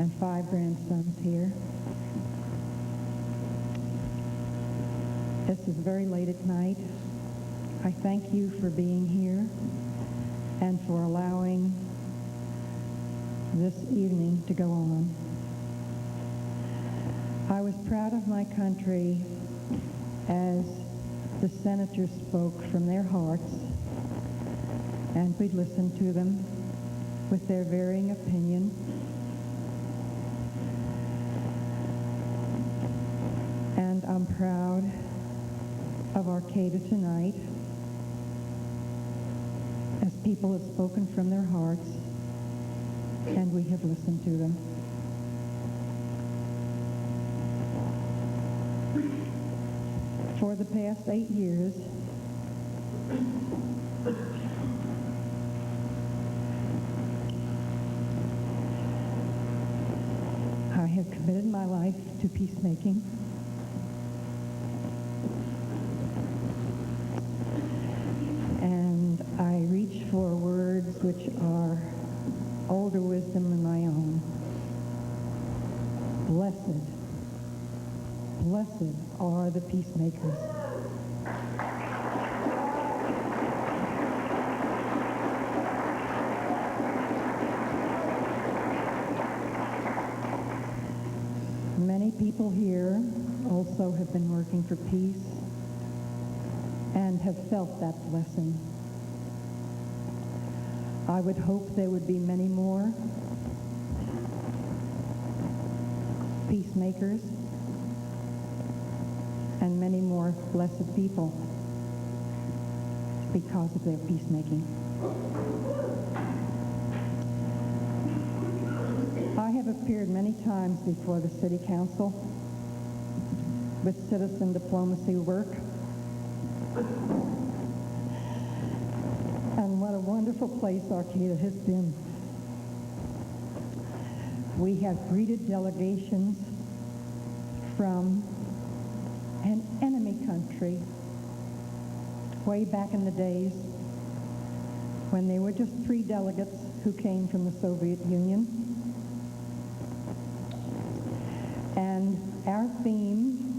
and 5 grandsons here. This is very late at night. I thank you for being here and for allowing this evening to go on. I was proud of my country as the senators spoke from their hearts, and we listened to them with their varying opinion. And I'm proud of Arcata tonight as people have spoken from their hearts and we have listened to them. For the past 8 years, I have committed my life to peacemaking. And I reach for words which are older wisdom than my own. Blessed, blessed are the peacemakers. Many people here also have been working for peace and have felt that blessing. I would hope there would be many more peacemakers and many more blessed people because of their peacemaking. I have appeared many times before the City Council with citizen diplomacy work. And what a wonderful place Arcata has been. We have greeted delegations from an enemy country way back in the days when there were just 3 delegates who came from the Soviet Union. And our theme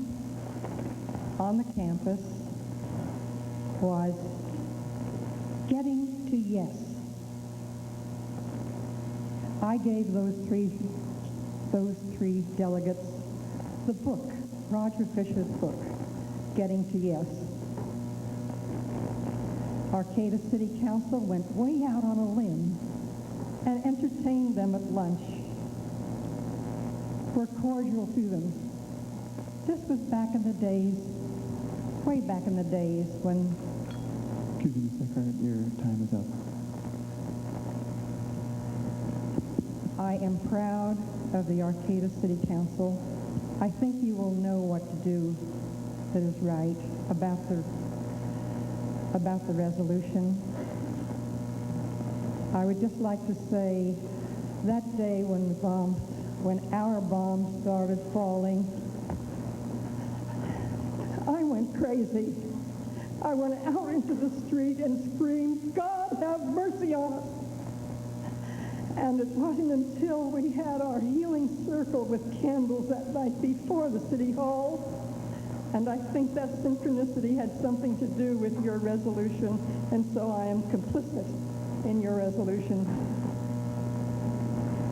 on the campus was getting to yes. I gave those three delegates the book, Roger Fisher's book, Getting to Yes. Arcata City Council went way out on a limb and entertained them at lunch. Were cordial to them. This was back in the days, way back in the days when... Excuse me, Mr. Secretary, your time is up. I am proud of the Arcata City Council. I think you will know what to do that is right about the resolution. I would just like to say that day when our bombs started falling, I went crazy. I went out into the street and screamed, "God have mercy on us!" And it wasn't until we had our healing circle with candles that night before the City Hall, and I think that synchronicity had something to do with your resolution, and so I am complicit in your resolution,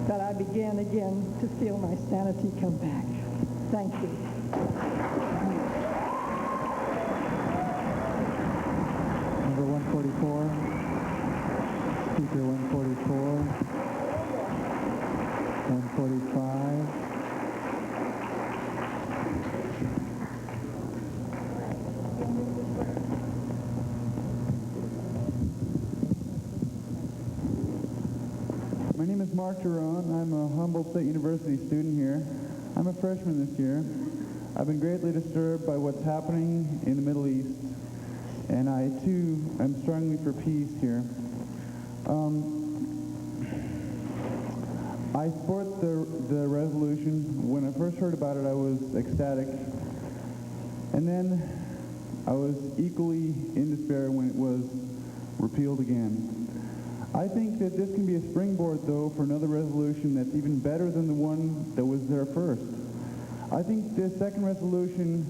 that I began again to feel my sanity come back. Thank you. Number 144, Speaker 144, 145. My name is Mark Jerome. I'm a Humboldt State University student here. I'm a freshman this year. I've been greatly disturbed by what's happening in the Middle East, and I, too, am strongly for peace here. I support the resolution. When I first heard about it, I was ecstatic. And then I was equally in despair when it was repealed again. I think that this can be a springboard, though, for another resolution that's even better than the one that was there first. I think this second resolution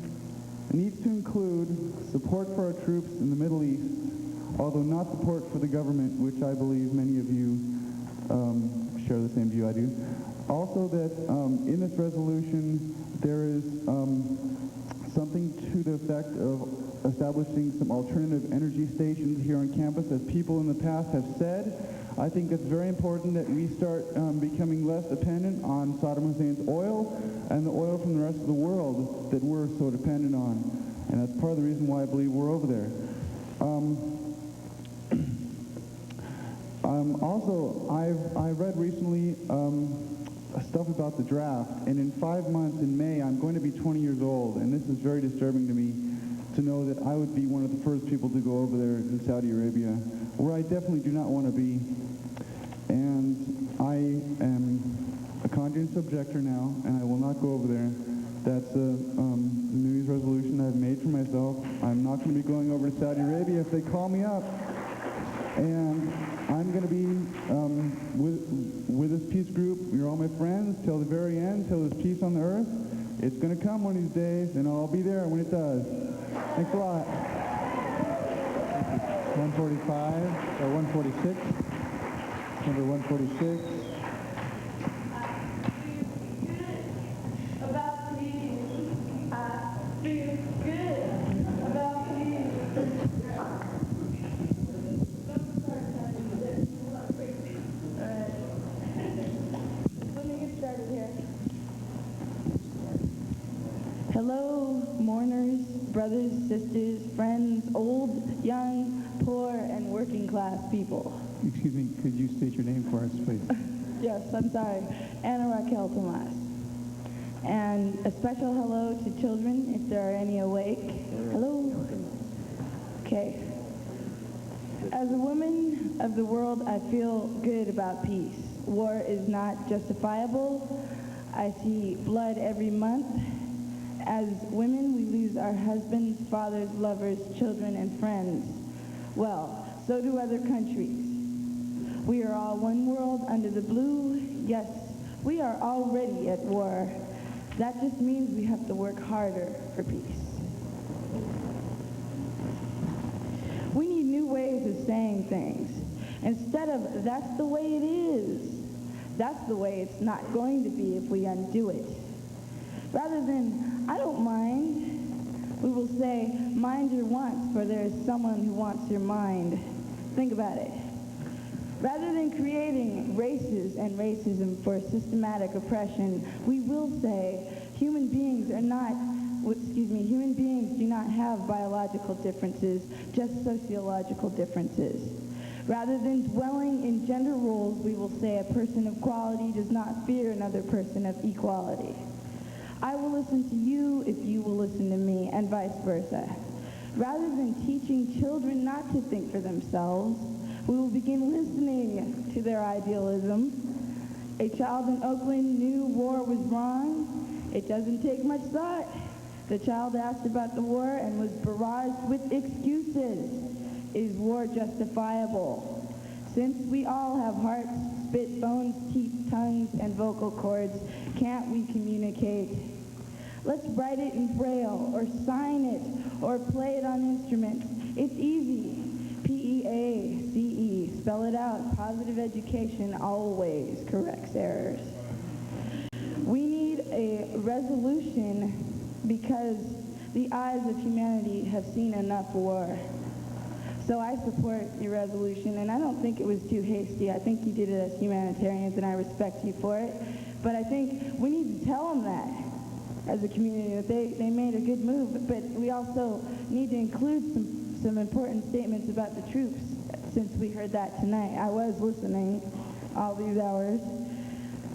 needs to include support for our troops in the Middle East, although not support for the government, which I believe many of you share the same view I do. Also that in this resolution there is something to the effect of establishing some alternative energy stations here on campus, as people in the past have said. I think it's very important that we start becoming less dependent on Saddam Hussein's oil and the oil from the rest of the world that we're so dependent on. And that's part of the reason why I believe we're over there. Also, I read recently stuff about the draft, and in 5 months, in May, I'm going to be 20 years old, and this is very disturbing to me to know that I would be one of the first people to go over there in Saudi Arabia, where I definitely do not want to be. And I am a conscience objector now, and I will not go over there. That's a New Year's resolution I've made for myself. I'm not going to be going over to Saudi Arabia if they call me up. And I'm going to be with this peace group. You're all my friends till the very end, till there's peace on the earth. It's going to come one of these days, and I'll be there when it does. Thanks a lot. 145 or 146. Number 146. Hello, mourners, brothers, sisters, friends, old, young, poor, and working class people. Excuse me, could you state your name for us, please? Yes, I'm sorry. Anna Raquel Tomas. And a special hello to children, if there are any awake. Hello. Okay. As a woman of the world, I feel good about peace. War is not justifiable. I see blood every month. As women, we lose our husbands, fathers, lovers, children, and friends. Well, so do other countries. We are all one world under the blue. Yes, we are already at war. That just means we have to work harder for peace. We need new ways of saying things. Instead of, that's the way it is, that's the way it's not going to be if we undo it. Rather than, I don't mind, we will say, mind your wants, for there is someone who wants your mind. Think about it. Rather than creating races and racism for systematic oppression, we will say human beings do not have biological differences, just sociological differences. Rather than dwelling in gender roles, we will say a person of quality does not fear another person of equality. I will listen to you if you will listen to me, and vice versa. Rather than teaching children not to think for themselves, we will begin listening to their idealism. A child in Oakland knew war was wrong. It doesn't take much thought. The child asked about the war and was barraged with excuses. Is war justifiable? Since we all have hearts, spit, bones, teeth, tongues, and vocal cords, can't we communicate? Let's write it in Braille, or sign it, or play it on instruments. It's easy. P-E-A-C-E. Spell it out. Positive education always corrects errors. We need a resolution because the eyes of humanity have seen enough war. So I support your resolution, and I don't think it was too hasty. I think you did it as humanitarians, and I respect you for it. But I think we need to tell them that as a community, that they made a good move. But we also need to include some important statements about the troops, since we heard that tonight. I was listening all these hours.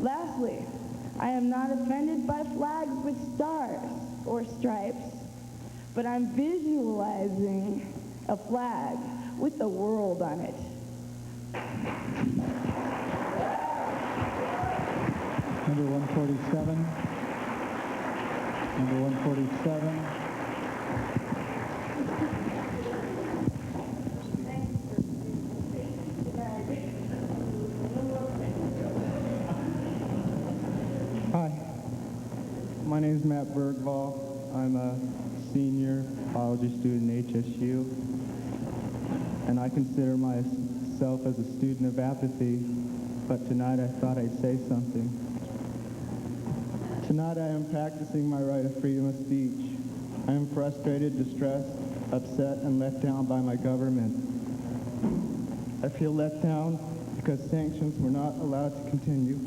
Lastly, I am not offended by flags with stars or stripes, but I'm visualizing a flag with the world on it. Number 147. Number 147. Hi, my name is Matt Bergvall. I'm a senior biology student at HSU, and I consider myself as a student of apathy, but tonight I thought I'd say something. Tonight I am practicing my right of freedom of speech. I am frustrated, distressed, upset, and let down by my government. I feel let down because sanctions were not allowed to continue.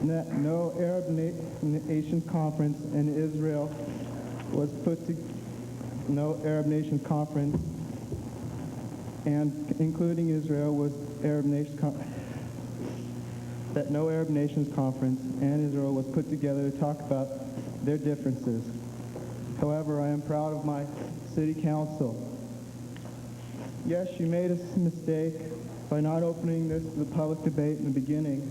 No Arab Nation conference in Israel was no Arab Nation conference, and including Israel was no Arab Nations conference and Israel was put together to talk about their differences. However, I am proud of my city council. Yes, you made a mistake by not opening this to the public debate in the beginning,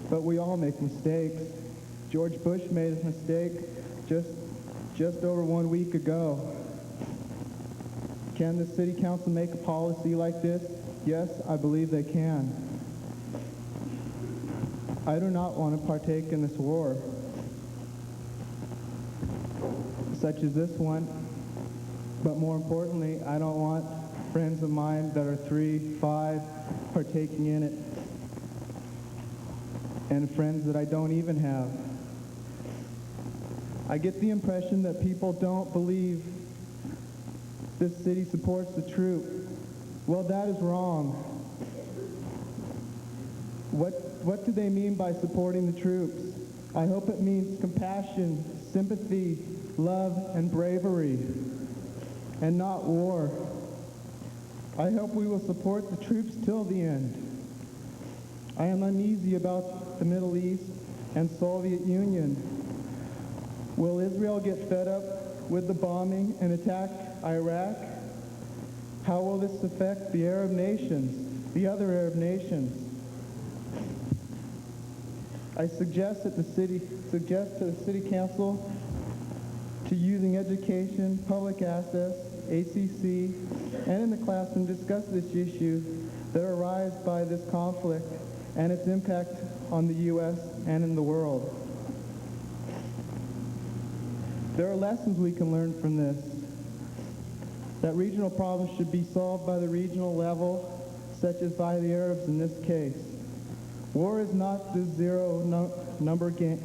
but we all make mistakes. George Bush made a mistake just over 1 week ago. Can the city council make a policy like this? Yes, I believe they can. I do not want to partake in this war, such as this one, but more importantly, I don't want friends of mine that are 3, 5 partaking in it, and friends that I don't even have. I get the impression that people don't believe this city supports the troop. Well, that is wrong. What do they mean by supporting the troops? I hope it means compassion, sympathy, love, and bravery, and not war. I hope we will support the troops till the end. I am uneasy about the Middle East and Soviet Union. Will Israel get fed up with the bombing and attack Iraq? How will this affect the Arab nations, the other Arab nations? I suggest to the city council to using education, public access, ACC, and in the classroom discuss this issue that arise by this conflict and its impact on the U.S. and in the world. There are lessons we can learn from this. That regional problems should be solved by the regional level, such as by the Arabs in this case. War is not the zero-number game.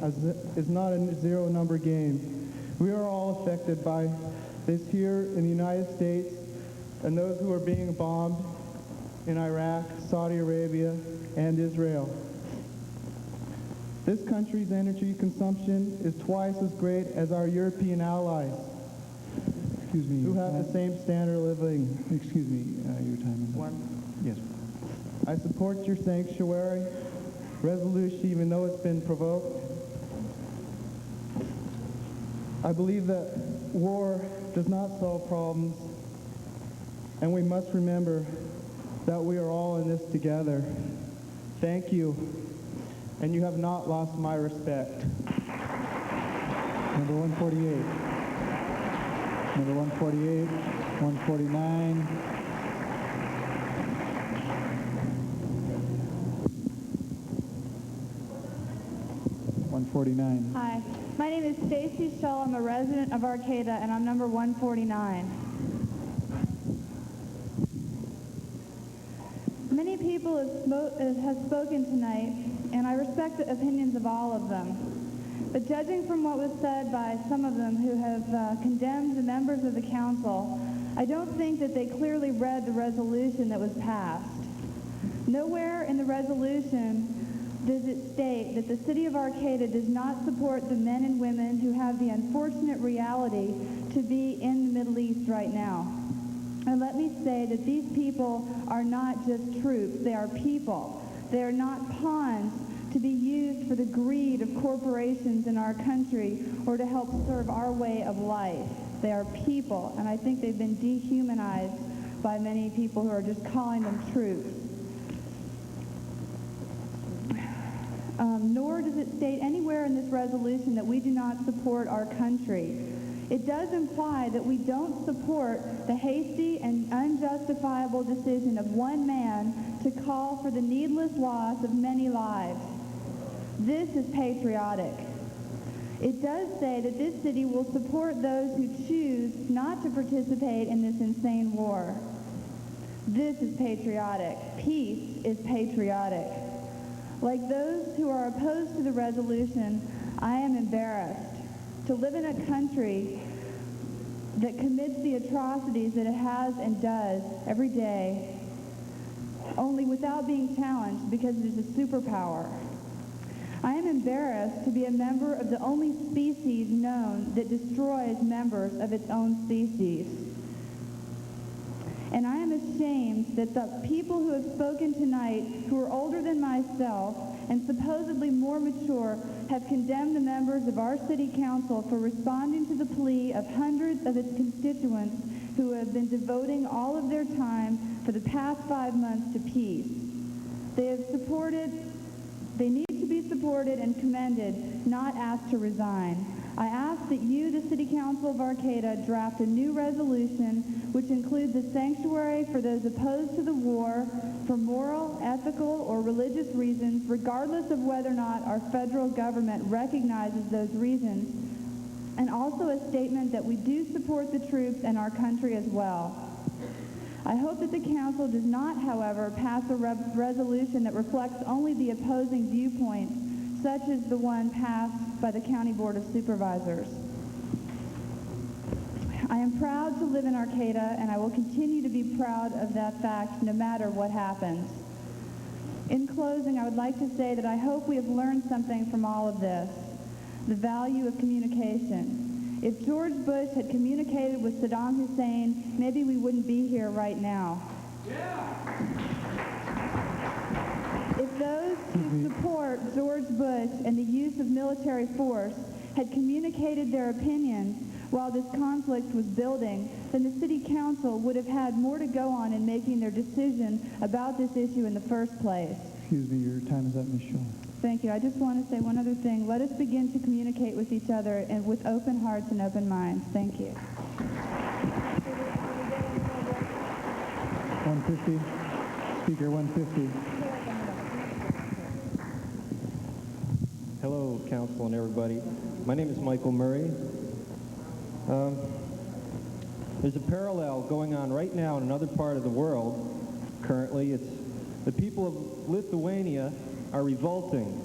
Is not a zero-number game. We are all affected by this here in the United States, and those who are being bombed in Iraq, Saudi Arabia, and Israel. This country's energy consumption is twice as great as our European allies, Excuse me. who have the same standard of living. Excuse me, your time is up. One. Yes. I support your sanctuary resolution, even though it's been provoked. I believe that war does not solve problems, and we must remember that we are all in this together. Thank you, and you have not lost my respect. Number 148. Number 148, 149. Hi, my name is Stacy Shull. I'm a resident of Arcata, and I'm number 149. Many people have spoken tonight, and I respect the opinions of all of them. But judging from what was said by some of them who have condemned the members of the council, I don't think that they clearly read the resolution that was passed. Nowhere in the resolution does it state that the city of Arcata does not support the men and women who have the unfortunate reality to be in the Middle East right now. And let me say that these people are not just troops, they are people. They are not pawns to be used for the greed of corporations in our country or to help serve our way of life. They are people, and I think they've been dehumanized by many people who are just calling them troops. Nor does it state anywhere in this resolution that we do not support our country. It does imply that we don't support the hasty and unjustifiable decision of one man to call for the needless loss of many lives. This is patriotic. It does say that this city will support those who choose not to participate in this insane war. This is patriotic. Peace is patriotic. Like those who are opposed to the resolution, I am embarrassed to live in a country that commits the atrocities that it has and does every day, only without being challenged because it is a superpower. I am embarrassed to be a member of the only species known that destroys members of its own species. And I am ashamed that the people who have spoken tonight, who are older than myself and supposedly more mature, have condemned the members of our city council for responding to the plea of hundreds of its constituents who have been devoting all of their time for the past 5 months to peace. They need to be supported and commended, not asked to resign. I ask that you, the City Council of Arcata, draft a new resolution which includes a sanctuary for those opposed to the war for moral, ethical, or religious reasons, regardless of whether or not our federal government recognizes those reasons, and also a statement that we do support the troops and our country as well. I hope that the council does not, however, pass a resolution that reflects only the opposing viewpoints, such as the one passed by the County Board of Supervisors. I am proud to live in Arcata, and I will continue to be proud of that fact no matter what happens. In closing, I would like to say that I hope we have learned something from all of this, the value of communication. If George Bush had communicated with Saddam Hussein, maybe we wouldn't be here right now. If those who support George Bush and the use of military force had communicated their opinions while this conflict was building, then the City Council would have had more to go on in making their decision about this issue in the first place. Excuse me, your time is up, Ms. Shaw. Thank you. I just want to say one other thing. Let us begin to communicate with each other and with open hearts and open minds. Thank you. 150. Speaker 150. Hello, Council and everybody. My name is Michael Murray. There's a parallel going on right now in another part of the world. Currently, it's the people of Lithuania are revolting.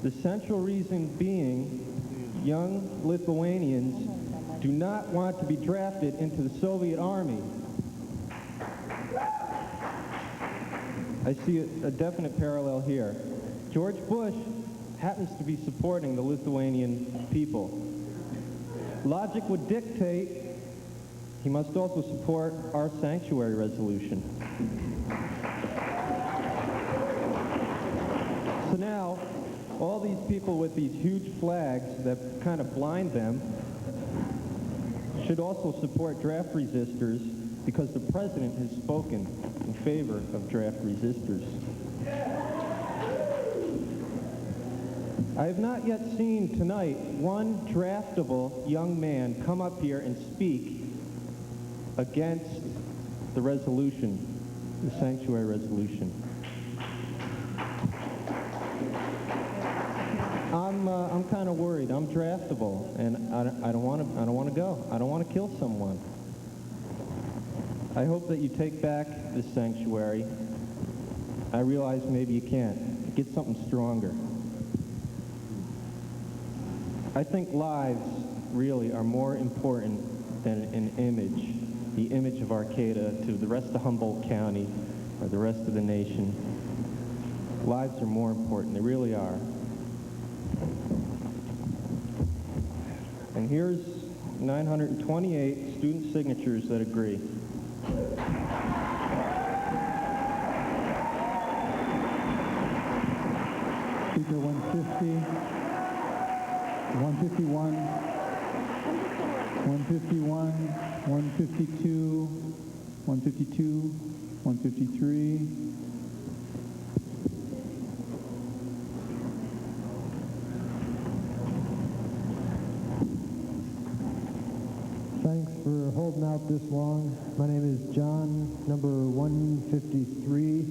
The central reason being young Lithuanians do not want to be drafted into the Soviet army. I see a definite parallel here. George Bush happens to be supporting the Lithuanian people. Logic would dictate he must also support our sanctuary resolution. So now, all these people with these huge flags that kind of blind them should also support draft resistors because the president has spoken in favor of draft resistors. I have not yet seen tonight one draftable young man come up here and speak against the resolution, the sanctuary resolution. I'm kind of worried. I'm draftable, and I don't want to go. I don't want to kill someone. I hope that you take back this sanctuary. I realize maybe you can't. Get something stronger. I think lives really are more important than an image, the image of Arcata to the rest of Humboldt County or the rest of the nation. Lives are more important. They really are. And here's 928 student signatures that agree. Speaker 150. 151, 151, 152, 152, 153. Thanks for holding out this long. My name is John, number 153.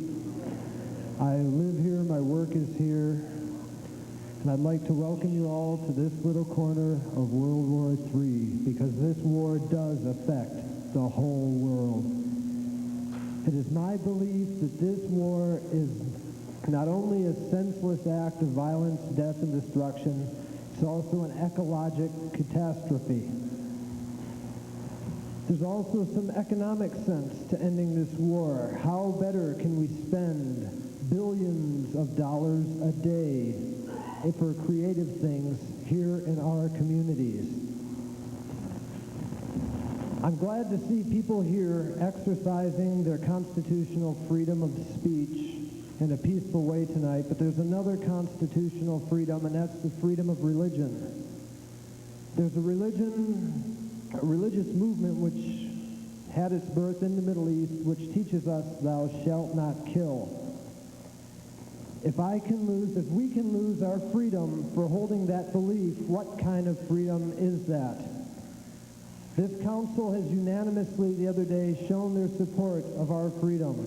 I live here, my work is here. And I'd like to welcome you all to this little corner of World War III, because this war does affect the whole world. It is my belief that this war is not only a senseless act of violence, death, and destruction, it's also an ecologic catastrophe. There's also some economic sense to ending this war. How better can we spend billions of dollars a day for creative things here in our communities? I'm glad to see people here exercising their constitutional freedom of speech in a peaceful way tonight, but there's another constitutional freedom, and that's the freedom of religion. There's a religious movement which had its birth in the Middle East, which teaches us, thou shalt not kill. If we can lose our freedom for holding that belief, what kind of freedom is that? This council has unanimously the other day shown their support of our freedom.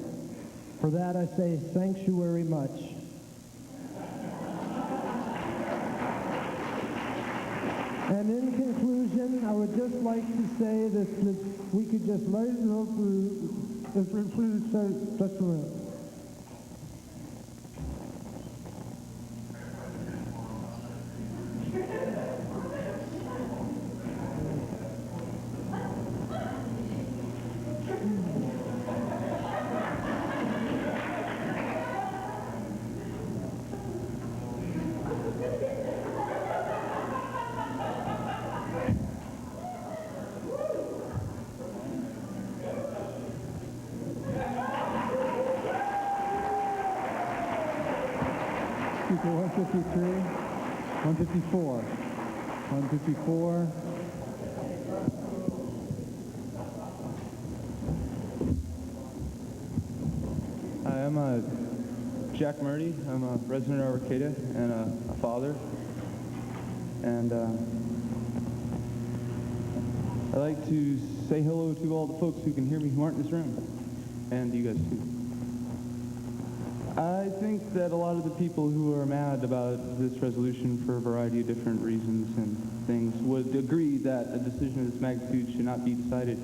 For that I say sanctuary much. And in conclusion, I would just like to say that we could just lighten up if we please say just a minute. Speaker 153, 154, 154. Hi, I'm Jack Murdy. I'm a resident of Arcata and a father. And I'd like to say hello to all the folks who can hear me who aren't in this room, and you guys too. I think that a lot of the people who are mad about this resolution for a variety of different reasons and things would agree that a decision of this magnitude should not be decided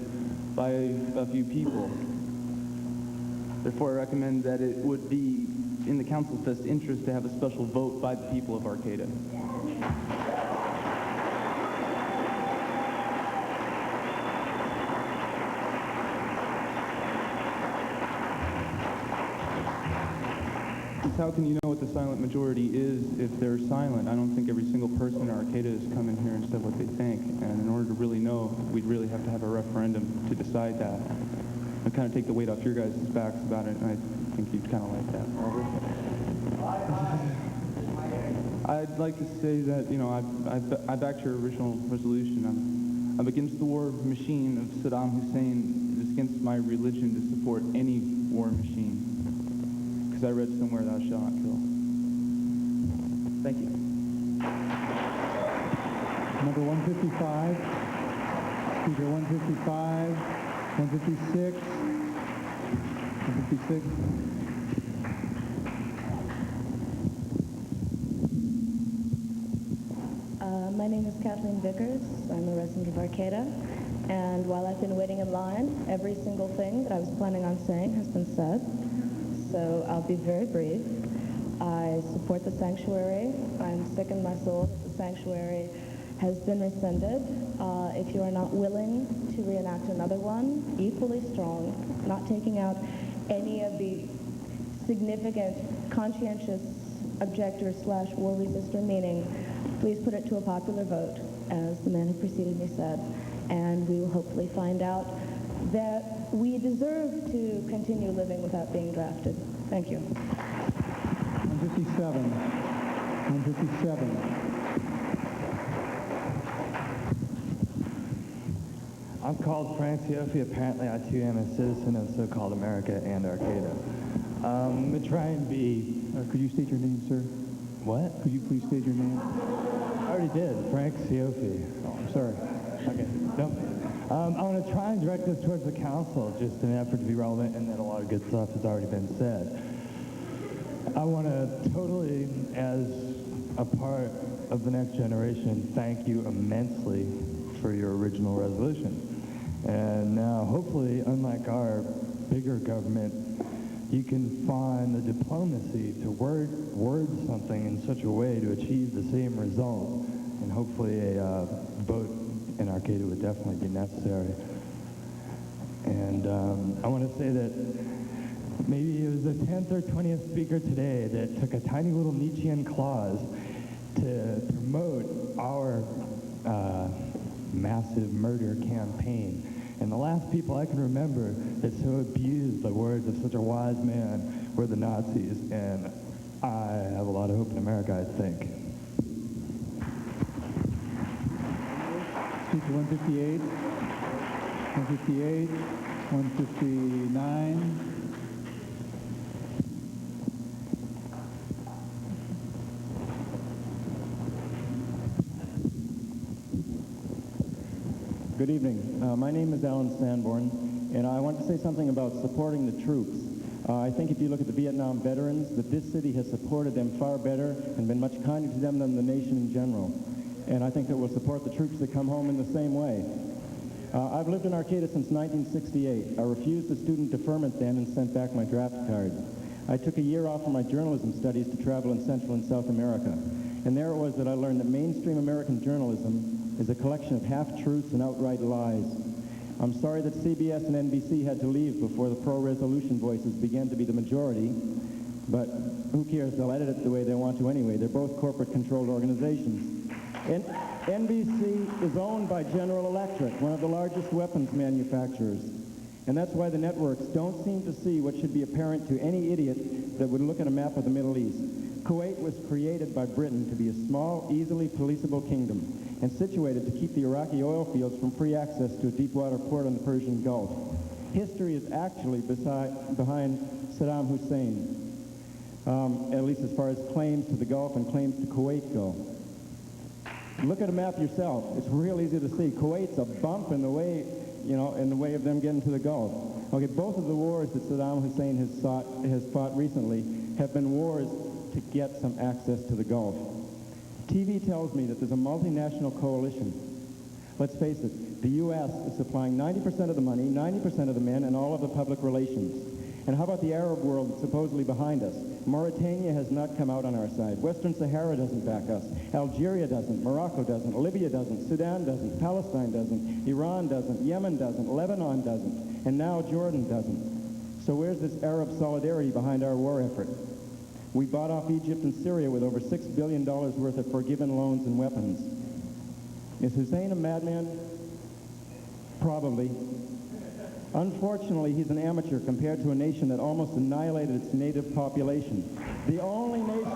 by a few people. Therefore, I recommend that it would be in the council's best interest to have a special vote by the people of Arcata. How can you know what the silent majority is if they're silent? I don't think every single person in Arcata has come in here and said what they think. And in order to really know, we'd really have to have a referendum to decide that. And kind of take the weight off your guys' backs about it, and I think you'd kind of like that. I'd like to say that, you know, I backed your original resolution. I'm against the war machine of Saddam Hussein. It is against my religion to support any war machine. Because I read somewhere, thou shalt not kill. Thank you. Number 155, speaker 155, 156, 156. My name is Kathleen Vickers. I'm a resident of Arcata. And while I've been waiting in line, every single thing that I was planning on saying has been said. So I'll be very brief. I support the sanctuary. I'm sick in my soul that the sanctuary has been rescinded. If you are not willing to reenact another one, equally strong, not taking out any of the significant conscientious objector / war resistor meaning, please put it to a popular vote, as the man who preceded me said, and we will hopefully find out that we deserve to continue living without being drafted. Thank you. 157. 157. I'm called Frank Siofi. Apparently I too am a citizen of so-called America and Arcata. I'm going to try and be... Could you state your name, sir? What? Could you please state your name? I already did. Frank Siofi. Oh, I'm sorry. Okay. Nope. I want to try and direct this towards the council, just in an effort to be relevant, and that a lot of good stuff has already been said. I want to totally, as a part of the next generation, thank you immensely for your original resolution. And now, hopefully, unlike our bigger government, you can find the diplomacy to word something in such a way to achieve the same result. And hopefully a vote in Arcata would definitely be necessary. And I want to say that maybe it was the 10th or 20th speaker today that took a tiny little Nietzschean clause to promote our massive murder campaign. And the last people I can remember that so abused the words of such a wise man were the Nazis. And I have a lot of hope in America, I think. Speaker 158, 158, 159. Good evening. My name is Alan Sanborn, and I want to say something about supporting the troops. I think if you look at the Vietnam veterans, that this city has supported them far better and been much kinder to them than the nation in general. And I think that we'll support the troops that come home in the same way. I've lived in Arcata since 1968. I refused the student deferment then and sent back my draft card. I took a year off from my journalism studies to travel in Central and South America. And there it was that I learned that mainstream American journalism is a collection of half-truths and outright lies. I'm sorry that CBS and NBC had to leave before the pro-resolution voices began to be the majority, but who cares? They'll edit it the way they want to anyway. They're both corporate-controlled organizations. NBC is owned by General Electric, one of the largest weapons manufacturers. And that's why the networks don't seem to see what should be apparent to any idiot that would look at a map of the Middle East. Kuwait was created by Britain to be a small, easily policeable kingdom and situated to keep the Iraqi oil fields from free access to a deep-water port on the Persian Gulf. History is actually behind Saddam Hussein, at least as far as claims to the Gulf and claims to Kuwait go. Look at a map yourself. It's real easy to see. Kuwait's a bump in the way, in the way of them getting to the Gulf. Okay, both of the wars that Saddam Hussein has fought recently have been wars to get some access to the Gulf. TV tells me that there's a multinational coalition. Let's face it, the U.S. is supplying 90% of the money, 90% of the men, and all of the public relations. And how about the Arab world that's supposedly behind us? Mauritania has not come out on our side. Western Sahara doesn't back us. Algeria doesn't. Morocco doesn't. Libya doesn't. Sudan doesn't. Palestine doesn't. Iran doesn't. Yemen doesn't. Lebanon doesn't. And now Jordan doesn't. So where's this Arab solidarity behind our war effort? We bought off Egypt and Syria with over $6 billion worth of forgiven loans and weapons. Is Hussein a madman? Probably. Unfortunately, he's an amateur compared to a nation that almost annihilated its native population. The only nation,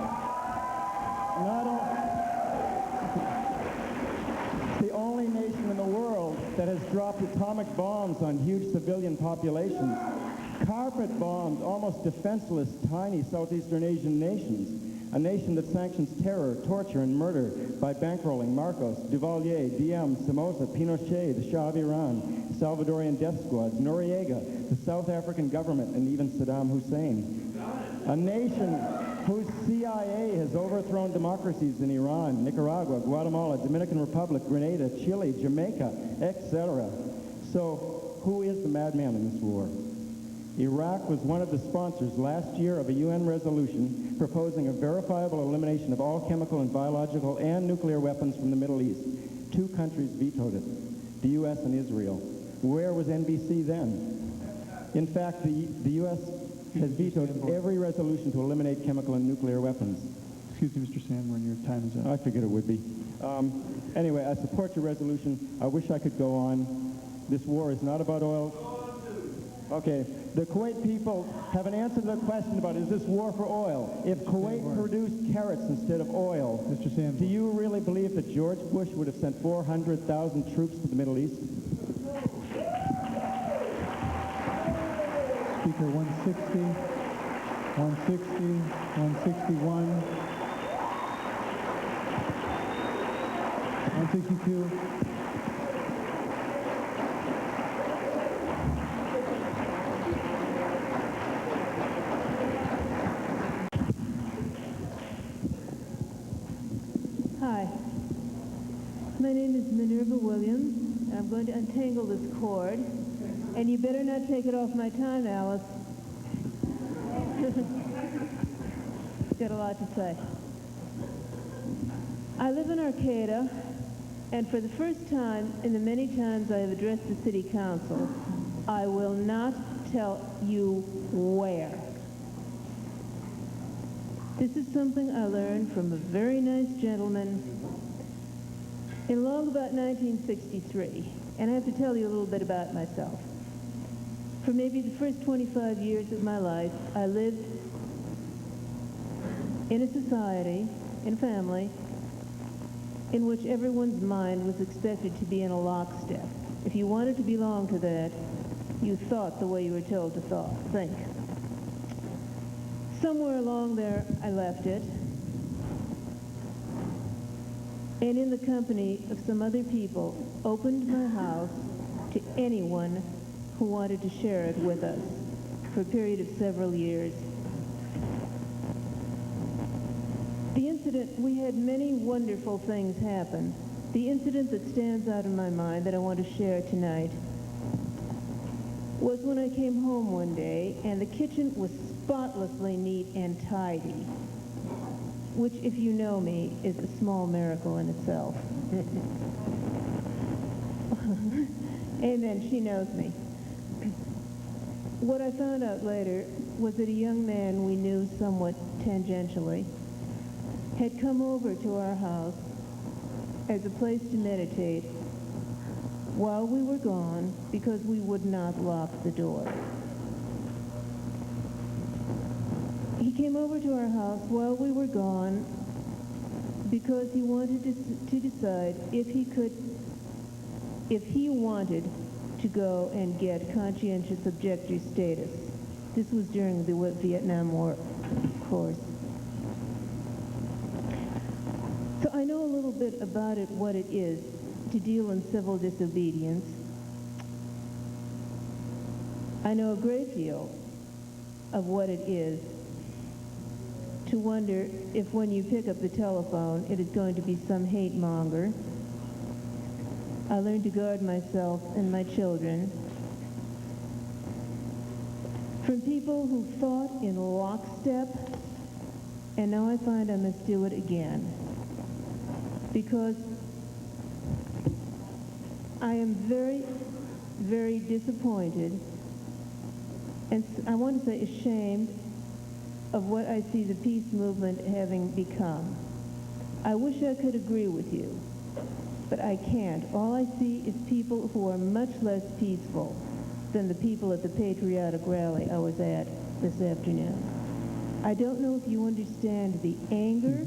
the only nation in the world that has dropped atomic bombs on huge civilian populations. Carpet bombed almost defenseless, tiny Southeastern Asian nations. A nation that sanctions terror, torture, and murder by bankrolling Marcos, Duvalier, Diem, Somoza, Pinochet, the Shah of Iran, Salvadorian death squads, Noriega, the South African government, and even Saddam Hussein. A nation whose CIA has overthrown democracies in Iran, Nicaragua, Guatemala, Dominican Republic, Grenada, Chile, Jamaica, etc. So, who is the madman in this war? Iraq was one of the sponsors last year of a UN resolution proposing a verifiable elimination of all chemical and biological and nuclear weapons from the Middle East. 2 countries vetoed it, the U.S. and Israel. Where was NBC then? In fact, the U.S. has vetoed every resolution to eliminate chemical and nuclear weapons. Excuse me, Mr. Sanborn, your time is up. I figured it would be. Anyway, I support your resolution. I wish I could go on. This war is not about oil. Okay, the Kuwait people haven't answered the question about is this war for oil? If Kuwait produced carrots instead of oil, Mr. Sanborn, do you really believe that George Bush would have sent 400,000 troops to the Middle East? Speaker 160, 160, 161, 162. Hi, my name is Minerva Williams, and I'm going to untangle this cord, and you better not take it off my time, Alice. Got a lot to say. I live in Arcata, and for the first time in the many times I have addressed the city council, I will not tell you where. This is something I learned from a very nice gentleman in long about 1963, and I have to tell you a little bit about myself. For maybe the first 25 years of my life, I lived in a society, in a family, in which everyone's mind was expected to be in a lockstep. If you wanted to belong to that, you thought the way you were told to think. Somewhere along there, I left it, and in the company of some other people, opened my house to anyone who wanted to share it with us for a period of several years. The incident, we had many wonderful things happen. The incident that stands out in my mind that I want to share tonight was when I came home one day and the kitchen was spotlessly neat and tidy, which, if you know me, is a small miracle in itself. Amen, she knows me. What I found out later was that a young man we knew somewhat tangentially had come over to our house as a place to meditate while we were gone because we would not lock the door. He came over to our house while we were gone because he wanted to decide if he wanted to go and get conscientious objector status. This was during the Vietnam War, of course. So I know a little bit about it, what it is to deal in civil disobedience. I know a great deal of what it is to wonder if when you pick up the telephone, it is going to be some hate monger. I learned to guard myself and my children from people who thought in lockstep, and now I find I must do it again. Because I am very, very disappointed, and I want to say ashamed of what I see the peace movement having become. I wish I could agree with you, but I can't. All I see is people who are much less peaceful than the people at the patriotic rally I was at this afternoon. I don't know if you understand the anger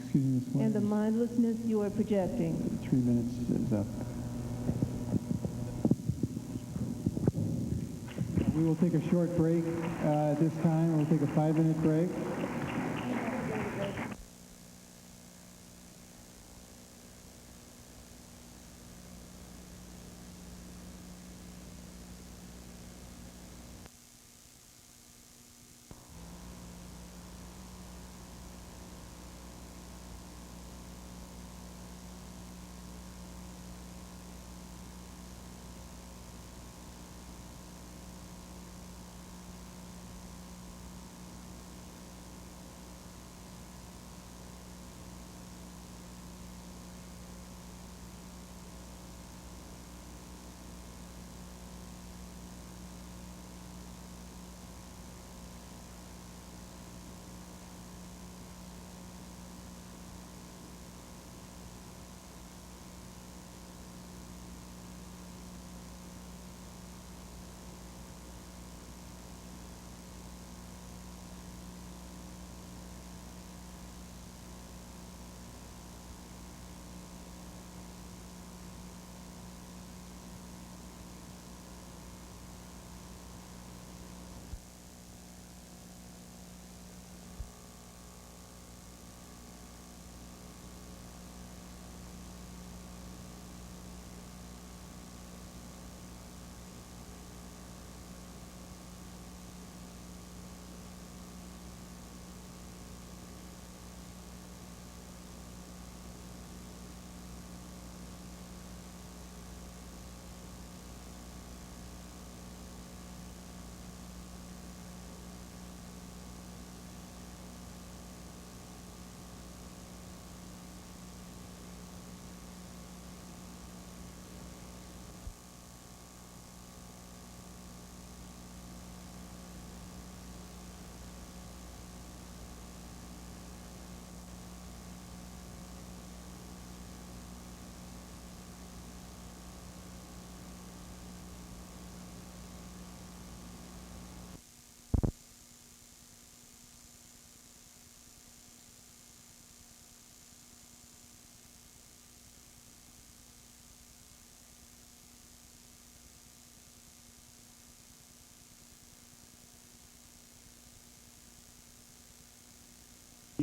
Excuse me, Ms. and the Williams. mindlessness you are projecting. 3 minutes is up. We will take a short break at this time. We'll take a 5-minute break.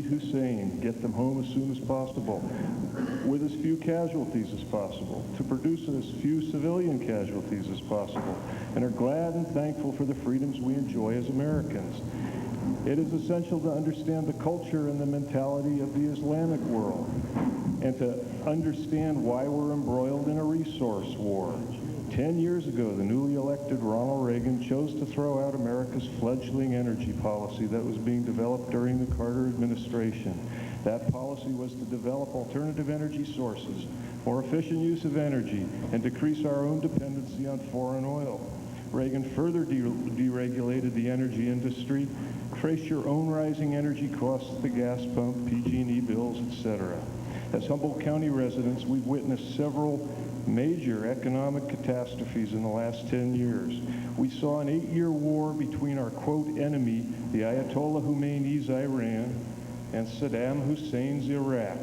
Hussein, get them home as soon as possible, with as few casualties as possible, to produce as few civilian casualties as possible, and are glad and thankful for the freedoms we enjoy as Americans. It is essential to understand the culture and the mentality of the Islamic world, and to understand why we're embroiled in a resource war. 10 years ago, the newly elected Ronald Reagan chose to throw out America's fledgling energy policy that was being developed during the Carter administration. That policy was to develop alternative energy sources, more efficient use of energy, and decrease our own dependency on foreign oil. Reagan further deregulated the energy industry. Trace your own rising energy costs at the gas pump, PG&E bills, etc. As Humboldt County residents, we've witnessed several major economic catastrophes in the last 10 years. We saw an 8-year war between our, quote, enemy, the Ayatollah Khomeini's Iran, and Saddam Hussein's Iraq.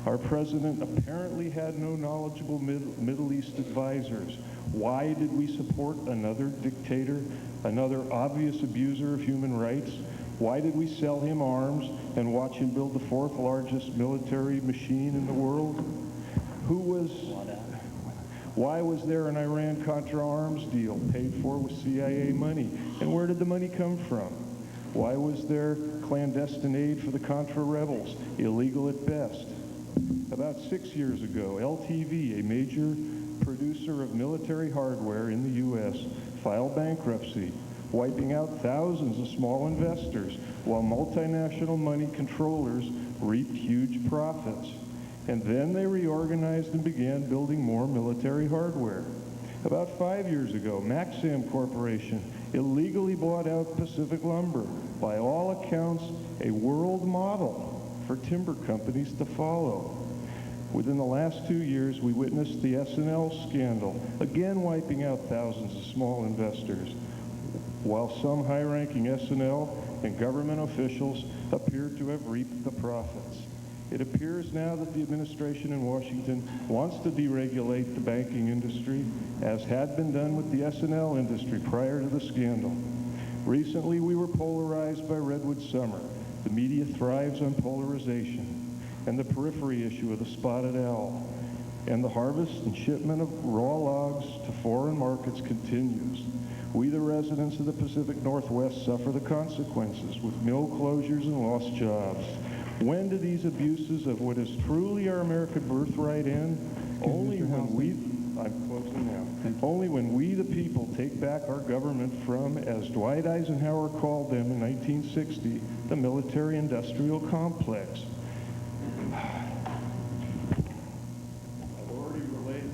Our president apparently had no knowledgeable Middle East advisors. Why did we support another dictator, another obvious abuser of human rights? Why did we sell him arms and watch him build the 4th largest military machine in the world? Why was there an Iran-Contra arms deal paid for with CIA money? And where did the money come from? Why was there clandestine aid for the Contra rebels, illegal at best? About 6 years ago, LTV, a major producer of military hardware in the U.S., filed bankruptcy, wiping out thousands of small investors, while multinational money controllers reaped huge profits. And then they reorganized and began building more military hardware. About 5 years ago, Maxam Corporation illegally bought out Pacific Lumber, by all accounts a world model for timber companies to follow. Within the last 2 years, we witnessed the S&L scandal, again wiping out thousands of small investors, while some high-ranking S&L and government officials appear to have reaped the profits. It appears now that the administration in Washington wants to deregulate the banking industry, as had been done with the S&L industry prior to the scandal. Recently, we were polarized by Redwood Summer. The media thrives on polarization, and the periphery issue of the spotted owl. And the harvest and shipment of raw logs to foreign markets continues. We, the residents of the Pacific Northwest, suffer the consequences with mill closures and lost jobs. When do these abuses of what is truly our American birthright end? Only when we, I'm closing now, only when we the people take back our government from, as Dwight Eisenhower called them in 1960, the military-industrial complex.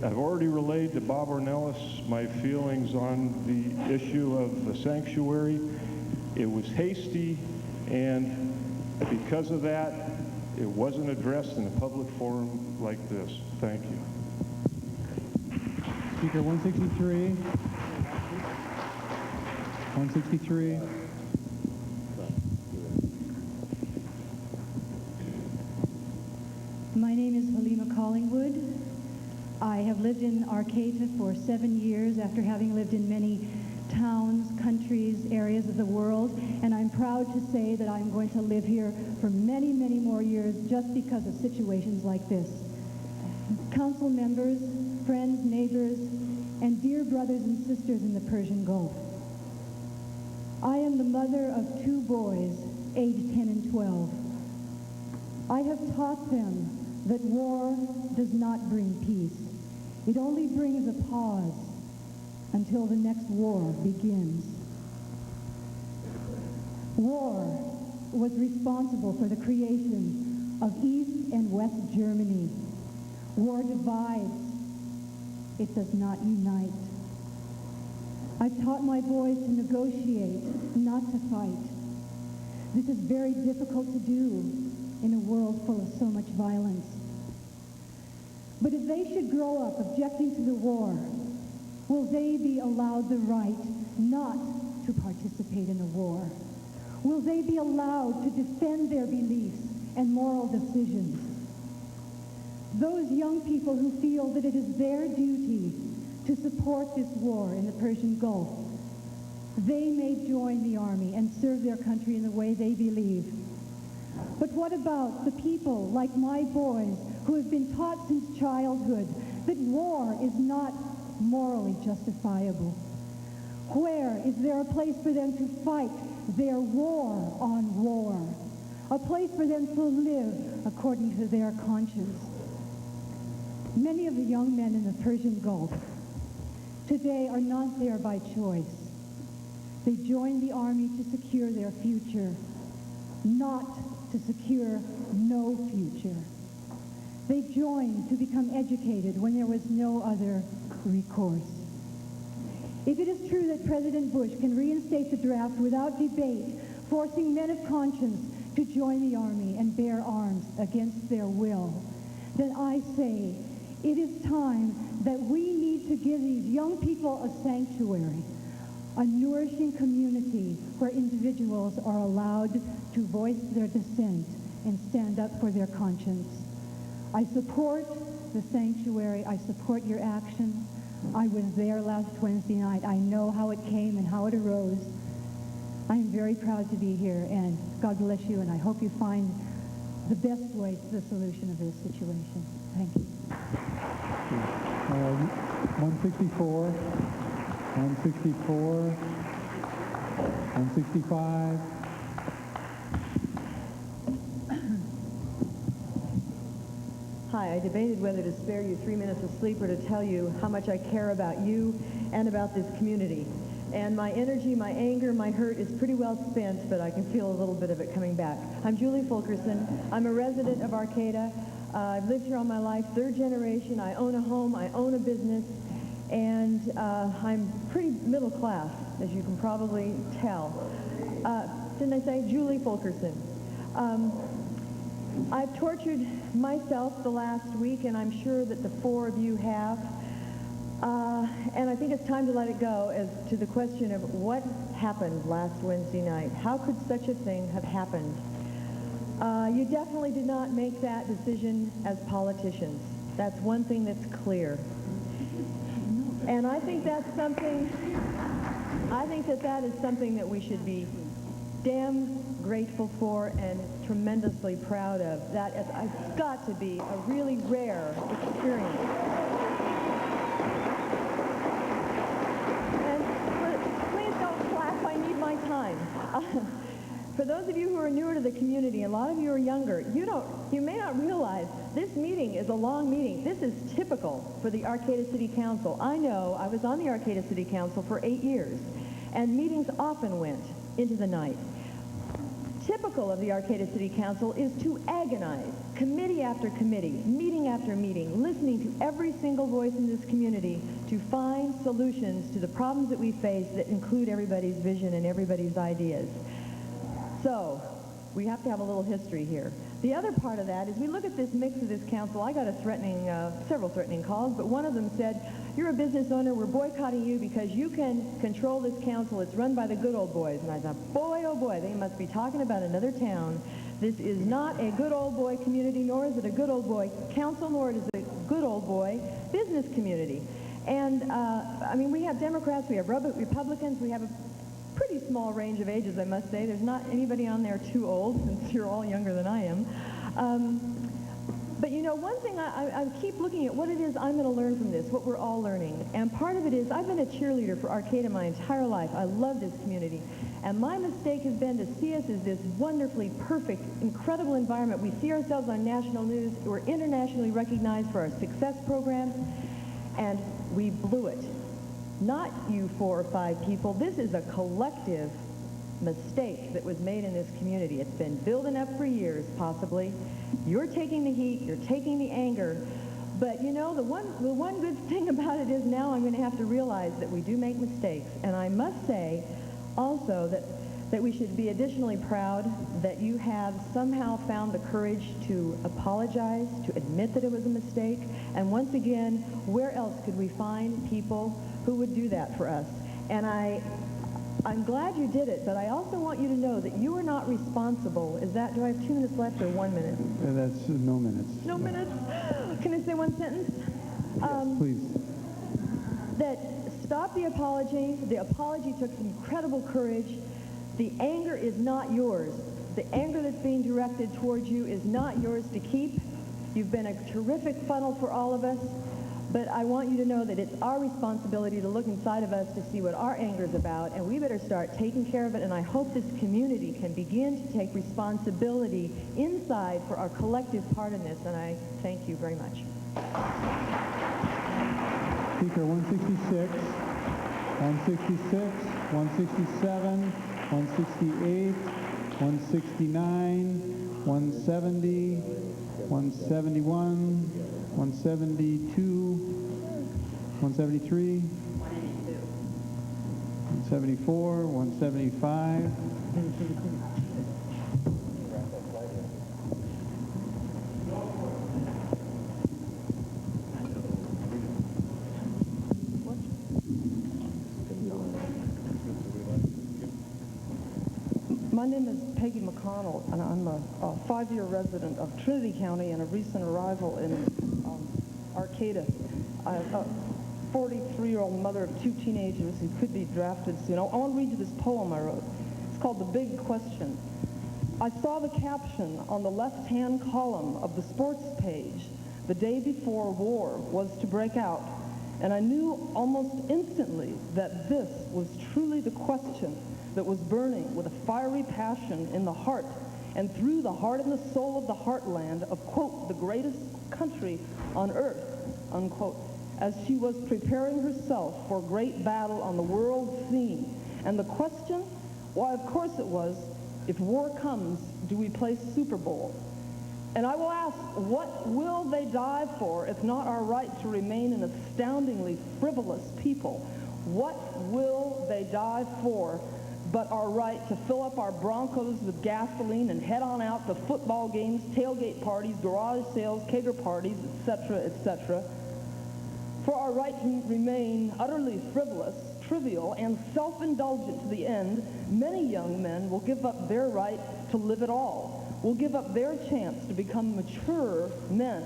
I've already relayed to Bob Ornelas my feelings on the issue of the sanctuary. It was hasty, and because of that, it wasn't addressed in a public forum like this. Thank you. Speaker 163. 163. My name is Halima Collingwood. I have lived in Arcata for 7 years after having lived in many towns, countries, areas of the world, and I'm proud to say that I'm going to live here for many, many more years just because of situations like this. Council members, friends, neighbors, and dear brothers and sisters in the Persian Gulf. I am the mother of 2 boys, aged 10 and 12. I have taught them that war does not bring peace. It only brings a pause until the next war begins. War was responsible for the creation of East and West Germany. War divides. It does not unite. I've taught my boys to negotiate, not to fight. This is very difficult to do in a world full of so much violence. But if they should grow up objecting to the war, will they be allowed the right not to participate in a war? Will they be allowed to defend their beliefs and moral decisions? Those young people who feel that it is their duty to support this war in the Persian Gulf, they may join the army and serve their country in the way they believe. But what about the people like my boys who have been taught since childhood that war is not morally justifiable? Where is there a place for them to fight their war on war? A place for them to live according to their conscience? Many of the young men in the Persian Gulf today are not there by choice. They joined the army to secure their future, not to secure no future. They joined to become educated when there was no other recourse. If it is true that President Bush can reinstate the draft without debate, forcing men of conscience to join the army and bear arms against their will, then I say it is time that we need to give these young people a sanctuary, a nourishing community where individuals are allowed to voice their dissent and stand up for their conscience. I support the sanctuary. I support your action. I was there last Wednesday night. I know how it came and how it arose. I am very proud to be here, and God bless you, and I hope you find the best way to the solution of this situation. Thank you. 164, 164, 165. Hi, I debated whether to spare you 3 minutes of sleep or to tell you how much I care about you and about this community. And my energy, my anger, my hurt is pretty well spent, but I can feel a little bit of it coming back. I'm Julie Fulkerson. I'm a resident of Arcata. I've lived here all my life, third generation. I own a home, I own a business, and I'm pretty middle class, as you can probably tell. Didn't I say Julie Fulkerson? I've tortured myself the last week, and I'm sure that the four of you have. And I think it's time to let it go as to the question of what happened last Wednesday night. How could such a thing have happened? You definitely did not make that decision as politicians. That's one thing that's clear. And I think that's something, that is something that we should be damn grateful for and tremendously proud of. That it's got to be a really rare experience. And please don't clap, I need my time. For those of you who are newer to the community, a lot of you are younger, you may not realize this meeting is a long meeting. This is typical for the Arcata City Council. I know, I was on the Arcata City Council for 8 years, and meetings often went into the night. Typical of the Arcata City Council is to agonize, committee after committee, meeting after meeting, listening to every single voice in this community to find solutions to the problems that we face that include everybody's vision and everybody's ideas. So, we have to have a little history here. The other part of that is we look at this mix of this council. I got several threatening calls, but one of them said, you're a business owner, we're boycotting you because you can control this council. It's run by the good old boys. And I thought, boy, oh boy, they must be talking about another town. This is not a good old boy community, nor is it a good old boy council, nor is it a good old boy business community. And, I mean, we have Democrats, we have Republicans, we have a pretty small range of ages, I must say. There's not anybody on there too old, since you're all younger than I am. But you know, one thing I keep looking at what it is I'm going to learn from this, what we're all learning. And part of it is I've been a cheerleader for Arcata my entire life. I love this community. And my mistake has been to see us as this wonderfully perfect, incredible environment. We see ourselves on national news. We're internationally recognized for our success programs. And we blew it. Not you 4 or 5 people. This is a collective mistake that was made in this community. It's been building up for years, possibly. You're taking the heat, you're taking the anger, but you know, the one good thing about it is now I'm going to have to realize that we do make mistakes. And I must say also that we should be additionally proud that you have somehow found the courage to apologize, to admit that it was a mistake. And once again, where else could we find people who would do that for us? And I'm glad you did it, but I also want you to know that you are not responsible. Do I have 2 minutes left or 1 minute? That's no minutes. No minutes? Can I say one sentence? Yes, please. That stop the apology. The apology took some incredible courage. The anger is not yours. The anger that's being directed towards you is not yours to keep. You've been a terrific funnel for all of us, but I want you to know that it's our responsibility to look inside of us to see what our anger is about, and we better start taking care of it, and I hope this community can begin to take responsibility inside for our collective part in this, and I thank you very much. Speaker 166, 166, 167, 168, 169, 170, 171, 172, 173, 174, 175. My name is Peggy McConnell, and I'm a five-year resident of Trinity County and a recent arrival in Arcata. I'm a 43-year-old mother of two teenagers who could be drafted soon. I want to read you this poem I wrote. It's called The Big Question. I saw the caption on the left-hand column of the sports page the day before war was to break out, and I knew almost instantly that this was truly the question that was burning with a fiery passion in the heart and through the heart and the soul of the heartland of, quote, the greatest country on earth, unquote, as she was preparing herself for a great battle on the world scene. And the question, why, of course it was, if war comes, do we play Super Bowl? And I will ask, what will they die for if not our right to remain an astoundingly frivolous people? What will they die for but our right to fill up our Broncos with gasoline and head on out to football games, tailgate parties, garage sales, kegger parties, etc., etc., for our right to remain utterly frivolous, trivial, and self-indulgent to the end, many young men will give up their right to live at all, will give up their chance to become mature men,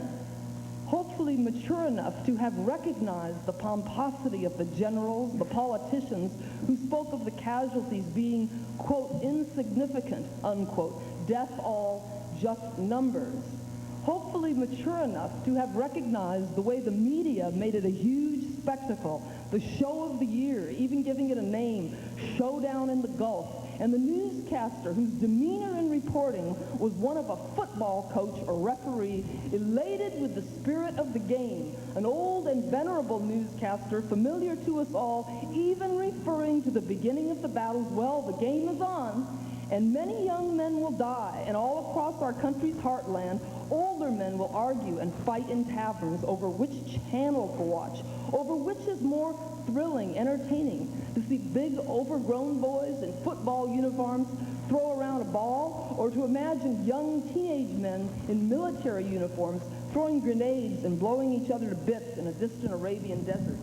hopefully mature enough to have recognized the pomposity of the generals, the politicians, who spoke of the casualties being, quote, insignificant, unquote, death all, just numbers. Hopefully mature enough to have recognized the way the media made it a huge spectacle, the show of the year, even giving it a name, Showdown in the Gulf, and the newscaster whose demeanor in reporting was one of a football coach or referee, elated with the spirit of the game, an old and venerable newscaster familiar to us all, even referring to the beginning of the battles, well, the game is on, and many young men will die, and all across our country's heartland, older men will argue and fight in taverns over which channel to watch, over which is more thrilling, entertaining, to see big overgrown boys in football uniforms throw around a ball, or to imagine young teenage men in military uniforms throwing grenades and blowing each other to bits in a distant Arabian desert.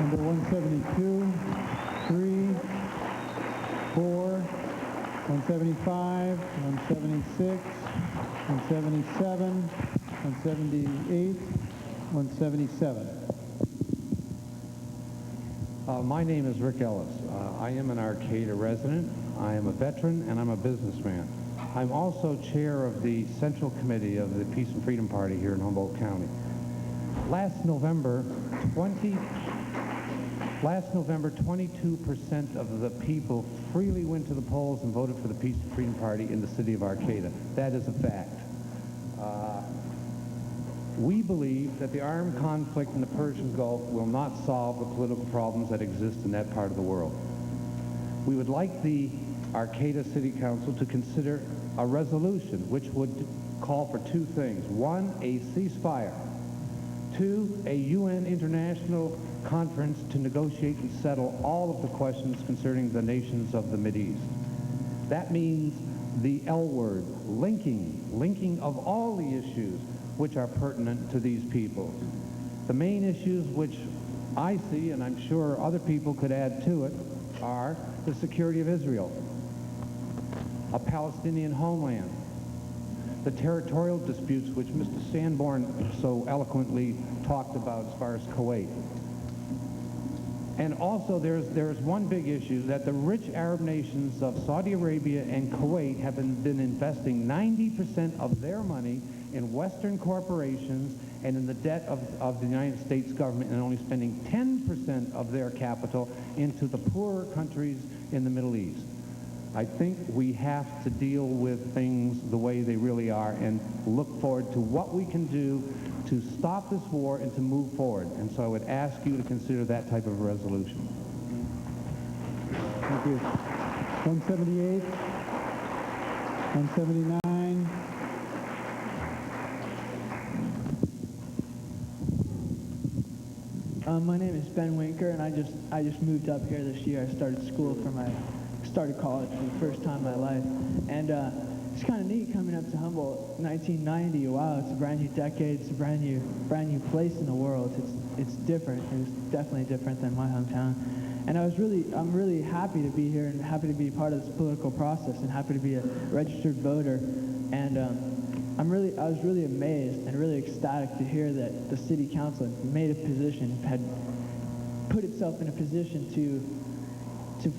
Number 172, 3, 4, 175, 176, 177, 178, 177. My name is Rick Ellis. I am an Arcata resident. I am a veteran, and I'm a businessman. I'm also chair of the Central Committee of the Peace and Freedom Party here in Humboldt County. Last November, 22% of the people freely went to the polls and voted for the Peace and Freedom Party in the city of Arcata. That is a fact. We believe that the armed conflict in the Persian Gulf will not solve the political problems that exist in that part of the world. We would like the Arcata City Council to consider a resolution which would call for two things. One, a ceasefire. Two, a UN international conference to negotiate and settle all of the questions concerning the nations of the Mideast. That means the L word, linking of all the issues which are pertinent to these people. The main issues which I see, and I'm sure other people could add to it, are the security of Israel, a Palestinian homeland, the territorial disputes which Mr. Sanborn so eloquently talked about as far as Kuwait, And also there's one big issue that the rich Arab nations of Saudi Arabia and Kuwait have been investing 90% of their money in Western corporations and in the debt of the United States government, and only spending 10% of their capital into the poorer countries in the Middle East. I think we have to deal with things the way they really are and look forward to what we can do to stop this war and to move forward. And so I would ask you to consider that type of a resolution. Thank you. 178, 179. My name is Ben Winker, and I just moved up here this year. I started college for the first time in my life, and it's kind of neat coming up to Humboldt. 1990. Wow, it's a brand new decade. It's a brand new place in the world. It's different. It's definitely different than my hometown. And I'm really happy to be here and happy to be part of this political process and happy to be a registered voter. And I was really amazed and really ecstatic to hear that the city council had put itself in a position to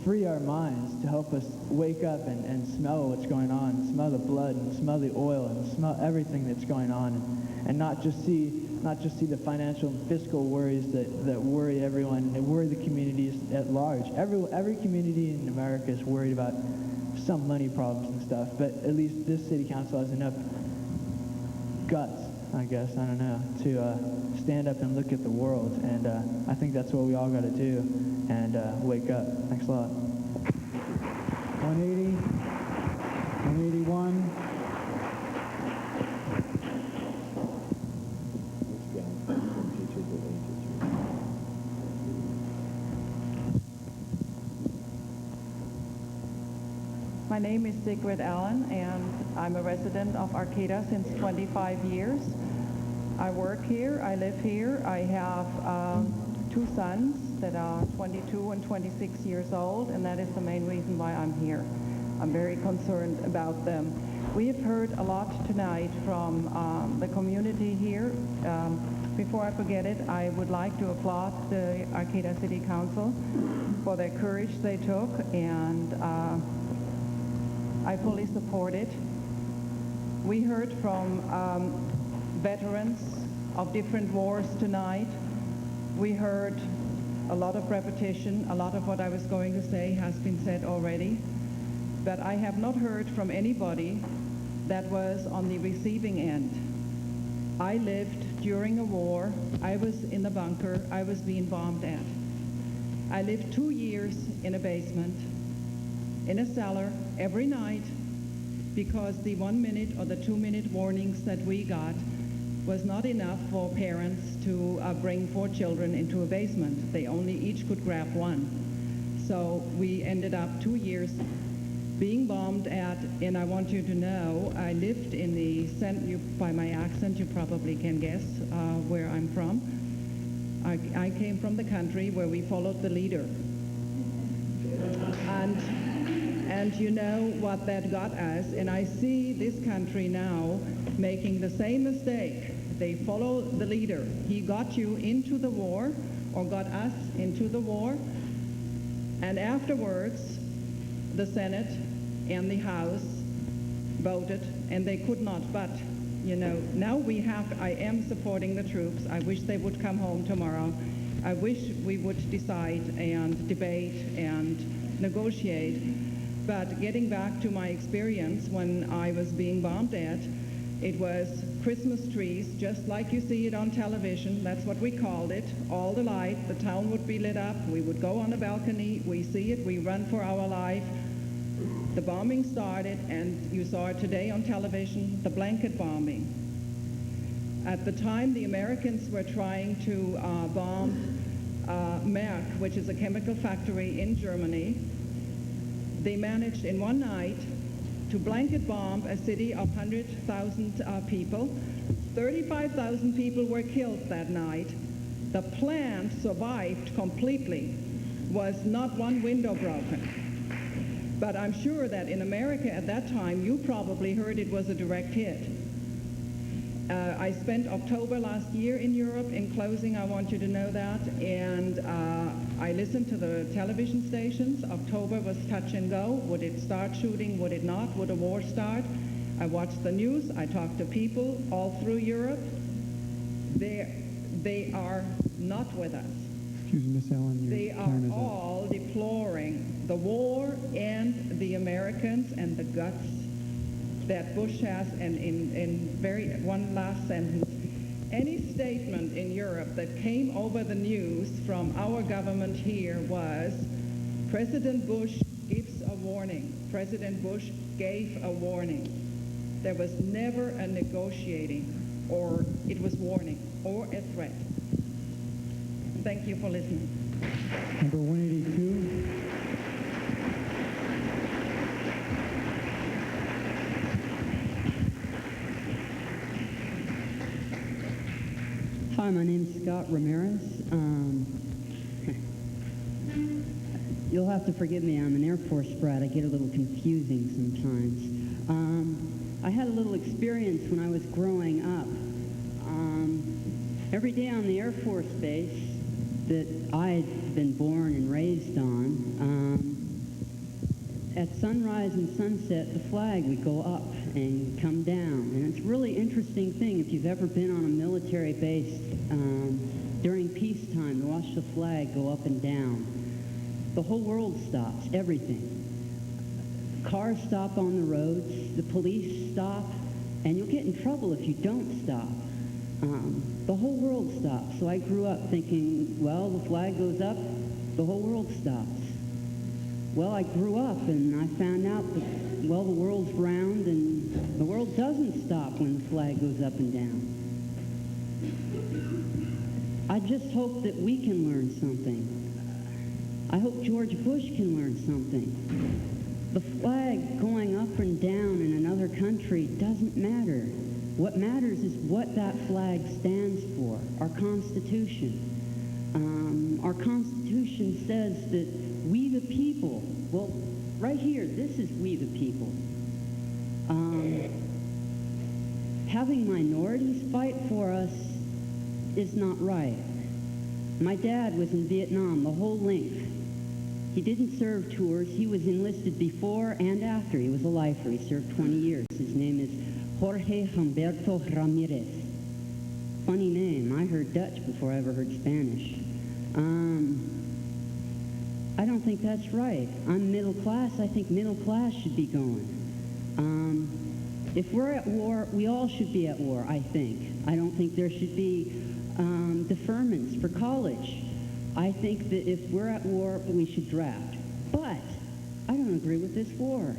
free our minds, to help us wake up and smell what's going on, smell the blood and smell the oil and smell everything that's going on, and not just see the financial and fiscal worries that worry everyone and worry the communities at large. Every community in America is worried about some money problems and stuff, but at least this city council has enough guts, I guess, I don't know, to stand up and look at the world, and I think that's what we all got to do, and wake up. Thanks a lot. 180, 181. My name is Sigrid Allen, and I'm a resident of Arcata since 25 years. I work here, I live here. I have two sons that are 22 and 26 years old, and that is the main reason why I'm here. I'm very concerned about them. We have heard a lot tonight from the community here. Before I forget it, I would like to applaud the Arcata City Council for their courage they took, and I fully support it. We heard from veterans of different wars tonight. We heard a lot of repetition. A lot of what I was going to say has been said already. But I have not heard from anybody that was on the receiving end. I lived during a war. I was in the bunker. I was being bombed at. I lived 2 years in a basement, in a cellar, every night, because the 1 minute or the 2 minute warnings that we got was not enough for parents to bring 4 children into a basement. They only each could grab one. So we ended up 2 years being bombed at, and I want you to know, I lived in the, by my accent you probably can guess where I'm from. I came from the country where we followed the leader. And you know what that got us, and I see this country now making the same mistake. They follow the leader. He got you into the war, or got us into the war, and afterwards the Senate and the House voted, and they could not, but you know, now I am supporting the troops. I wish they would come home tomorrow. I wish we would decide and debate and negotiate. But getting back to my experience when I was being bombed at, it was Christmas trees, just like you see it on television. That's what we called it. All the light, the town would be lit up. We would go on the balcony. We see it. We run for our life. The bombing started, and you saw it today on television, the blanket bombing. At the time, the Americans were trying to bomb Merck, which is a chemical factory in Germany. They managed in one night to blanket bomb a city of 100,000 people. 35,000 people were killed that night. The plant survived completely. Was not one window broken. But I'm sure that in America at that time, you probably heard it was a direct hit. I spent October last year in Europe. In closing, I want you to know that. And I listened to the television stations. October was touch and go. Would it start shooting? Would it not? Would a war start? I watched the news. I talked to people all through Europe. They are not with us. Excuse me, Miss Allen, They your are time is up. all deploring the war and the Americans and the guts that Bush has. And one last sentence, any statement in Europe that came over the news from our government here was, President Bush gives a warning. President Bush gave a warning. There was never a negotiating, or it was warning, or a threat. Thank you for listening. Number 182. Hi, my name is Scott Ramirez. You'll have to forgive me, I'm an Air Force brat. I get a little confusing sometimes. I had a little experience when I was growing up. Every day on the Air Force base that I had been born and raised on, at sunrise and sunset, the flag would go up and come down. And it's a really interesting thing if you've ever been on a military base during peacetime to watch the flag go up and down. The whole world stops, everything. Cars stop on the roads, the police stop, and you'll get in trouble if you don't stop. The whole world stops. So I grew up thinking, well, the flag goes up, the whole world stops. Well, I grew up and I found out that, well, the world's round and the world doesn't stop when the flag goes up and down. I just hope that we can learn something. I hope George Bush can learn something. The flag going up and down in another country doesn't matter. What matters is what that flag stands for, our Constitution. Our Constitution says that we the people, well, right here, this is we the people. Having minorities fight for us is not right. My dad was in Vietnam the whole length. He didn't serve tours. He was enlisted before and after. He was a lifer. He served 20 years. His name is Jorge Humberto Ramirez. Funny name. I heard Dutch before I ever heard Spanish. I don't think that's right. I'm middle class. I think middle class should be going. If we're at war, we all should be at war, I think. I don't think there should be deferments for college. I think that if we're at war, we should draft. But I don't agree with this war.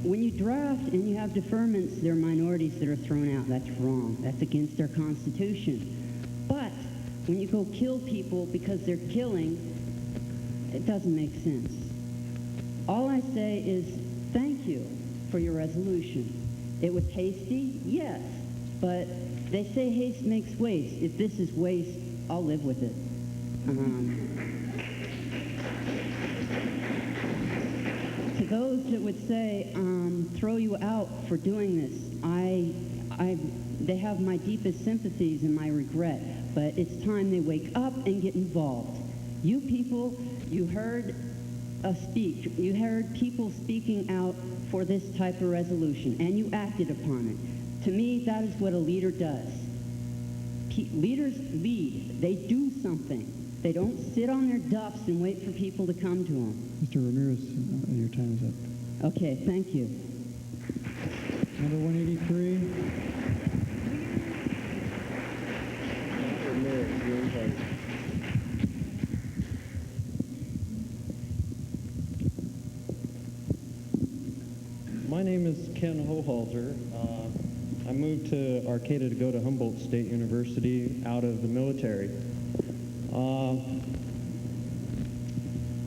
When you draft and you have deferments, there are minorities that are thrown out. That's wrong. That's against our Constitution. But when you go kill people because they're killing, it doesn't make sense. All I say is thank you for your resolution. It was hasty, yes, but they say haste makes waste. If this is waste, I'll live with it. To those that would say, throw you out for doing this, they have my deepest sympathies and my regret, but it's time they wake up and get involved. You people, you heard a speech. You heard people speaking out for this type of resolution, and you acted upon it. To me, that is what a leader does. Leaders lead. They do something. They don't sit on their duffs and wait for people to come to them. Mr. Ramirez, your time is up. Okay, thank you. Number 183. My name is Ken Hohalter. I moved to Arcata to go to Humboldt State University out of the military.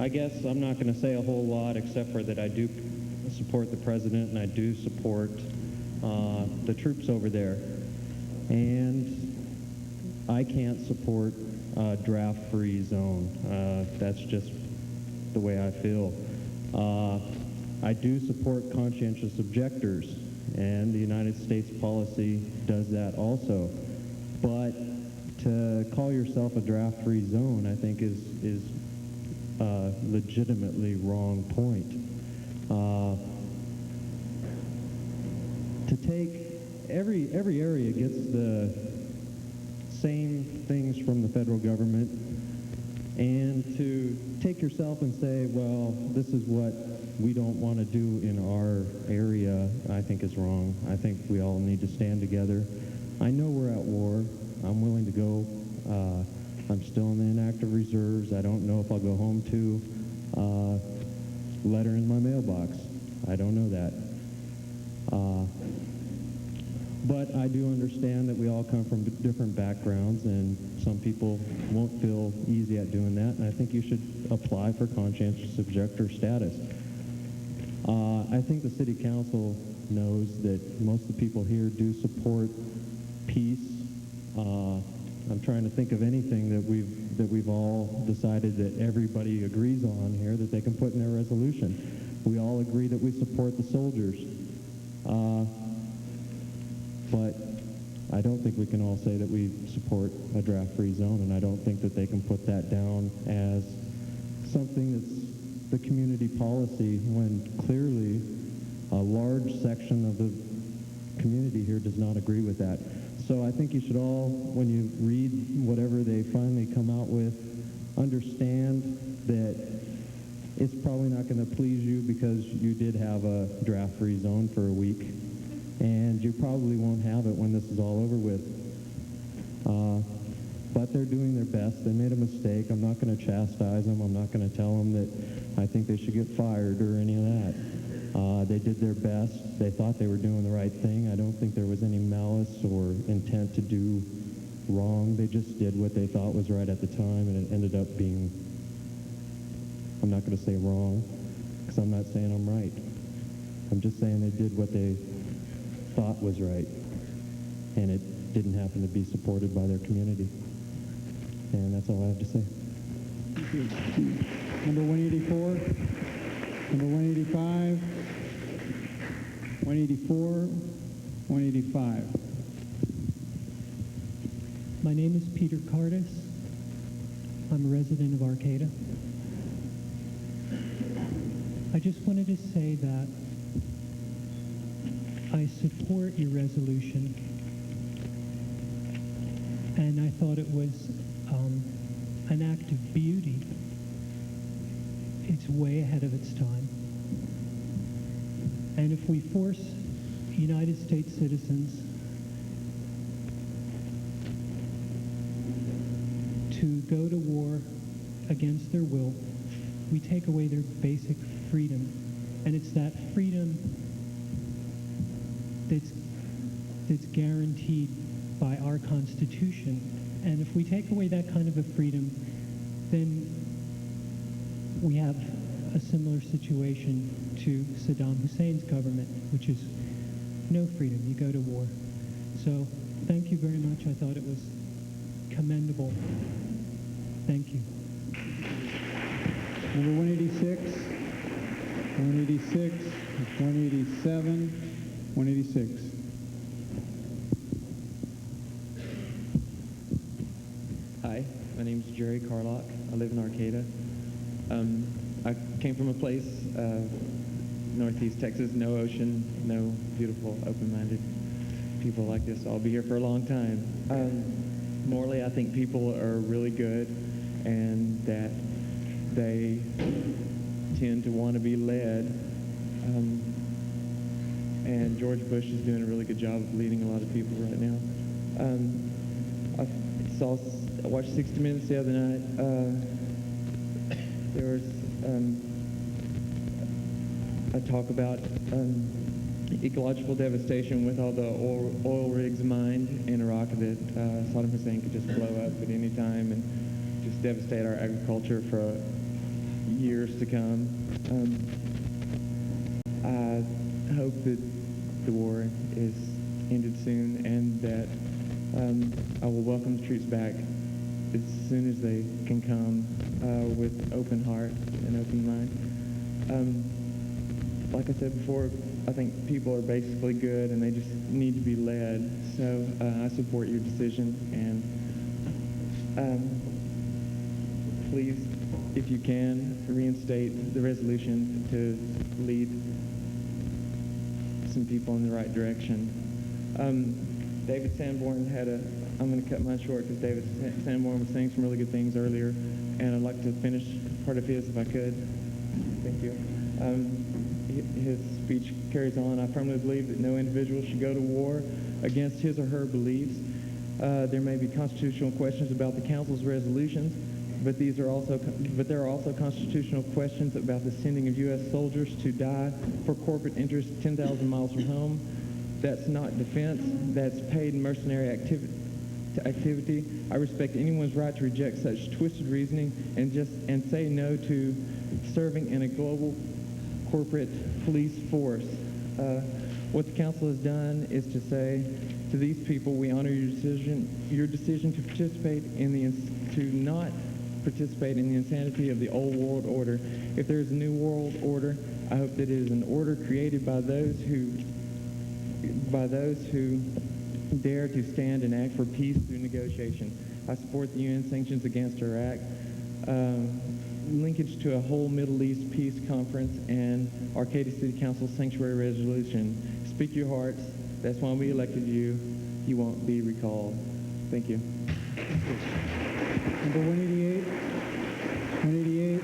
I guess I'm not going to say a whole lot except for that I do support the president and I do support the troops over there. And I can't support a draft-free zone. That's just the way I feel. I do support conscientious objectors, and the United States policy does that also. But to call yourself a draft-free zone, I think is a legitimately wrong point. To take every area gets the same things from the federal government, and to take yourself and say, well, this is what we don't want to do in our area, I think is wrong. I think we all need to stand together. I know we're at war. I'm willing to go. I'm still in the inactive reserves. I don't know if I'll go home to letter in my mailbox. I don't know that. But I do understand that we all come from different backgrounds, and some people won't feel easy at doing that, and I think you should apply for conscientious objector status. I think the City Council knows that most of the people here do support peace. I'm trying to think of anything that we've all decided that everybody agrees on here that they can put in their resolution. We all agree that we support the soldiers. But I don't think we can all say that we support a draft-free zone, and I don't think that they can put that down as something that's the community policy when clearly a large section of the community here does not agree with that. So I think you should all, when you read whatever they finally come out with, understand that it's probably not going to please you because you did have a draft-free zone for a week, and you probably won't have it when this is all over with. But they're doing their best. They made a mistake. I'm not going to chastise them. I'm not going to tell them that I think they should get fired or any of that. They did their best. They thought they were doing the right thing. I don't think there was any malice or intent to do wrong. They just did what they thought was right at the time, and it ended up being, I'm not going to say wrong, because I'm not saying I'm right. I'm just saying they did what they thought was right, and it didn't happen to be supported by their community. And that's all I have to say. Number 184, number 185, 184, 185. My name is Peter Cardis. I'm a resident of Arcata. I just wanted to say that I support your resolution, and I thought it was an act of beauty. It's way ahead of its time. And if we force United States citizens to go to war against their will, we take away their basic freedom. And it's that freedom that's guaranteed by our Constitution. And if we take away that kind of a freedom, then we have a similar situation to Saddam Hussein's government, which is no freedom. You go to war. So thank you very much. I thought it was commendable. Thank you. Number 186, 186, 187, 186. Hi, my name is Jerry Carlock. I live in Arcata. I came from a place, northeast Texas, no ocean, no beautiful, open-minded people like this. I'll be here for a long time. Morally, I think people are really good, and that they tend to want to be led. And George Bush is doing a really good job of leading a lot of people right now. I watched 60 Minutes the other night. There was a talk about ecological devastation with all the oil rigs mined in Iraq that Saddam Hussein could just blow up at any time and just devastate our agriculture for years to come. I hope that the war is ended soon, and that I will welcome the troops back as soon as they can come with open heart and open mind. like I said before, I think people are basically good and they just need to be led. So I support your decision, and please, if you can, reinstate the resolution to lead some people in the right direction. David Sanborn had a, I'm going to cut mine short because David Sanborn was saying some really good things earlier, and I'd like to finish part of his if I could. Thank you. His speech carries on. I firmly believe that no individual should go to war against his or her beliefs. There may be constitutional questions about the Council's resolutions, but there are also constitutional questions about the sending of U.S. soldiers to die for corporate interests 10,000 miles from home. That's not defense. That's paid mercenary activity. I respect anyone's right to reject such twisted reasoning and say no to serving in a global corporate police force. What the Council has done is to say to these people, we honor your decision to participate to not participate in the insanity of the old world order. If there is a new world order, I hope that it is an order created by those who dare to stand and act for peace through negotiation. I support the UN sanctions against Iraq, linkage to a whole Middle East peace conference, and Arcata City Council sanctuary resolution. Speak your hearts. That's why we elected you. You won't be recalled. Thank you. Number 188. 188.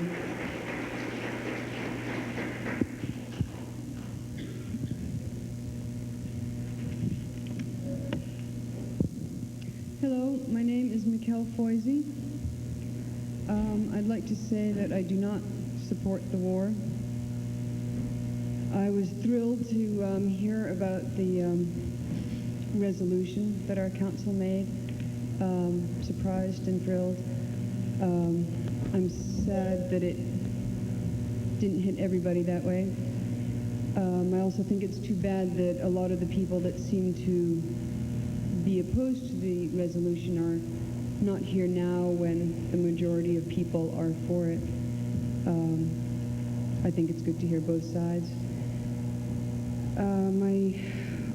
Hello, my name is Mikkel Foisey. I'd like to say that I do not support the war. I was thrilled to hear about the resolution that our council made. Surprised and thrilled. I'm sad that it didn't hit everybody that way. I also think it's too bad that a lot of the people that seem to be opposed to the resolution are not here now when the majority of people are for it. I think it's good to hear both sides. I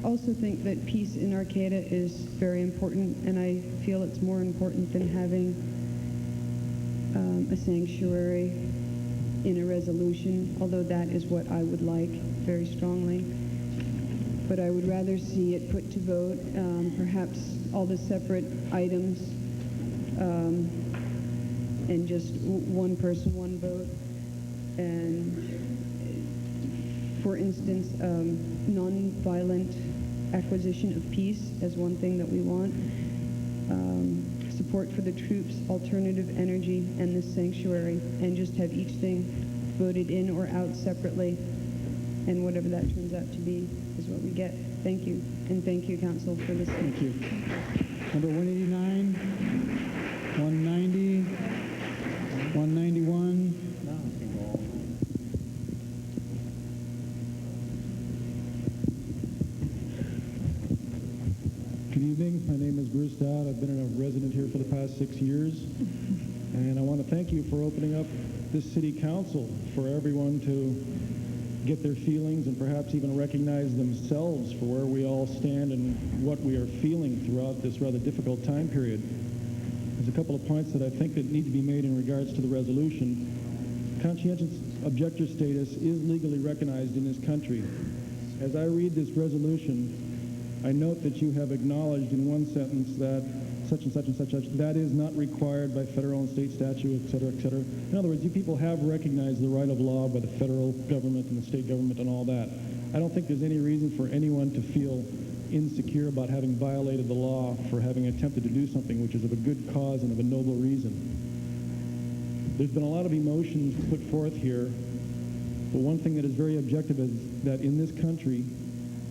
also think that peace in Arcata is very important, and I feel it's more important than having a sanctuary in a resolution, although that is what I would like very strongly. But I would rather see it put to vote, perhaps all the separate items, and just one person, one vote. And for instance, non-violent acquisition of peace as one thing that we want. Support for the troops, alternative energy, and this sanctuary, and just have each thing voted in or out separately, and whatever that turns out to be is what we get. Thank you, and thank you, Council, for listening. Thank you. Number 189, 190, 191. Good evening. My name is Bruce Dodd. I've been a resident here for the past 6 years. And I want to thank you for opening up this city council for everyone to get their feelings and perhaps even recognize themselves for where we all stand and what we are feeling throughout this rather difficult time period. There's a couple of points that I think that need to be made in regards to the resolution. Conscientious objector status is legally recognized in this country. As I read this resolution, I note that you have acknowledged in one sentence that such and such and such, that is not required by federal and state statute, et cetera, et cetera. In other words, you people have recognized the right of law by the federal government and the state government and all that. I don't think there's any reason for anyone to feel insecure about having violated the law for having attempted to do something which is of a good cause and of a noble reason. There's been a lot of emotions put forth here, but one thing that is very objective is that in this country,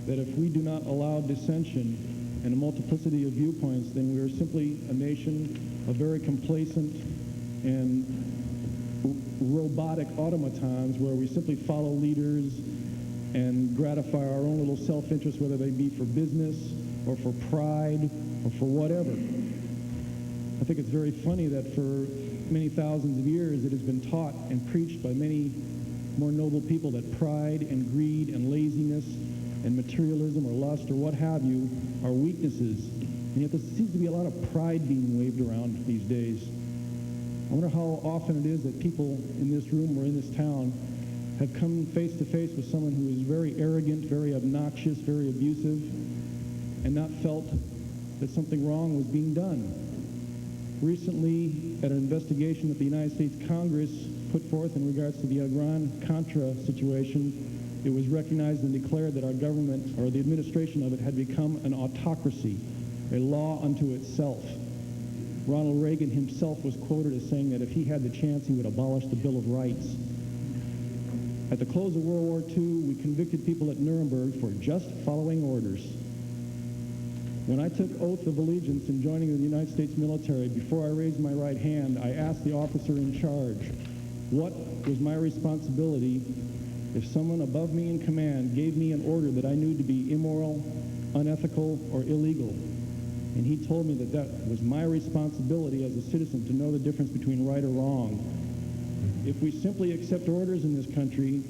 that if we do not allow dissension and a multiplicity of viewpoints, then we are simply a nation of very complacent and robotic automatons where we simply follow leaders and gratify our own little self-interest, whether they be for business or for pride or for whatever. I think it's very funny that for many thousands of years it has been taught and preached by many more noble people, that pride and greed and laziness and materialism or lust or what have you are weaknesses. And yet there seems to be a lot of pride being waved around these days. I wonder how often it is that people in this room or in this town have come face to face with someone who is very arrogant, very obnoxious, very abusive, and not felt that something wrong was being done. Recently, at an investigation that the United States Congress put forth in regards to the Iran-Contra situation, it was recognized and declared that our government, or the administration of it, had become an autocracy, a law unto itself. Ronald Reagan himself was quoted as saying that if he had the chance, he would abolish the Bill of Rights. At the close of World War II, we convicted people at Nuremberg for just following orders. When I took oath of allegiance in joining the United States military, before I raised my right hand, I asked the officer in charge, what was my responsibility if someone above me in command gave me an order that I knew to be immoral, unethical, or illegal? And he told me that that was my responsibility as a citizen to know the difference between right or wrong. If we simply accept orders in this country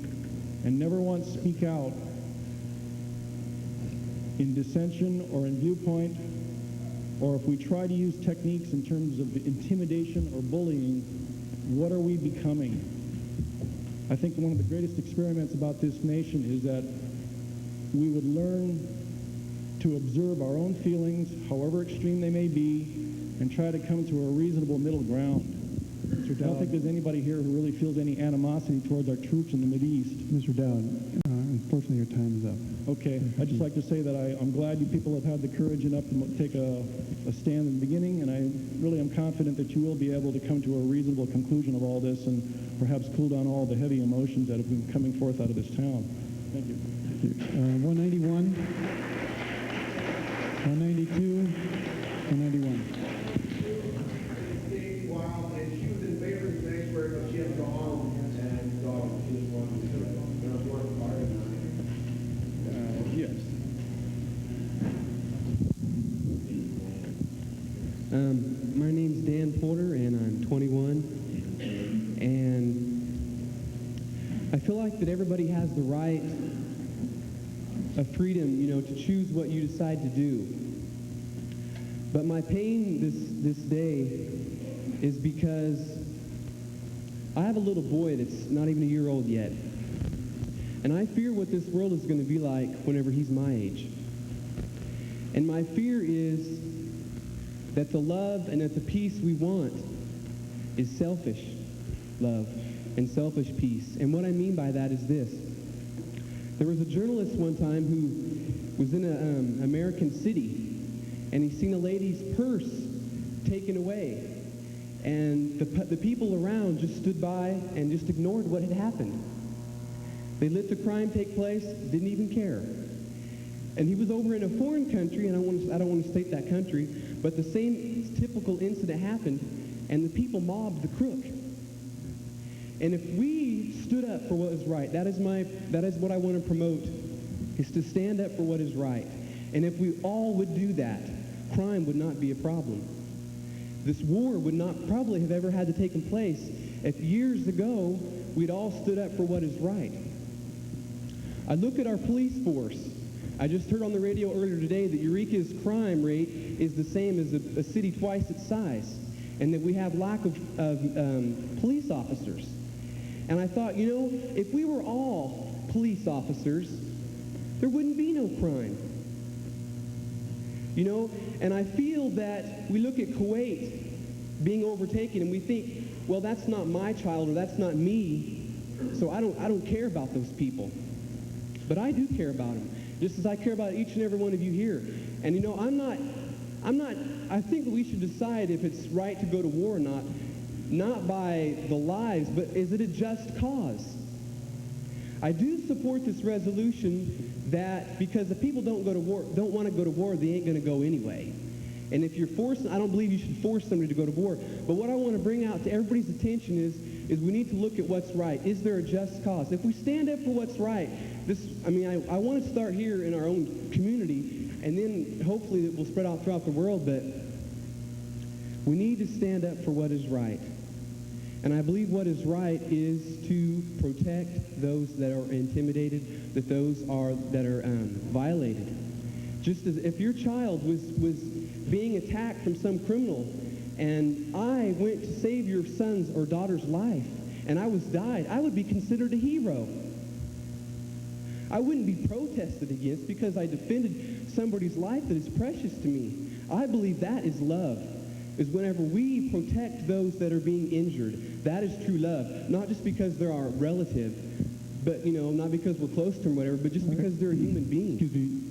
and never once speak out in dissension or in viewpoint, or if we try to use techniques in terms of intimidation or bullying, what are we becoming? I think one of the greatest experiments about this nation is that we would learn to observe our own feelings, however extreme they may be, and try to come to a reasonable middle ground. I don't think there's anybody here who really feels any animosity towards our troops in the Mideast. Mr. Dowd, unfortunately your time is up. Okay, I'd just like to say that I'm glad you people have had the courage enough to take a stand in the beginning, and I really am confident that you will be able to come to a reasonable conclusion of all this and perhaps cool down all the heavy emotions that have been coming forth out of this town. Thank you. Thank you. 191, 192, 191. My name's Dan Porter, and I'm 21, and I feel like that everybody has the right of freedom, to choose what you decide to do. But my pain this day is because I have a little boy that's not even a year old yet, and I fear what this world is going to be like whenever he's my age. And my fear is that the love and that the peace we want is selfish love and selfish peace. And what I mean by that is this. There was a journalist one time who was in an American city, and he seen a lady's purse taken away. And the people around just stood by and just ignored what had happened. They let the crime take place, didn't even care. And he was over in a foreign country, and I don't want to state that country, but the same typical incident happened, and the people mobbed the crook. And if we stood up for what is right, that is what I want to promote, is to stand up for what is right. And if we all would do that, crime would not be a problem. This war would not probably have ever had to take place if years ago we'd all stood up for what is right. I look at our police force. I just heard on the radio earlier today that Eureka's crime rate is the same as a city twice its size, and that we have lack of police officers. And I thought, if we were all police officers, there wouldn't be no crime. And I feel that we look at Kuwait being overtaken and we think, well, that's not my child or that's not me, so I don't care about those people. But I do care about them, just as I care about each and every one of you here. And I think that we should decide if it's right to go to war or not by the lives, but is it a just cause? I do support this resolution that because if people don't want to go to war, they ain't going to go anyway. And if you're forcing, I don't believe you should force somebody to go to war. But what I want to bring out to everybody's attention is we need to look at what's right. Is there a just cause? If we stand up for what's right, I want to start here in our own community, and then hopefully it will spread out throughout the world, but we need to stand up for what is right. And I believe what is right is to protect those that are intimidated, that those are that are violated. Just as if your child was being attacked from some criminal, and I went to save your son's or daughter's life, and I was died, I would be considered a hero. I wouldn't be protested against because I defended somebody's life that is precious to me. I believe that is love, is whenever we protect those that are being injured. That is true love, not just because they're our relative, but, you know, not because we're close to them or whatever, but just because they're a human being. Excuse me,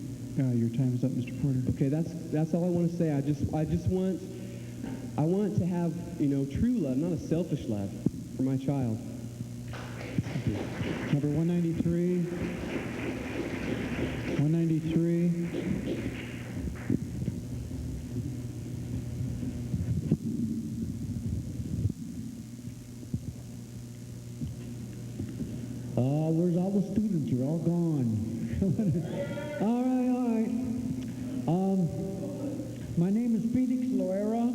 your time is up, Mr. Porter. Okay, that's all I want to say. I want to have, you know, true love, not a selfish love for my child. Number 193. 193. Where's all the students? You're all gone. All right. My name is Felix Loera.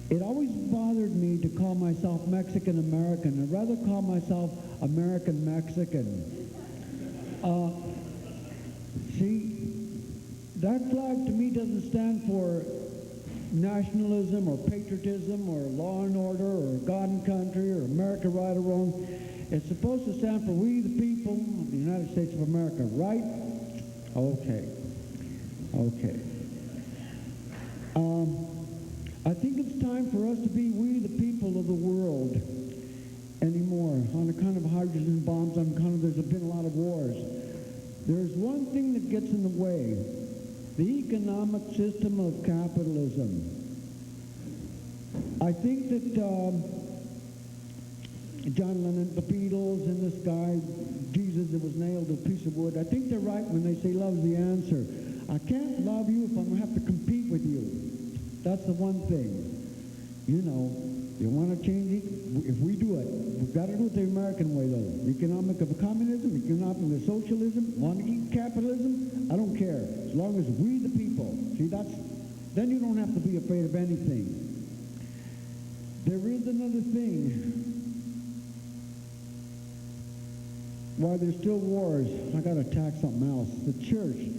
It always bothered me to call myself Mexican American. I'd rather call myself American Mexican. See, that flag to me doesn't stand for nationalism or patriotism or law and order or God and country or America right or wrong. It's supposed to stand for we the people of the United States of America, right? Okay. I think it's time for us to be we the people of the world anymore. On account of hydrogen bombs, there's been a lot of wars. There's one thing that gets in the way. The economic system of capitalism. I think that John Lennon, the Beatles, and this guy, Jesus that was nailed to a piece of wood, I think they're right when they say love's the answer. I can't love you if I'm going to have to compete with you. That's the one thing. You know, you want to change it? If we do it, we've got to do it the American way, though. Economic of communism, economic of socialism, want to keep capitalism, I don't care. As long as we the people. See, then you don't have to be afraid of anything. There is another thing. Why there's still wars, I got to attack something else. The church,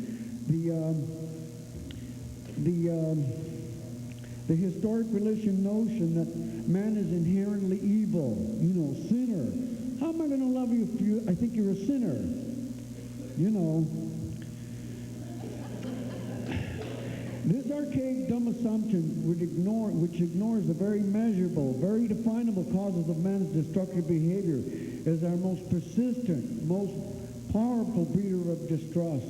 the historic religious notion that man is inherently evil, you know, sinner. How am I going to love you if I think you're a sinner? You know. This archaic dumb assumption which ignores the very measurable, very definable causes of man's destructive behavior is our most persistent, most powerful breeder of distrust.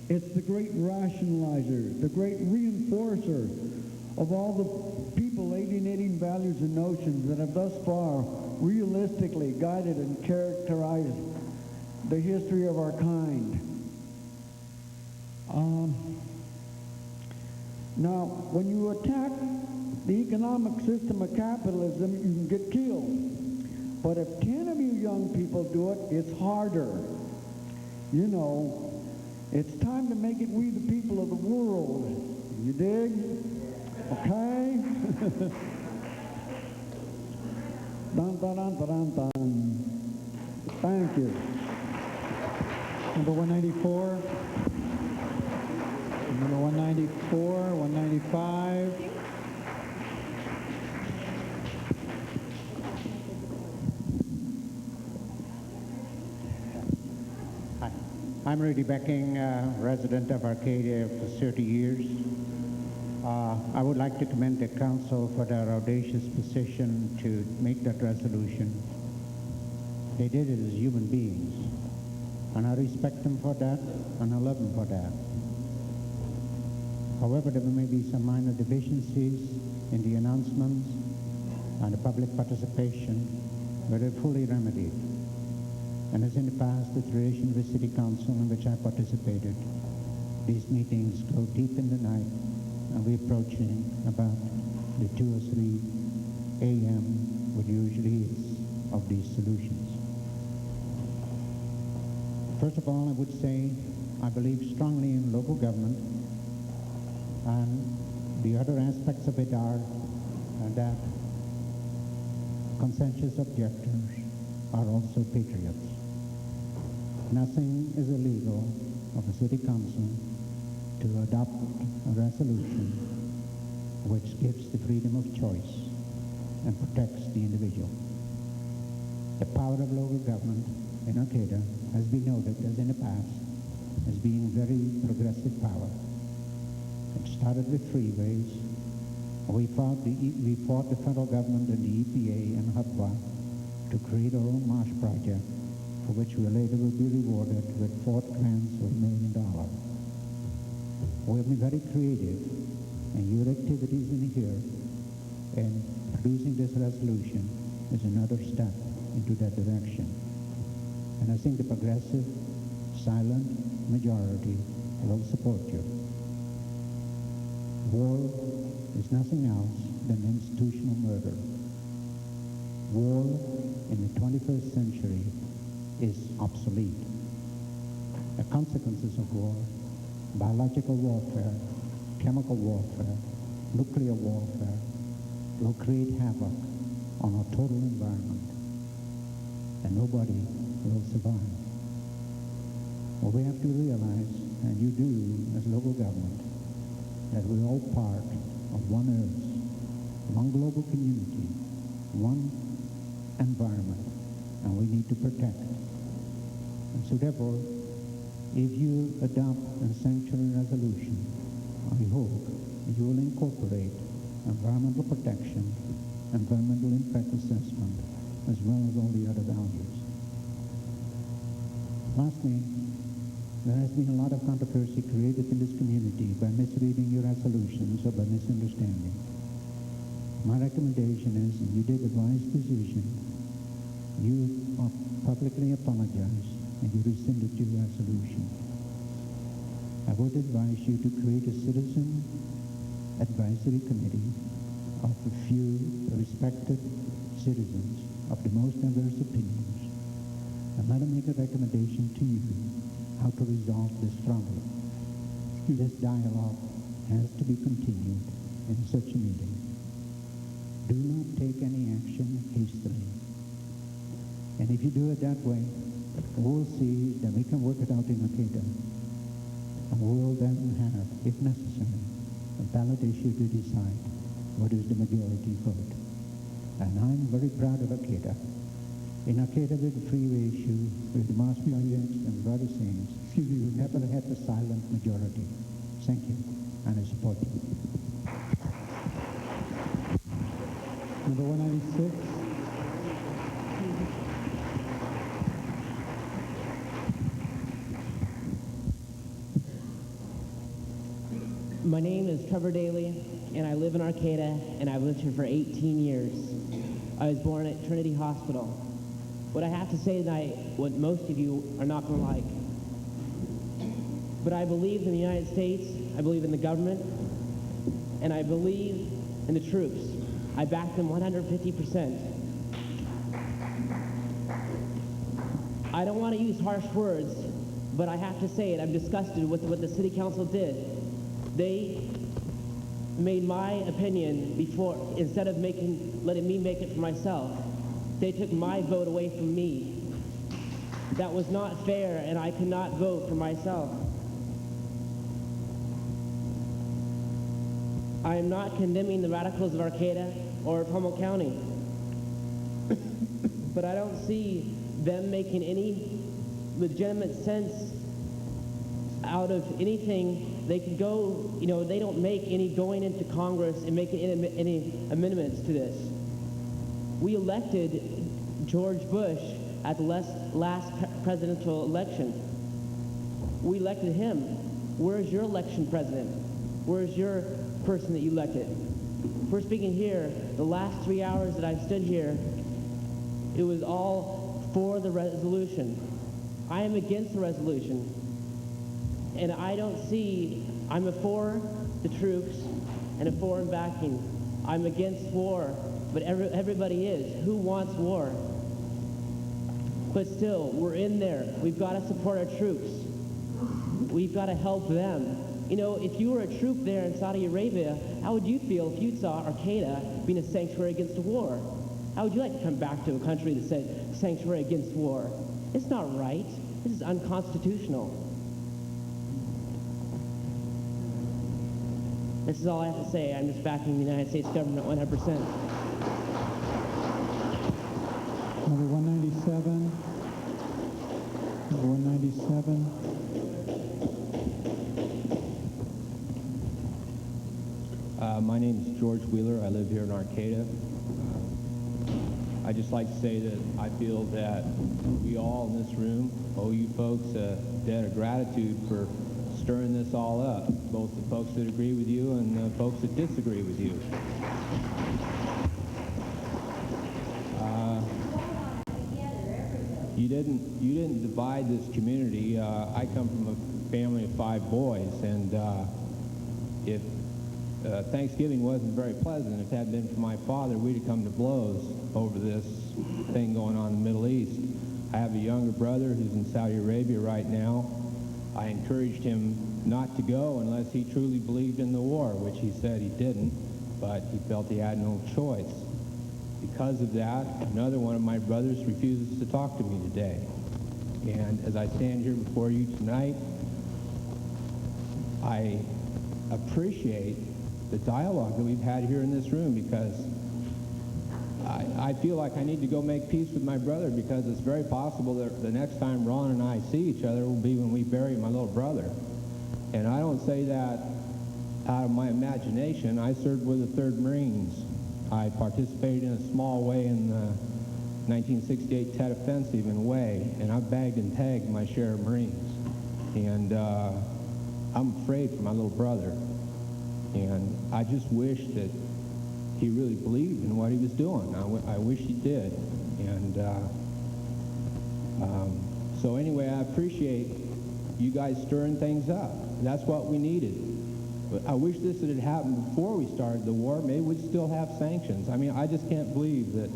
It's the great rationalizer, the great reinforcer of all the people alienating values and notions that have thus far realistically guided and characterized the history of our kind. Now, when you attack the economic system of capitalism, you can get killed. But if 10 of you young people do it, it's harder. You know, it's time to make it we the people of the world. You dig? Okay? Dun, dun, dun, dun, dun. Thank you. Number 194. Number 194, 195. Hi. I'm Rudy Becking, resident of Arcadia for 30 years. I would like to commend the council for their audacious position to make that resolution. They did it as human beings, and I respect them for that, and I love them for that. However, there may be some minor deficiencies in the announcements and the public participation, but they're fully remedied. And as in the past, the tradition of the City Council in which I participated, these meetings go deep in the night, and we're approaching about the 2 or 3 a.m., what usually is, of these solutions. First of all, I would say I believe strongly in local government, and the other aspects of it are that conscientious objectors are also patriots. Nothing is illegal of the City Council to adopt a resolution which gives the freedom of choice and protects the individual. The power of local government in Arcata has been noted, as in the past, as being very progressive power. It started with freeways. We fought the federal government and the EPA and HUPWA to create our own marsh project, for which we later will be rewarded with 4 grants of $1 million. We have been very creative, and your activities in here and producing this resolution is another step into that direction. And I think the progressive, silent majority will support you. War is nothing else than institutional murder. War in the 21st century is obsolete. The consequences of war, biological warfare, chemical warfare, nuclear warfare, will create havoc on our total environment, and nobody will survive. What we have to realize, and you do as local government, that we're all part of one Earth, one global community, one environment, and we need to protect it. And so therefore, if you adopt a sanctuary resolution, I hope you will incorporate environmental protection, environmental impact assessment, as well as all the other values. Lastly, there has been a lot of controversy created in this community by misreading your resolutions or by misunderstanding. My recommendation is, and you did a wise decision, you publicly apologize and you rescinded your resolution. I would advise you to create a citizen advisory committee of a few respected citizens of the most diverse opinions, and let them make a recommendation to you how to resolve this problem. This dialogue has to be continued in such a meeting. Do not take any action hastily. And if you do it that way, we'll see that we can work it out in Arcata. And we'll then have, if necessary, a ballot issue to decide what is the majority vote. And I'm very proud of Arcata. In Arcata, with the freeway issue, with the mass projects and with other things, we never had the silent majority. Thank you, and I support you. Number 196. My name is Trevor Daly, and I live in Arcata, and I've lived here for 18 years. I was born at Trinity Hospital. What I have to say tonight, what most of you are not going to like. But I believe in the United States, I believe in the government, and I believe in the troops. I back them 150%. I don't want to use harsh words, but I have to say it. I'm disgusted with what the City Council did. They made my opinion before, instead of letting me make it for myself. They took my vote away from me. That was not fair, and I could not vote for myself. I am not condemning the radicals of Arcata or of Humboldt County, but I don't see them making any legitimate sense out of anything. They can go, they don't make any going into Congress and making any amendments to this. We elected George Bush at the last presidential election. We elected him. Where's your election president? Where's your person that you elected? We're speaking here, the last 3 hours that I've stood here, it was all for the resolution. I am against the resolution. And I don't see, I'm for the troops and a foreign backing. I'm against war, but everybody is. Who wants war? But still, we're in there. We've got to support our troops. We've got to help them. You know, if you were a troop there in Saudi Arabia, how would you feel if you saw Arcata being a sanctuary against the war? How would you like to come back to a country that said sanctuary against war? It's not right. This is unconstitutional. This is all I have to say. I'm just backing the United States government 100%. Number 197. Number 197. My name is George Wheeler. I live here in Arcata. I'd just like to say that I feel that we all in this room owe you folks a debt of gratitude for stirring this all up, both the folks that agree with you and the folks that disagree with you. You didn't divide this community. I come from a family of 5 boys, and if Thanksgiving wasn't very pleasant, if it hadn't been for my father, we'd have come to blows over this thing going on in the Middle East. I have a younger brother who's in Saudi Arabia right now. I encouraged him not to go unless he truly believed in the war, which he said he didn't, but he felt he had no choice. Because of that, another one of my brothers refuses to talk to me today. And as I stand here before you tonight, I appreciate the dialogue that we've had here in this room, because I feel like I need to go make peace with my brother, because it's very possible that the next time Ron and I see each other will be when we bury my little brother. And I don't say that out of my imagination. I served with the 3rd Marines. I participated in a small way in the 1968 Tet Offensive in Way, and I bagged and tagged my share of Marines. And I'm afraid for my little brother. And I just wish that he really believed in what he was doing. I wish he did. And so anyway, I appreciate you guys stirring things up. That's what we needed. But I wish this had happened before we started the war. Maybe we'd still have sanctions. I mean, I just can't believe that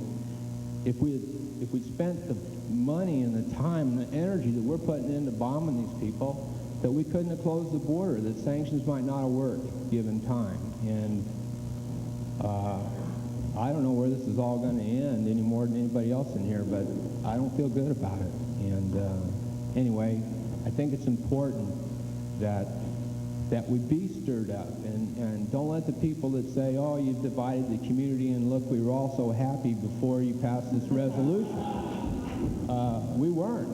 if we'd spent the money and the time and the energy that we're putting into bombing these people, that we couldn't have closed the border, that sanctions might not have worked given time. And I don't know where this is all going to end any more than anybody else in here, but I don't feel good about it. And anyway, I think it's important that we be stirred up, and don't let the people that say, oh, you've divided the community, and look, we were all so happy before you passed this resolution. We weren't.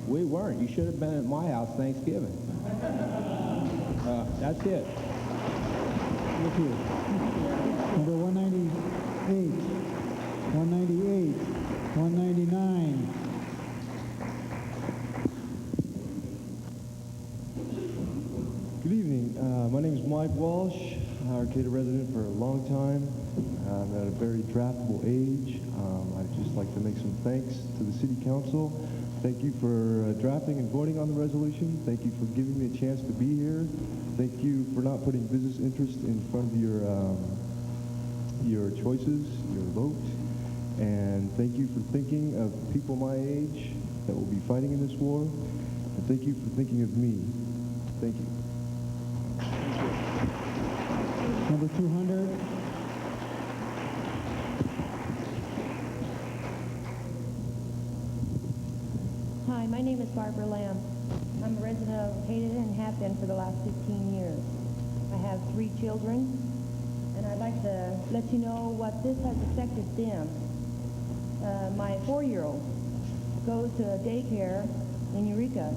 We weren't. You should have been at my house Thanksgiving. That's it. Thank you. Number 198, 198, 199. Good evening. My name is Mike Walsh, Arcata resident for a long time. I'm at a very draftable age. I'd just like to make some thanks to the City Council. Thank you for drafting and voting on the resolution. Thank you for giving me a chance to be here. Thank you for not putting business interest in front of your choices, your vote. And thank you for thinking of people my age that will be fighting in this war. And thank you for thinking of me. Thank you. Number 200. Hi, my name is Barbara Lamb. I'm a resident of Arcata and have been for the last 15 years. I have 3 children, and I'd like to let you know what this has affected them. My 4-year-old goes to a daycare in Eureka,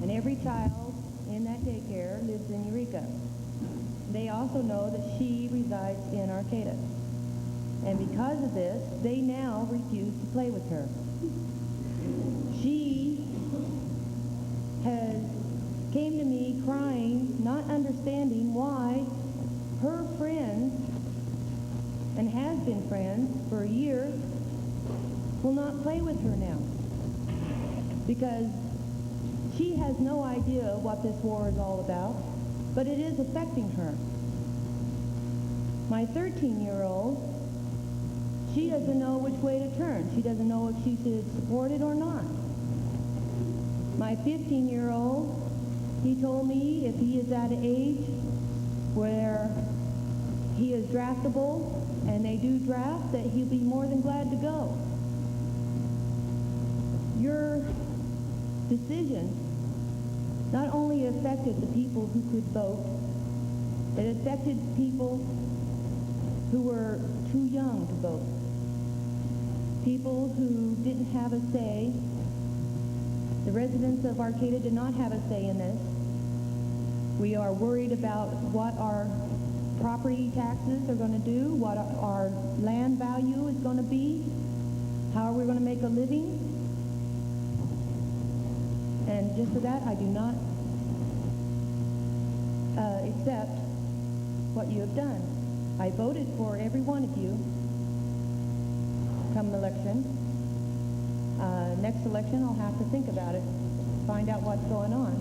and every child in that daycare lives in Eureka. They also know that she resides in Arcata. And because of this, they now refuse to play with her. She came to me crying, not understanding why her friends, and has been friends for a year, will not play with her now. Because she has no idea what this war is all about, but it is affecting her. My 13-year-old, she doesn't know which way to turn. She doesn't know if she should support it or not. My 15-year-old He told me if he is at an age where he is draftable and they do draft, that he'll be more than glad to go. Your decision not only affected the people who could vote, it affected people who were too young to vote, people who didn't have a say. The residents of Arcata did not have a say in this. We are worried about what our property taxes are going to do, what our land value is going to be, how are we going to make a living. And just for that, I do not accept what you have done. I voted for every one of you come election. Next election, I'll have to think about it, find out what's going on.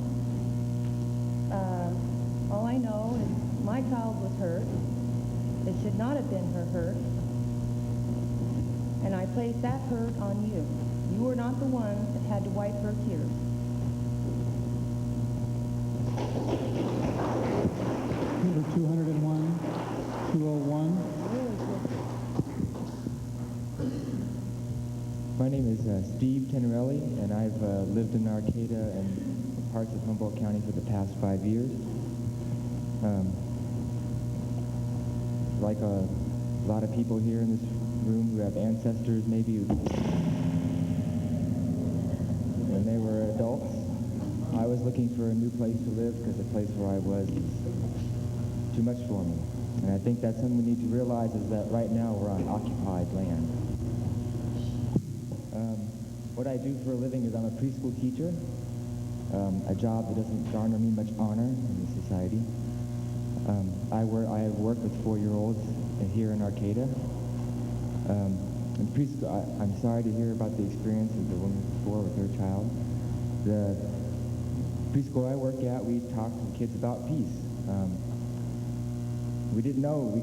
All I know is my child was hurt. It should not have been her hurt. And I place that hurt on you. You were not the one that had to wipe her tears. Number 201, 201. My name is Steve Tenerelli, and I've lived in Arcata and parts of Humboldt County for the past 5 years. Like a lot of people here in this room who have ancestors maybe when they were adults, I was looking for a new place to live because the place where I was too much for me. And I think that's something we need to realize is that right now we're on occupied land. What I do for a living is I'm a preschool teacher, a job that doesn't garner me much honor in the society. I have worked with 4-year-olds here in Arcata. In preschool, I'm sorry to hear about the experience of the woman before with her child. The preschool I work at, we talk to the kids about peace. We didn't know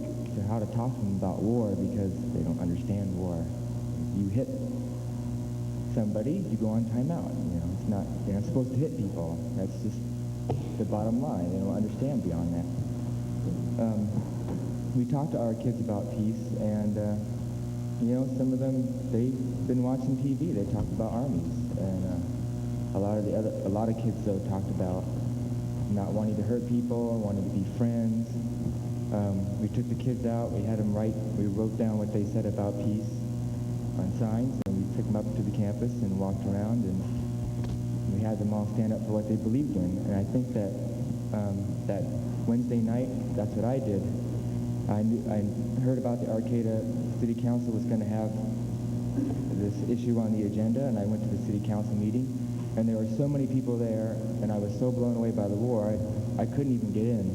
how to talk to them about war because they don't understand war. You hit somebody, you go on timeout. You know, it's not, you're not supposed to hit people. That's just the bottom line. They don't understand beyond that. We talked to our kids about peace, and you know, some of them, they've been watching TV. They talked about armies, and a lot of kids though talked about not wanting to hurt people, wanting to be friends. We took the kids out. We had them we wrote down what they said about peace on signs, and we took them up to the campus and walked around, and we had them all stand up for what they believed in. And I think that that Wednesday night, that's what I did. I heard about the Arcata City Council was going to have this issue on the agenda, and I went to the City Council meeting, and there were so many people there, and I was so blown away by the war, I couldn't even get in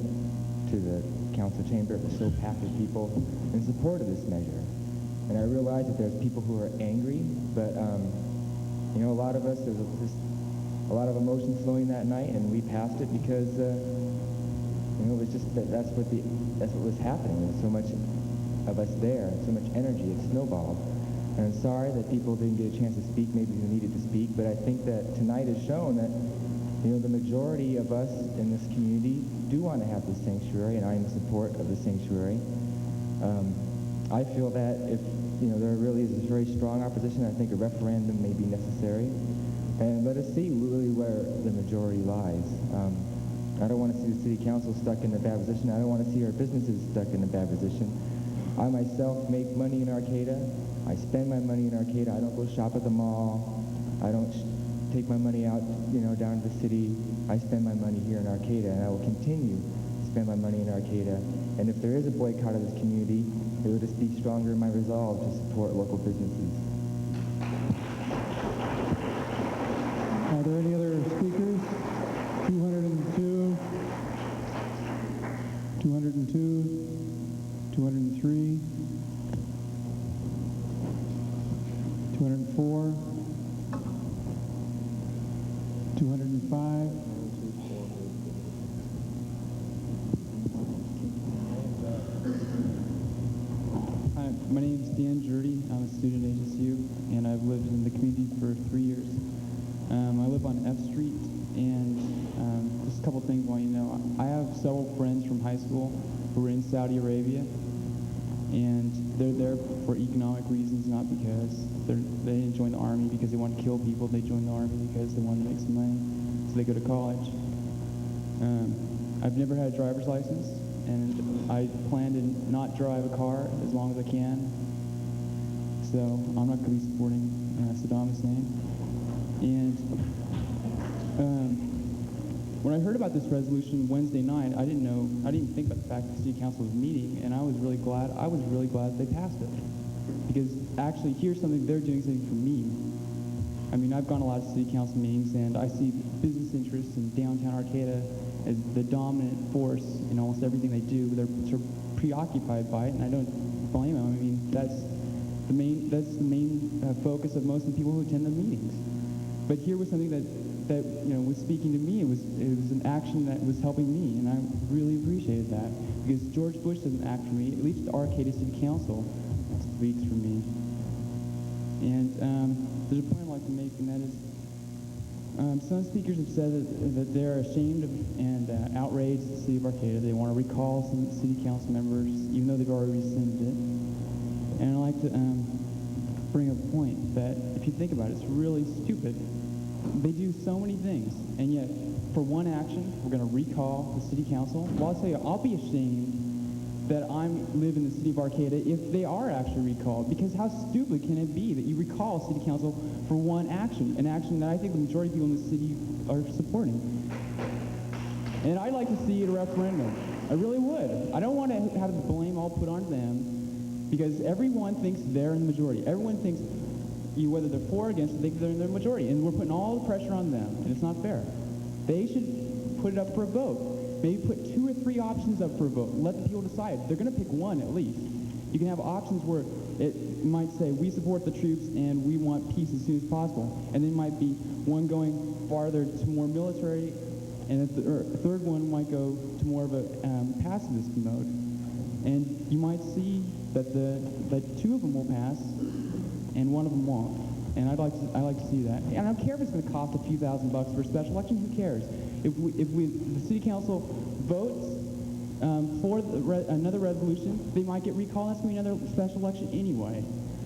to the council chamber. It was so packed with people in support of this measure. And I realized that there's people who are angry, but you know, a lot of us, there was just a lot of emotion flowing that night, and we passed it because you know, it was just that's what was happening. There was so much of us there, so much energy, it snowballed. And I'm sorry that people didn't get a chance to speak, maybe who needed to speak, but I think that tonight has shown that, you know, the majority of us in this community do want to have this sanctuary, and I'm in support of the sanctuary. I feel that if, you know, there really is a very strong opposition, I think a referendum may be necessary. And let us see really where the majority lies. I don't want to see the city council stuck in a bad position. I don't want to see our businesses stuck in a bad position. I myself make money in Arcata. I spend my money in Arcata. I don't go shop at the mall. I don't take my money out, you know, down to the city. I spend my money here in Arcata, and I will continue to spend my money in Arcata. And if there is a boycott of this community, it will just be stronger in my resolve to support local businesses. Are there any other speakers? 202, 202, 203, 204, 205. Hi, my name is Dan Jurdy. I'm a student at HSU, and I've lived in the community for 3 years. I live on F Street, and this just a couple things I want you to know. I have several friends from high school who are in Saudi Arabia, and they're there for economic reasons, not because they didn't join the army because they want to kill people. They joined the army because they want to make some money, so they go to college. I've never had a driver's license, and I plan to not drive a car as long as I can. So I'm not going to be supporting Saddam Hussein. And when I heard about this resolution Wednesday night, I didn't even think about the fact that the city council was meeting, and I was really glad they passed it. Because actually, here's something, they're doing something for me. I mean, I've gone to a lot of city council meetings, and I see business interests in downtown Arcata as the dominant force in almost everything they do. They're sort of preoccupied by it, and I don't blame them. I mean, that's the main focus of most of the people who attend the meetings. But here was something that was speaking to me. It was an action that was helping me, and I really appreciated that, because George Bush doesn't act for me. At least the Arcata City Council speaks for me. And there's a point I'd like to make, and that is, some speakers have said that they're ashamed of and outraged at the city of Arcata. They want to recall some city council members, even though they've already rescinded it. And I'd like to bring up a point that, if you think about it, it's really stupid. They do so many things, and yet, for one action, we're going to recall the city council. Well, I'll tell you, I'll be ashamed that I live in the city of Arcata if they are actually recalled, because how stupid can it be that you recall a city council for one action, an action that I think the majority of people in the city are supporting. And I'd like to see a referendum. I really would. I don't want to have the blame all put on them, because everyone thinks they're in the majority. Everyone thinks, whether they're for or against, they think they're in the majority, and we're putting all the pressure on them, and it's not fair. They should put it up for a vote. Maybe put 2 or 3 options up for a vote. Let the people decide. They're going to pick one at least. You can have options where it might say, we support the troops and we want peace as soon as possible. And then might be one going farther to more military, and a third one might go to more of a pacifist mode. And you might see that 2 of them will pass and 1 of them won't. And I'd like to see that. And I don't care if it's going to cost a few $1,000 for a special election. Who cares? If the city council votes for another resolution, they might get recalled. That's going to be another special election anyway.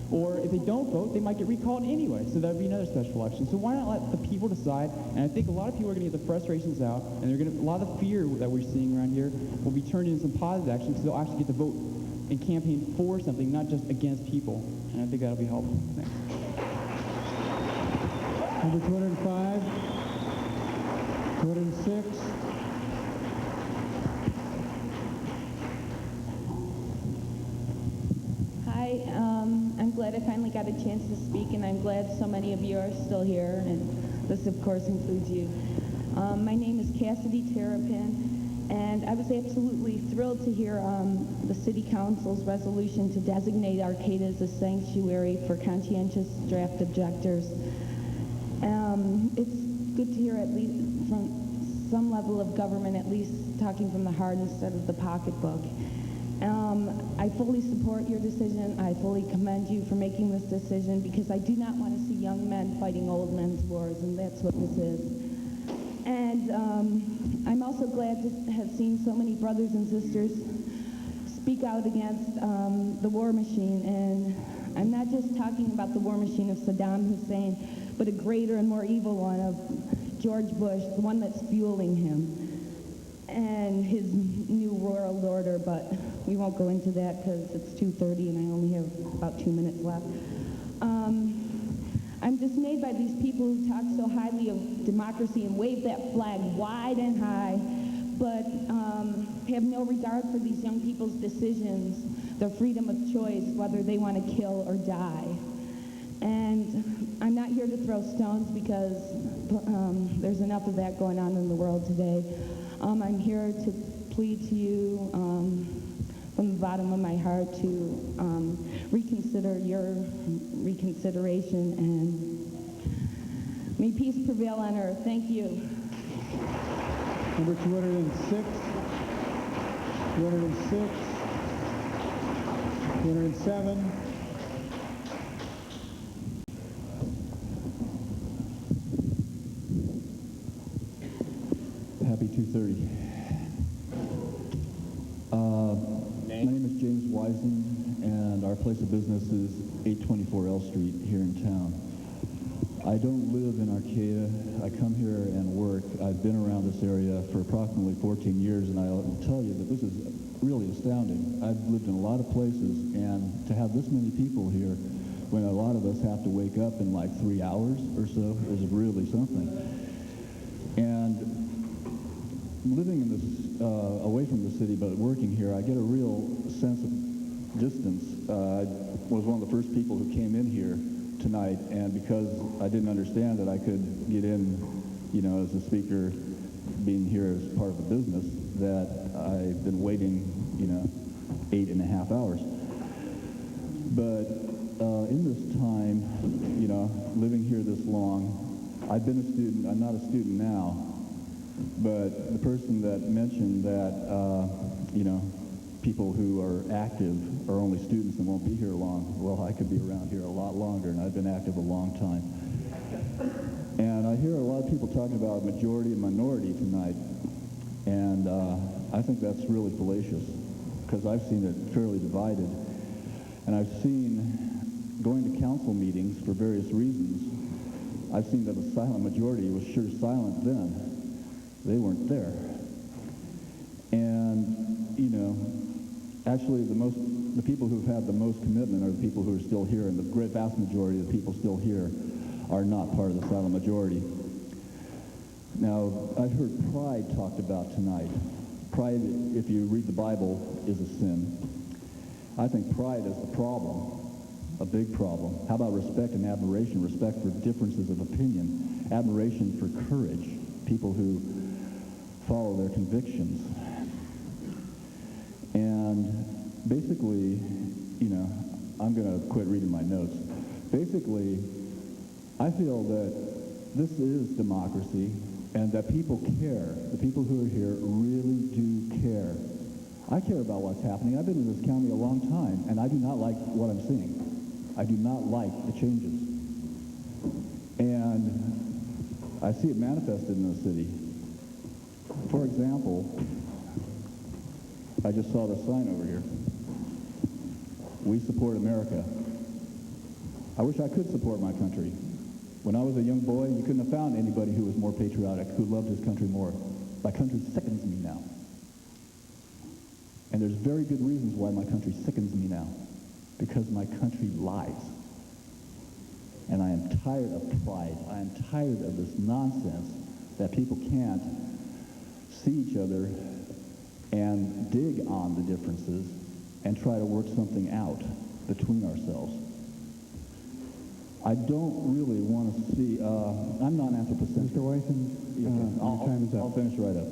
Or if they don't vote, they might get recalled anyway. So that would be another special election. So why not let the people decide? And I think a lot of people are going to get the frustrations out, and a lot of the fear that we're seeing around here will be turned into some positive action, because they'll actually get to vote and campaign for something, not just against people. And I think that'll be helpful. Thanks. Number 205, 206. Hi, I'm glad I finally got a chance to speak, and I'm glad so many of you are still here, and this, of course, includes you. My name is Cassidy Terrapin, and I was absolutely thrilled to hear the City Council's resolution to designate Arcata as a sanctuary for conscientious draft objectors. It's good to hear, at least from some level of government, at least talking from the heart instead of the pocketbook. I fully support your decision. I fully commend you for making this decision, because I do not want to see young men fighting old men's wars, and that's what this is. And I'm also glad to have seen so many brothers and sisters speak out against the war machine. And I'm not just talking about the war machine of Saddam Hussein, but a greater and more evil one of George Bush, the one that's fueling him, and his new world order. But we won't go into that because it's 2:30 and I only have about 2 minutes left. I'm dismayed by these people who talk so highly of democracy and wave that flag wide and high, but have no regard for these young people's decisions, their freedom of choice, whether they want to kill or die. And I'm not here to throw stones, because there's enough of that going on in the world today. I'm here to plead to you from the bottom of my heart to reconsider your reconsideration, and may peace prevail on earth. Thank you. Number 206, 206, 207. happy 2:30. My name is James Wisen, and our place of business is 824 L Street here in town. I don't live in Arcata. I come here and work. I've been around this area for approximately 14 years, and I'll tell you that this is really astounding. I've lived in a lot of places, and to have this many people here when a lot of us have to wake up in like 3 hours or so is really something. And living in this, away from the city, but working here, I get a real sense of distance. I was one of the first people who came in here tonight, and because I didn't understand that I could get in, you know, as a speaker, being here as part of the business, that I've been waiting, you know, 8.5 hours. But in this time, you know, living here this long, I've been a student. I'm not a student now, but the person that mentioned that, you know, people who are active are only students and won't be here long. Well, I could be around here a lot longer, and I've been active a long time. And I hear a lot of people talking about majority and minority tonight, and I think that's really fallacious, because I've seen it fairly divided. And I've seen, going to council meetings for various reasons, I've seen that the silent majority was sure silent then. They weren't there. And, you know, actually the people who've had the most commitment are the people who are still here, and the great vast majority of the people still here are not part of the silent majority. Now, I've heard pride talked about tonight. Pride, if you read the Bible, is a sin. I think pride is the problem, a big problem. How about respect and admiration? Respect for differences of opinion, admiration for courage, people who follow their convictions. And basically, you know, I'm going to quit reading my notes. Basically, I feel that this is democracy and that people care. The people who are here really do care. I care about what's happening. I've been in this county a long time, and I do not like what I'm seeing. I do not like the changes. And I see it manifested in the city. For example, I just saw the sign over here. We support America. I wish I could support my country. When I was a young boy, you couldn't have found anybody who was more patriotic, who loved his country more. My country sickens me now. And there's very good reasons why my country sickens me now. Because my country lies. And I am tired of pride. I am tired of this nonsense that people can't see each other and dig on the differences and try to work something out between ourselves. I don't really want to see, I'm not anthropocentric. Mr. Wyson, your time is up. I'll finish right up.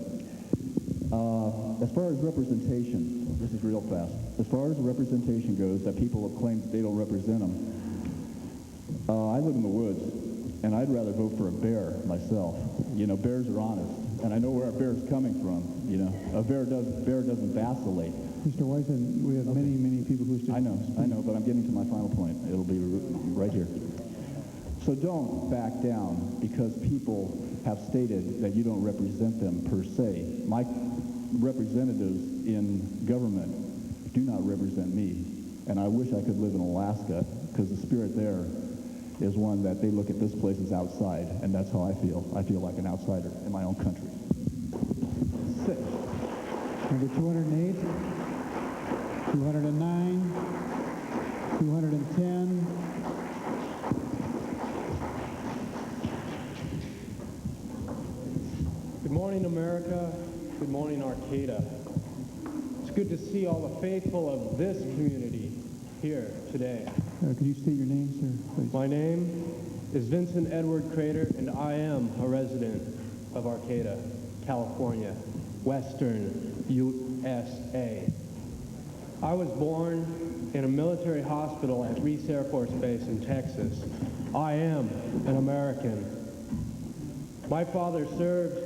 As far as representation, this is real fast. As far as representation goes, that people have claimed that they don't represent them, I live in the woods, and I'd rather vote for a bear myself. You know, bears are honest, and I know where a bear's coming from. You know, a bear doesn't vacillate. Mr. Wyson, we have many people who still... I know, but I'm getting to my final point. It'll be right here. So don't back down because people have stated that you don't represent them per se. My representatives in government do not represent me, and I wish I could live in Alaska because the spirit there is one that they look at this place as outside, and that's how I feel. I feel like an outsider in my own country. 6. Number 208, 209, 210. Good morning, America. Good morning, Arcata. It's good to see all the faithful of this community here today. Could you state your name, sir, please? My name is Vincent Edward Crater, and I am a resident of Arcata, California, Western USA. I was born in a military hospital at Reese Air Force Base in Texas. I am an American. My father served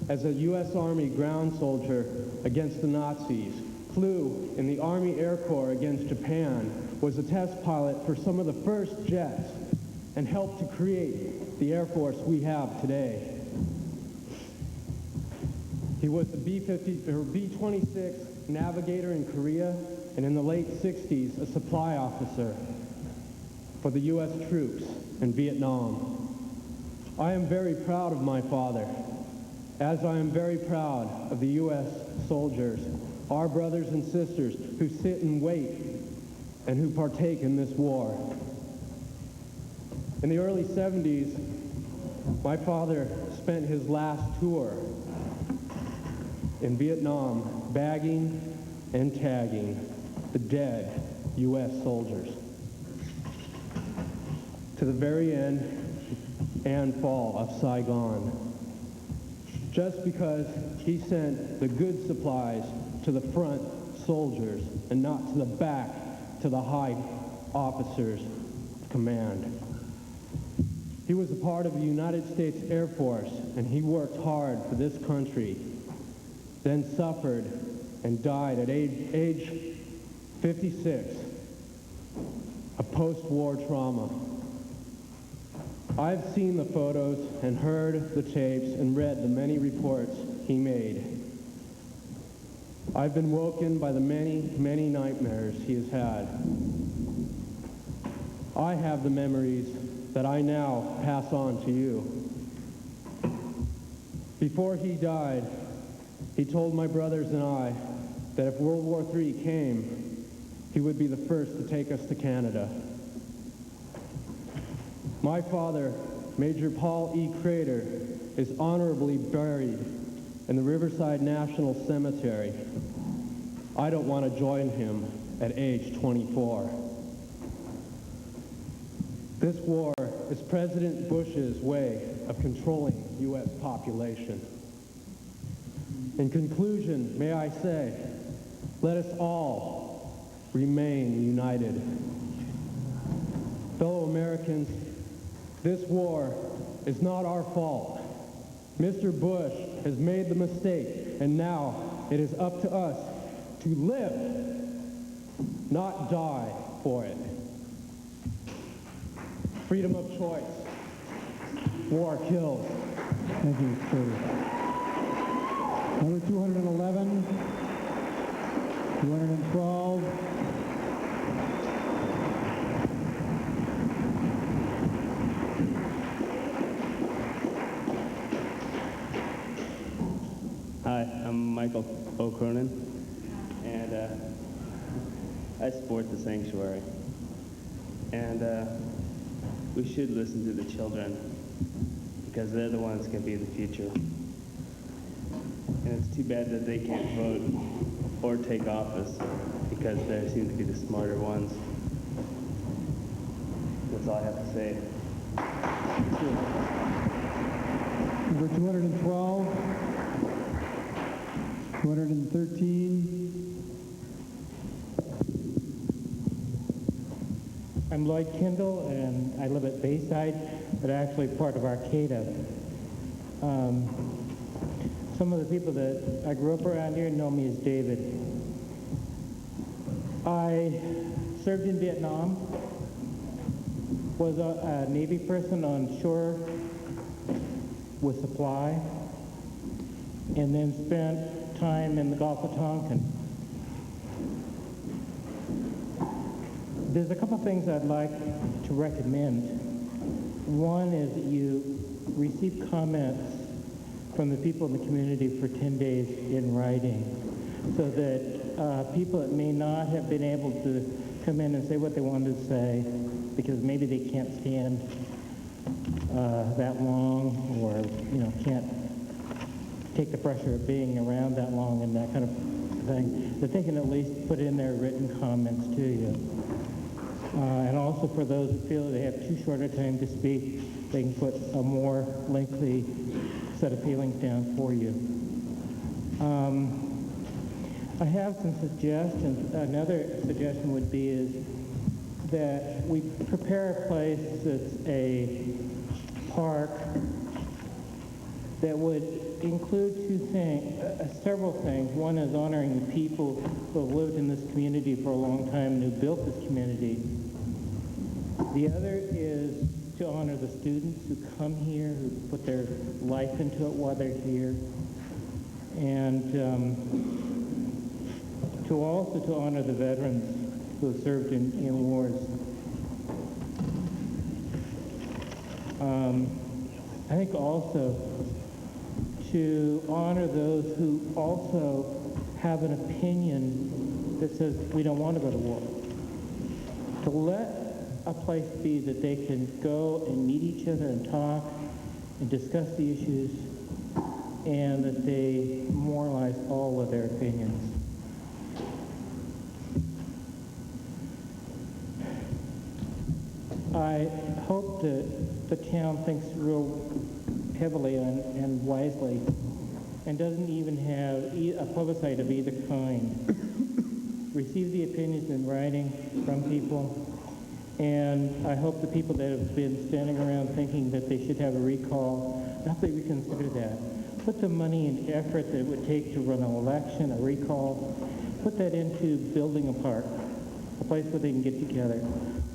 as a U.S. Army ground soldier against the Nazis, flew in the Army Air Corps against Japan, was a test pilot for some of the first jets, and helped to create the Air Force we have today. He was the B-26 navigator in Korea, and in the late 60s, a supply officer for the U.S. troops in Vietnam. I am very proud of my father, as I am very proud of the U.S. soldiers, our brothers and sisters who sit and wait and who partake in this war. In the early 70s, my father spent his last tour in Vietnam bagging and tagging the dead U.S. soldiers to the very end and fall of Saigon, just because he sent the good supplies to the front soldiers and not to the back to the high officers' command. He was a part of the United States Air Force, and he worked hard for this country, then suffered and died at age 56 of post-war trauma. I've seen the photos and heard the tapes and read the many reports he made. I've been woken by the many, many nightmares he has had. I have the memories that I now pass on to you. Before he died, he told my brothers and I that if World War III came, he would be the first to take us to Canada. My father, Major Paul E. Crater, is honorably buried in the Riverside National Cemetery. I don't want to join him at age 24. This war is President Bush's way of controlling U.S. population. In conclusion, may I say, let us all remain united. Fellow Americans, this war is not our fault. Mr. Bush has made the mistake, and now it is up to us to live, not die for it. Freedom of choice. War kills. Thank you, Curtis. Number 211, 212. Hi, I'm Michael O'Cronin, and I support the sanctuary. And we should listen to the children, because they're the ones that can be the future. And it's too bad that they can't vote or take office, because they seem to be the smarter ones. That's all I have to say. Number 212, 213. I'm Lloyd Kendall, and I live at Bayside, but actually part of Arcata. Some of the people that I grew up around here know me as David. I served in Vietnam, was a Navy person on shore with supply, and then spent time in the Gulf of Tonkin. There's a couple things I'd like to recommend. One is that you receive comments from the people in the community for 10 days in writing, so that people that may not have been able to come in and say what they wanted to say because maybe they can't stand that long, or can't take the pressure of being around that long and that kind of thing, that they can at least put in their written comments to you. And also for those who feel that they have too short a time to speak, they can put a more lengthy set of feelings down for you. I have some suggestions. Another suggestion would be is that we prepare a place that's a park that would include several things. One is honoring the people who have lived in this community for a long time and who built this community. The other is to honor the students who come here, who put their life into it while they're here. and to honor the veterans who have served in wars. I think also to honor those who also have an opinion that says we don't want to go to war. To let a place be that they can go and meet each other and talk and discuss the issues, and that they moralize all of their opinions. I hope that the town thinks real heavily and wisely and doesn't even have a plebiscite of either kind. Receive the opinions in writing from people, and I hope the people that have been standing around thinking that they should have a recall, not that reconsider that. Put the money and effort that it would take to run an election, a recall, put that into building a park, a place where they can get together.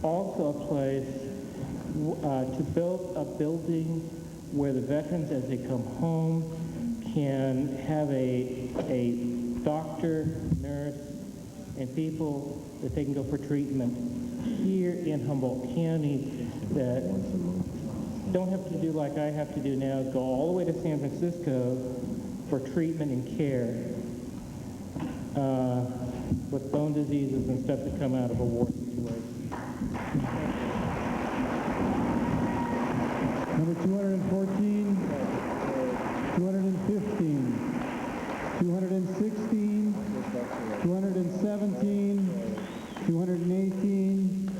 Also a place to build a building where the veterans, as they come home, can have a doctor, nurse, and people that they can go for treatment here in Humboldt County that don't have to do like I have to do now, go all the way to San Francisco for treatment and care with bone diseases and stuff that come out of a war situation. Number 214, 215, 216, 217, 218,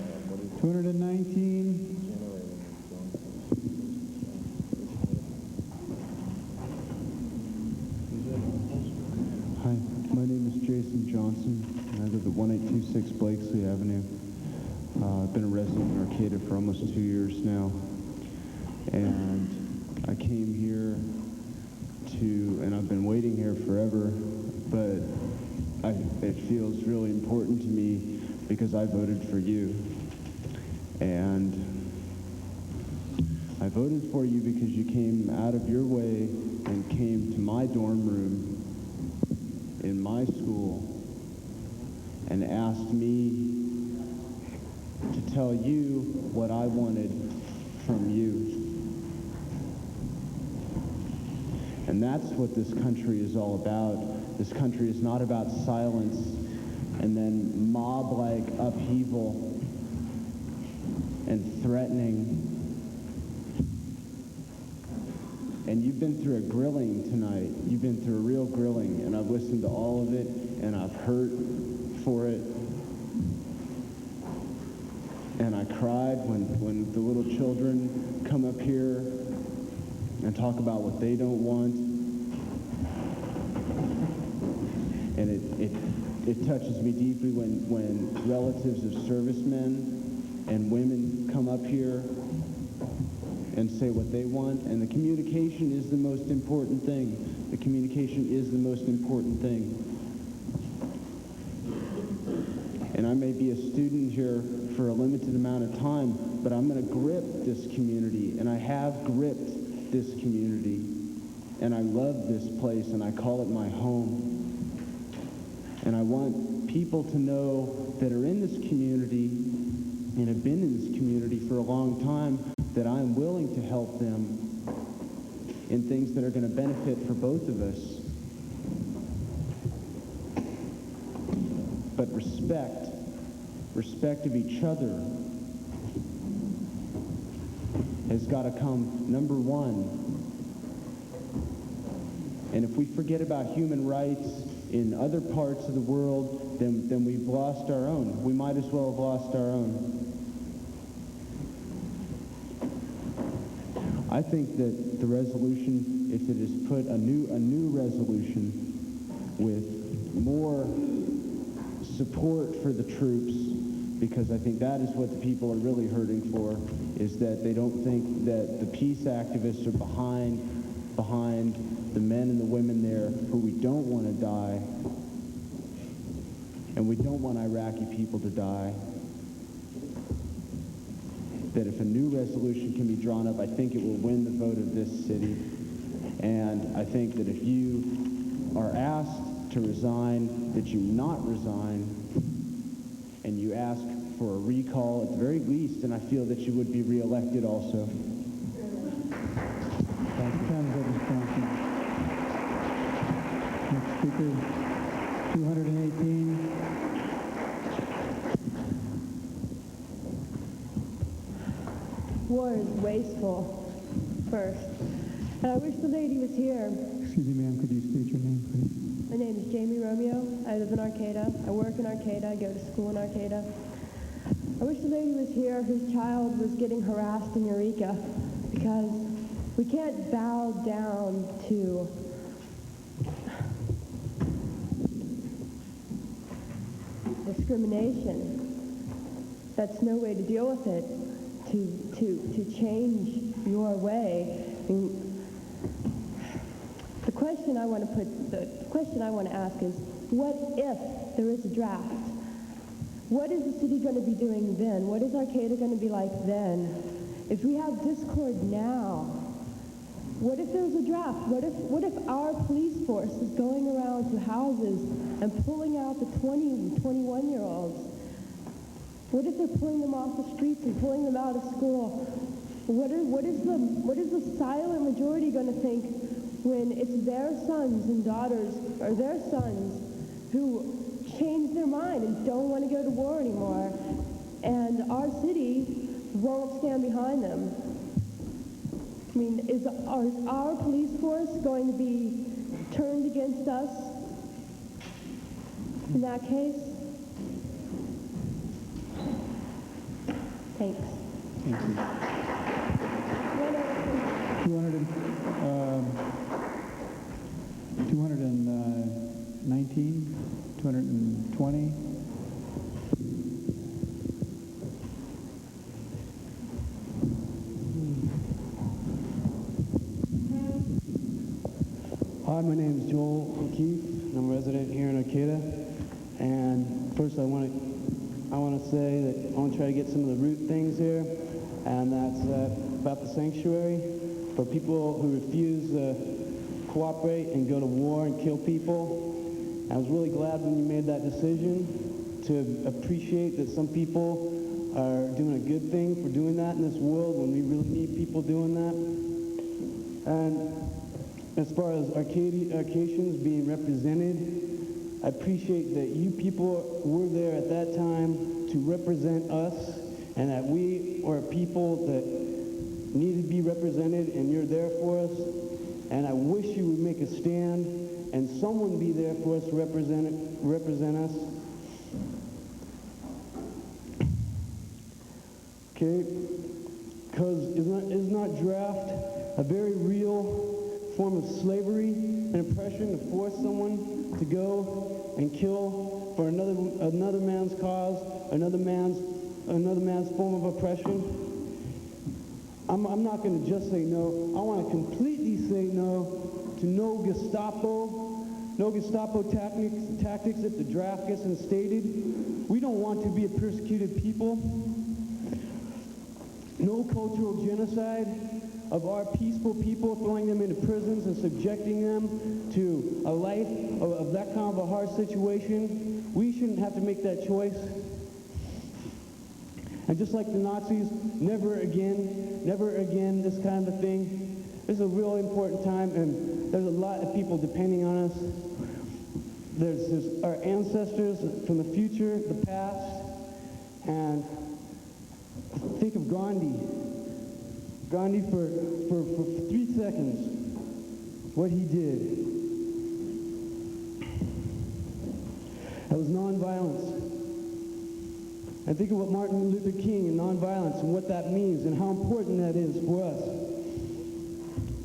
219, Hi, my name is Jason Johnson, and I live at 1826 Blakesley Avenue. I've been a resident in Arcata for almost 2 years now, and I came here and I've been waiting here forever, but it feels really important to me because I voted for you. And I voted for you because you came out of your way and came to my dorm room in my school and asked me to tell you what I wanted from you. And that's what this country is all about. This country is not about silence and then mob-like upheaval and threatening. And you've been through a grilling tonight. You've been through a real grilling, and I've listened to all of it, and I've hurt for it. And I cried when the little children come up here and talk about what they don't want. And it touches me deeply when relatives of servicemen and women come up here and say what they want. And the communication is the most important thing. The communication is the most important thing. And I may be a student here for a limited amount of time, but I'm going to grip this community, and I have gripped this community, and I love this place, and I call it my home. And I want people to know that are in this community and have been in this community for a long time that I'm willing to help them in things that are going to benefit for both of us. But respect of each other has got to come number one. And if we forget about human rights in other parts of the world, then we've lost our own. We might as well have lost our own. I think that the resolution, if it is put a new resolution with more support for the troops, because I think that is what the people are really hurting for, is that they don't think that the peace activists are behind the men and the women there who we don't want to die, and we don't want Iraqi people to die. That if a new resolution can be drawn up, I think it will win the vote of this city. And I think that if you are asked to resign, that you not resign, and you ask for a recall at the very least, and I feel that you would be reelected also. Thank you. Next speaker, 218. War is wasteful, first. And I wish the lady was here. Excuse me, ma'am, could you state your name, please? My name is Jamie Romeo. I live in Arcata. I work in Arcata. I go to school in Arcata. I wish the lady was here whose child was getting harassed in Eureka, because we can't bow down to discrimination. That's no way to deal with it. To change your way. I mean, the question I want to ask is, what if there is a draft? What is the city going to be doing then? What is Arcata going to be like then? If we have discord now, what if there's a draft? What if our police force is going around to houses and pulling out the 20, 21-year-olds? What if they're pulling them off the streets and pulling them out of school? What is the silent majority going to think when it's their sons and daughters, or their sons, who change their mind and don't want to go to war anymore, and our city won't stand behind them? I mean, is our police force going to be turned against us in that case? Thanks. Thank you. 219, 220. Hi, my name is Joel O'Keefe, and I'm a resident here in Arcata. And first I want to say that I want to try to get some of the root things here, and that's about the sanctuary. For people who refuse to cooperate and go to war and kill people, I was really glad when you made that decision to appreciate that some people are doing a good thing for doing that in this world when we really need people doing that. And as far as Arcatians being represented, I appreciate that you people were there at that time to represent us, and that we are people that need to be represented, and you're there for us. And I wish you would make a stand and someone be there for us to represent us. Okay, because is not draft a very real form of slavery and oppression, to force someone to go and kill for another man's cause, another man's form of oppression? I'm not going to just say no. I want to completely say no to no Gestapo tactics if the draft gets instated. We don't want to be a persecuted people. No cultural genocide of our peaceful people, throwing them into prisons and subjecting them to a life of that kind of a hard situation. We shouldn't have to make that choice. And just like the Nazis, never again, this kind of thing. This is a real important time, and there's a lot of people depending on us. There's our ancestors from the future, the past, and think of Gandhi. Gandhi for 3 seconds, what he did. That was nonviolence. And think of what Martin Luther King and nonviolence and what that means and how important that is for us.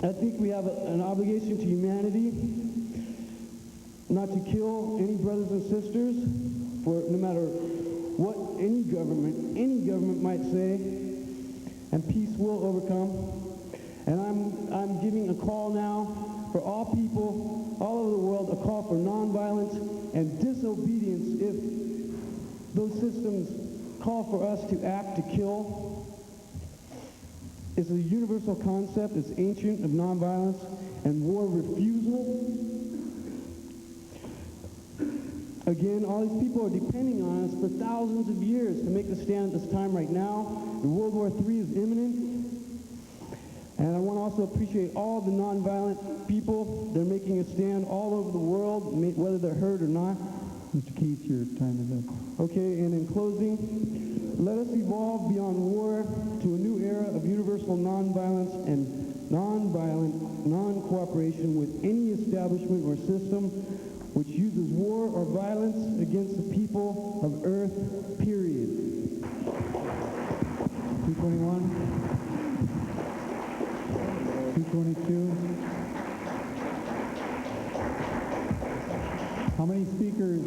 I think we have an obligation to humanity not to kill any brothers and sisters, for no matter what any government might say, and peace will overcome. And I'm giving a call now for all people all over the world, a call for nonviolence and disobedience if those systems call for us to act, to kill. It's a universal concept. It's ancient, of nonviolence and war refusal. Again, all these people are depending on us for thousands of years to make the stand at this time right now. And World War III is imminent. And I want to also appreciate all the nonviolent people. They're making a stand all over the world, whether they're heard or not. Mr. Keith, your time is up. Okay, and in closing, let us evolve beyond war to a new era of universal nonviolence and nonviolent non-cooperation with any establishment or system which uses war or violence against the people of Earth, period. 221. 222. How many speakers,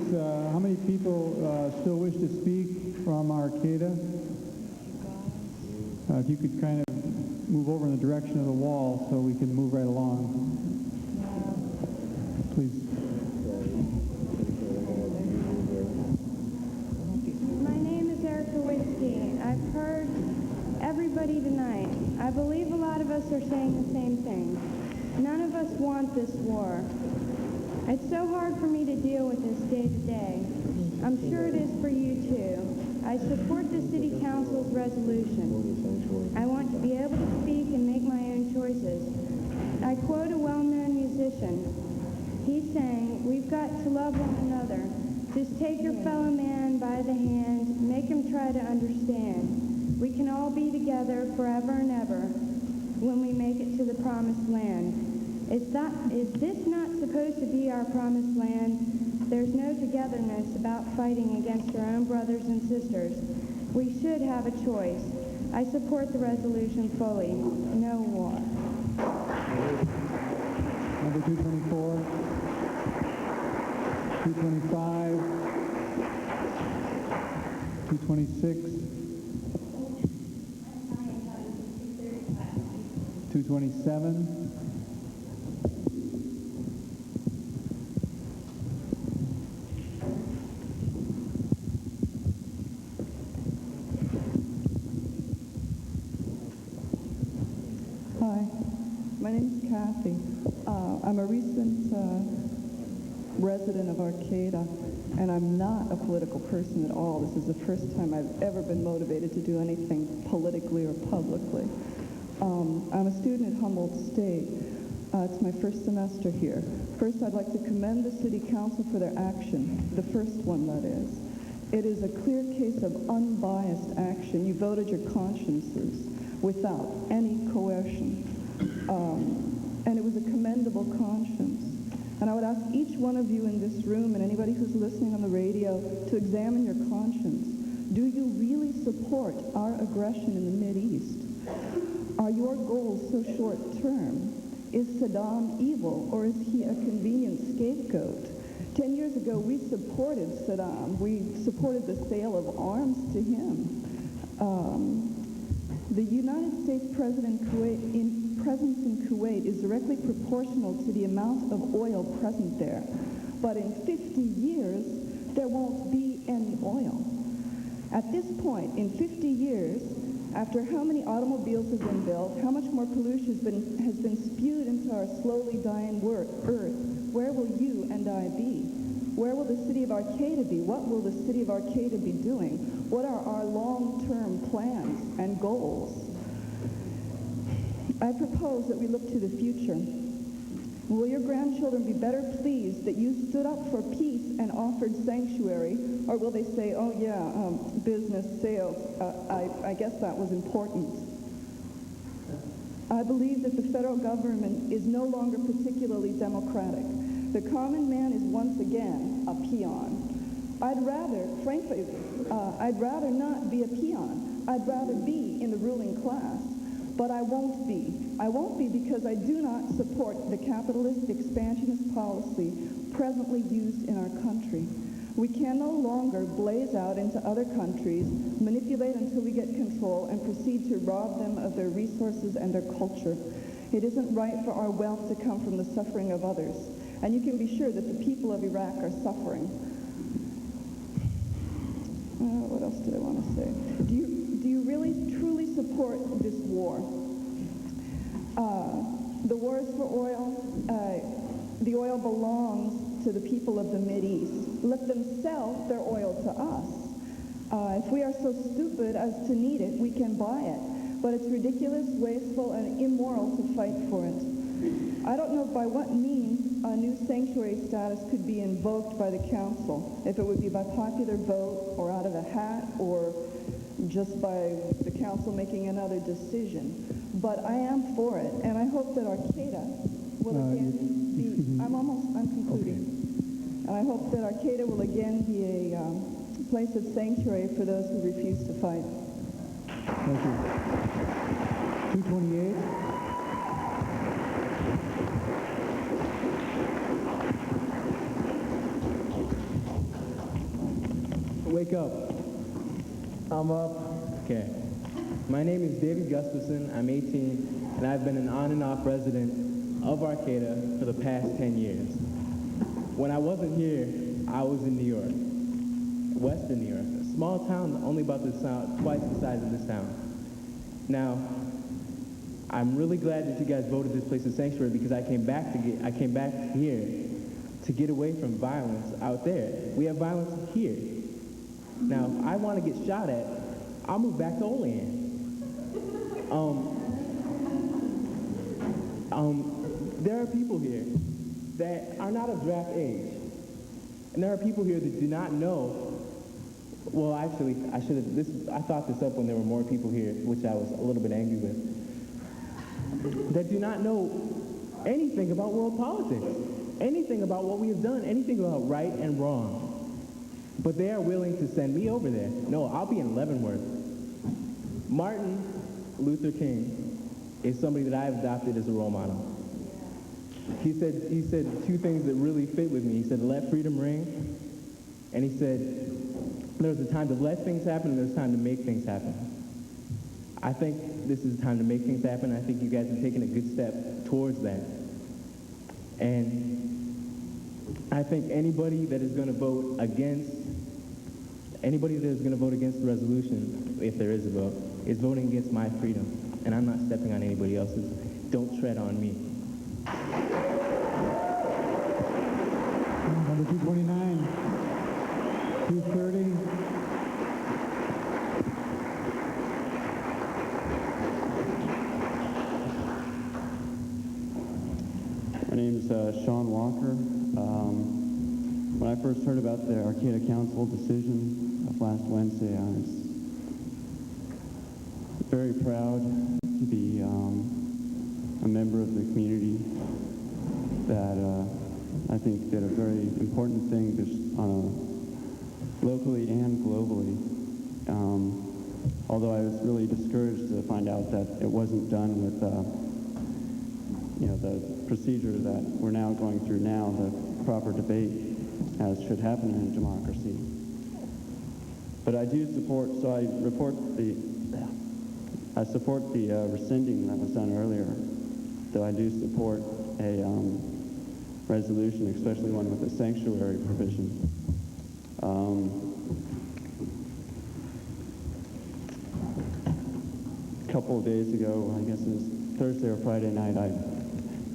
how many people still wish to speak from Arcata? If you could kind of move over in the direction of the wall so we can move right along. Please. My name is Erica Whiskey. I've heard everybody tonight. I believe a lot of us are saying the same thing. None of us want this war. It's so hard for me to deal with this day to day. I'm sure it is for you too. I support the City Council's resolution. I want to be able to speak and make my own choices. I quote a well-known musician. He sang, "We've got to love one another. Just take your fellow man by the hand, make him try to understand. We can all be together forever and ever when we make it to the promised land." Is this not supposed to be our promised land? There's no togetherness about fighting against our own brothers and sisters. We should have a choice. I support the resolution fully. No war. Number 224. 225. 226. 227. Hi, my name is Kathy. I'm a recent resident of Arcata, and I'm not a political person at all. This is the first time I've ever been motivated to do anything politically or publicly. I'm a student at Humboldt State. It's my first semester here. First, I'd like to commend the City Council for their action, the first one, that is. It is a clear case of unbiased action. You voted your consciences without any coercion. And it was a commendable conscience. And I would ask each one of you in this room and anybody who's listening on the radio to examine your conscience. Do you really support our aggression in the Mideast? Are your goals so short-term? Is Saddam evil, or is he a convenient scapegoat? 10 years ago, we supported Saddam. We supported the sale of arms to him. The United States presence in Kuwait is directly proportional to the amount of oil present there. But in 50 years, there won't be any oil. At this point, in 50 years, after how many automobiles have been built, how much more pollution has been spewed into our slowly dying earth, where will you and I be? Where will the city of Arcata be? What will the city of Arcata be doing? What are our long-term plans and goals? I propose that we look to the future. Will your grandchildren be better pleased that you stood up for peace and offered sanctuary, or will they say, oh yeah, business, sales, I guess that was important? I believe that the federal government is no longer particularly democratic. The common man is once again a peon. I'd rather, frankly, I'd rather not be a peon. I'd rather be in the ruling class. But I won't be. I won't be because I do not support the capitalist expansionist policy presently used in our country. We can no longer blaze out into other countries, manipulate until we get control, and proceed to rob them of their resources and their culture. It isn't right for our wealth to come from the suffering of others. And you can be sure that the people of Iraq are suffering. What else did I want to say? Do you really truly support this war? The war is for oil. The oil belongs to the people of the Mideast. Let them sell their oil to us. If we are so stupid as to need it, we can buy it. But it's ridiculous, wasteful, and immoral to fight for it. I don't know by what means a new sanctuary status could be invoked by the council, if it would be by popular vote or out of a hat or just by the council making another decision. But I am for it, and I hope that Arcata will again be, I'm concluding. And I hope that Arcata will again be a place of sanctuary for those who refuse to fight. Thank you. 228. Wake up. I'm up. Okay. My name is David Gustafson. I'm 18, and I've been an on and off resident of Arcata for the past 10 years. When I wasn't here, I was in New York, Western New York, a small town only about twice the size of this town. Now, I'm really glad that you guys voted this place a sanctuary because I came back here to get away from violence out there. We have violence here. Now, if I want to get shot at, I'll move back to Olean. There are people here that are not of draft age. And there are people here that do not know, well, actually, I thought this up when there were more people here, which I was a little bit angry with, that do not know anything about world politics, anything about what we have done, anything about right and wrong. But they are willing to send me over there. No, I'll be in Leavenworth. Martin Luther King is somebody that I have adopted as a role model. He said two things that really fit with me. He said, let freedom ring. And he said, there's a time to let things happen and there's time to make things happen. I think this is the time to make things happen. I think you guys have taken a good step towards that. And I think anybody that is going to vote against the resolution, if there is a vote, is voting against my freedom. And I'm not stepping on anybody else's. Don't tread on me. Number 229, 230. My name is Sean Walker. When I first heard about the Arcata Council decision of last Wednesday, I was very proud to be a member of the community that I think did a very important thing locally and globally. Although I was really discouraged to find out that it wasn't done with the procedure that we're now going through now, the proper debate, as should happen in a democracy. But I do support, I support the rescinding that was done earlier, though I do support a resolution, especially one with a sanctuary provision. A couple of days ago, I guess it was Thursday or Friday night, I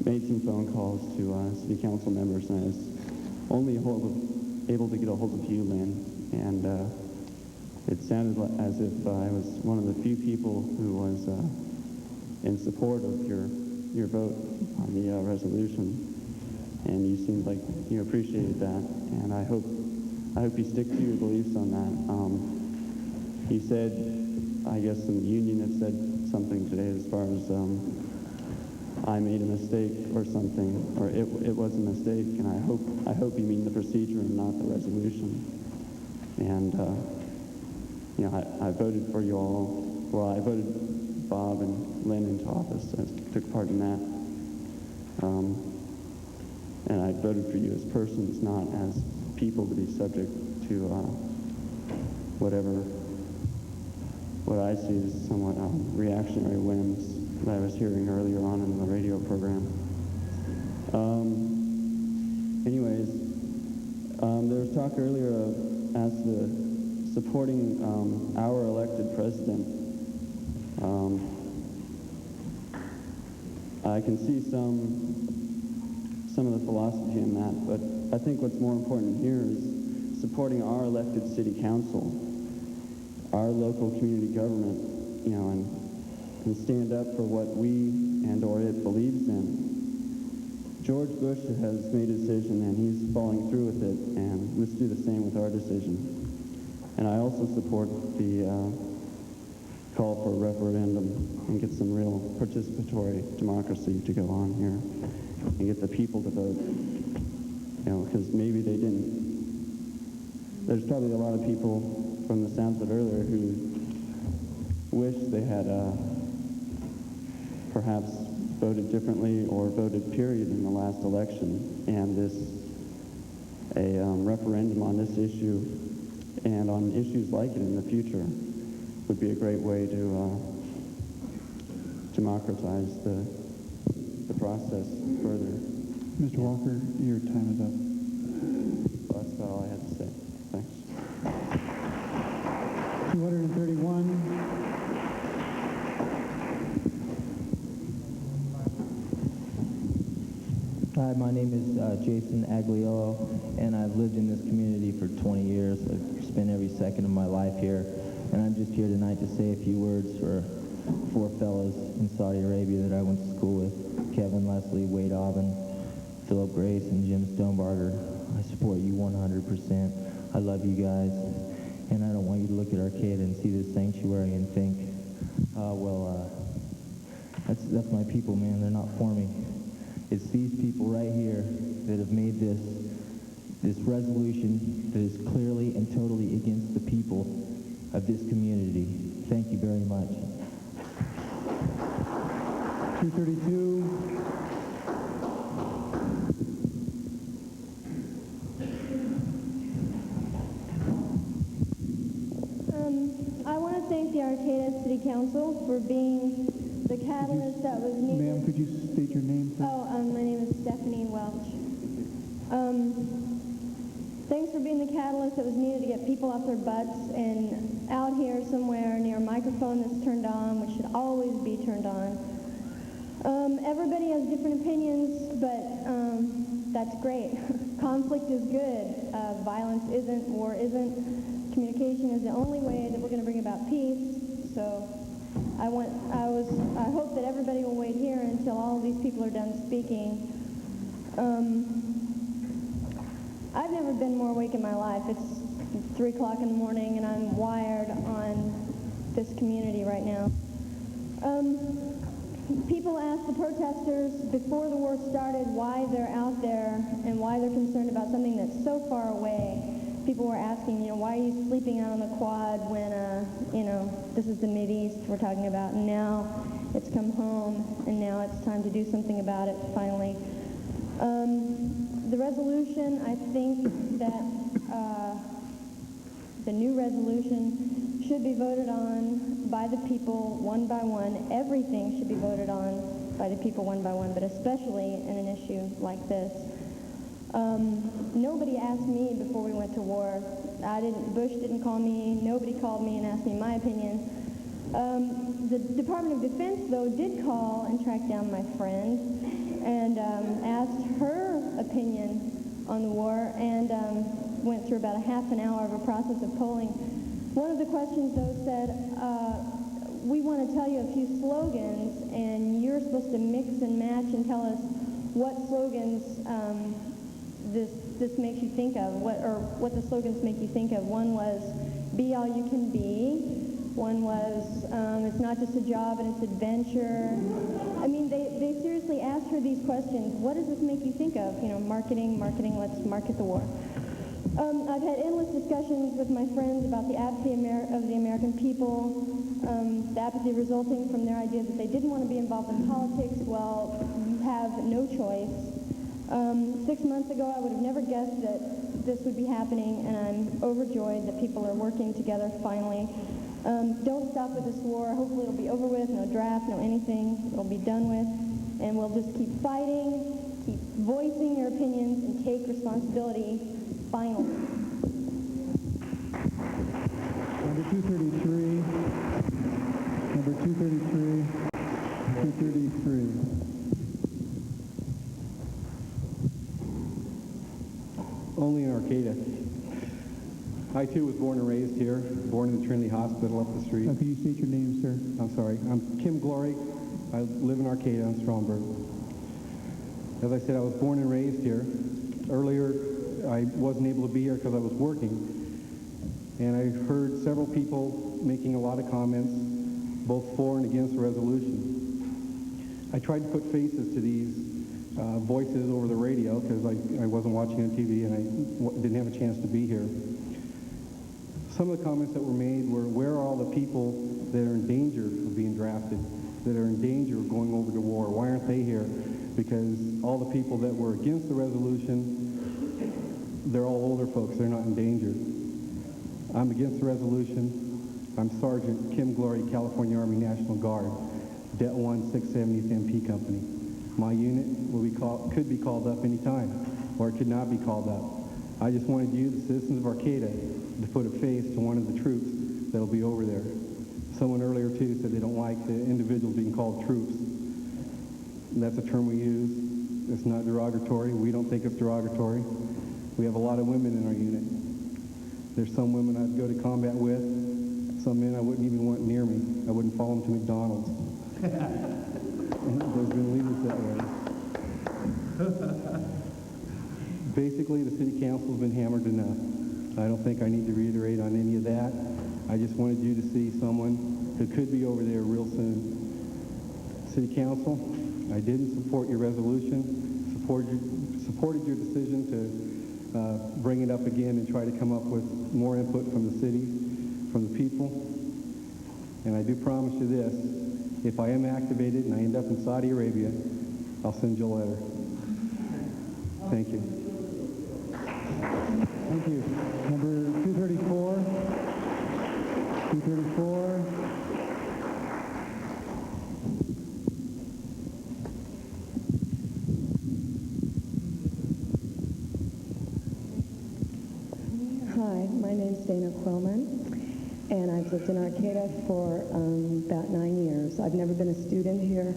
made some phone calls to city council members, and I was only able to get a hold of you, Lynn, and it sounded as if I was one of the few people who was in support of your vote on the resolution, and you seemed like you appreciated that, and I hope you stick to your beliefs on that. You said, I guess the union had said something today as far as I made a mistake or something, or it was a mistake, and I hope you mean the procedure and not the resolution. And I voted for you all. Well, I voted Bob and Lynn into office. I took part in that. And I voted for you as persons, not as people to be subject to what I see as somewhat reactionary whims that I was hearing earlier on in the radio program. There was talk earlier as to supporting our elected president. I can see some of the philosophy in that, but I think what's more important here is supporting our elected city council, our local community government, you know, and stand up for what we and or it believes in. George Bush has made a decision and he's following through with it, and let's do the same with our decision. And I also support the call for a referendum and get some real participatory democracy to go on here and get the people to vote, you know, because maybe they didn't. There's probably a lot of people from the sounds of it earlier who wish they had perhaps voted differently or voted period in the last election, and a referendum on this issue and on issues like it in the future would be a great way to democratize the process further. Mr. Walker, your time is up. Well, that's about all I had to say. Thanks. 231. Hi, my name is Jason Agliolo, and I've lived in this community for 20 years. I've spent every second of my life here, and I'm just here tonight to say a few words for four fellows in Saudi Arabia that I went to school with: Kevin Leslie, Wade Aubin, Philip Grace, and Jim Stonebarger. I support you 100%. I love you guys, and I don't want you to look at Arcata and see this sanctuary and think, that's my people, man. They're not for me. It's these people right here that have made this resolution that is clearly and totally against the people of this community. Thank you very much. 232. I want to thank the Arcata City Council for being the catalyst that was needed. Ma'am, could you state your name, please? My name is Stephanie Welch. Thanks for being the catalyst that was needed to get people off their butts and out here somewhere near a microphone that's turned on, which should always be turned on. Everybody has different opinions, but that's great. Conflict is good. Violence isn't. War isn't. Communication is the only way that we're going to bring about peace. So I hope that everybody will wait here until all of these people are done speaking. I've never been more awake in my life. It's 3 o'clock in the morning and I'm wired on this community right now. People asked the protesters before the war started why they're out there and why they're concerned about something that's so far away. People were asking, why are you sleeping out on the quad when, this is the Mideast we're talking about, and now it's come home, and now it's time to do something about it, finally. The resolution, I think that the new resolution should be voted on by the people one by one. Everything should be voted on by the people one by one, but especially in an issue like this. Nobody asked me before we went to war. Bush didn't call me. Nobody called me and asked me my opinion. The Department of Defense, though, did call and track down my friend and asked her opinion on the war and went through about a half an hour of a process of polling. One of the questions, though, said, we want to tell you a few slogans, and you're supposed to mix and match and tell us what slogans this makes you think of, what the slogans make you think of. One was, be all you can be. One was, it's not just a job and it's adventure. I mean, they seriously asked her these questions. What does this make you think of? Marketing, let's market the war. I've had endless discussions with my friends about the apathy of the American people, the apathy resulting from their idea that they didn't want to be involved in politics. Well, you have no choice. 6 months ago, I would have never guessed that this would be happening, and I'm overjoyed that people are working together finally. Don't stop with this war. Hopefully it'll be over with, no draft, no anything. It'll be done with, and we'll just keep fighting, keep voicing your opinions, and take responsibility finally. Number 233. Number 233. 233. only in Arcata. I too was born and raised here, born in the Trinity Hospital up the street. Could you state your name, sir? I'm sorry. I'm Kim Glory. I live in Arcata on Stromberg. As I said, I was born and raised here. Earlier, I wasn't able to be here because I was working. And I heard several people making a lot of comments, both for and against the resolution. I tried to put faces to these voices over the radio because I wasn't watching on TV and I didn't have a chance to be here. Some of the comments that were made were, where are all the people that are in danger of being drafted, that are in danger of going over to war? Why aren't they here? Because all the people that were against the resolution, they're all older folks. They're not in danger. I'm against the resolution. I'm Sergeant Kim Glory, California Army National Guard, Det 1 670th MP Company. My unit could be called up any time, or it could not be called up. I just wanted you, the citizens of Arcata, to put a face to one of the troops that'll be over there. Someone earlier, too, said they don't like the individuals being called troops. And that's a term we use. It's not derogatory. We don't think it's derogatory. We have a lot of women in our unit. There's some women I'd go to combat with. Some men I wouldn't even want near me. I wouldn't follow them to McDonald's. There's been leaders that way. Basically, the city council's been hammered enough. I don't think I need to reiterate on any of that. I just wanted you to see someone who could be over there real soon. City council, I didn't support your resolution, supported your decision to bring it up again and try to come up with more input from the city, from the people. And I do promise you this, if I am activated and I end up in Saudi Arabia, I'll send you a letter. Thank you. Thank you. Number 234. 234. Hi, my name's Dana Quillman, and I've lived in Arcata for about 9 years. I've never been a student here,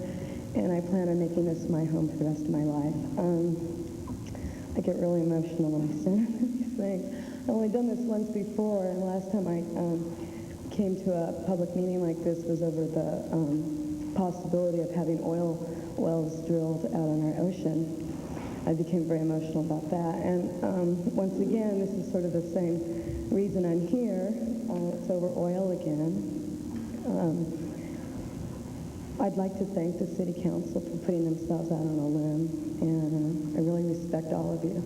and I plan on making this my home for the rest of my life. I get really emotional when I stand up these things. I've only done this once before, and the last time I came to a public meeting like this was over the possibility of having oil wells drilled out on our ocean. I became very emotional about that. And once again, this is sort of the same reason I'm here. It's over oil again. I'd like to thank the City Council for putting themselves out on a limb, and I really respect all of you.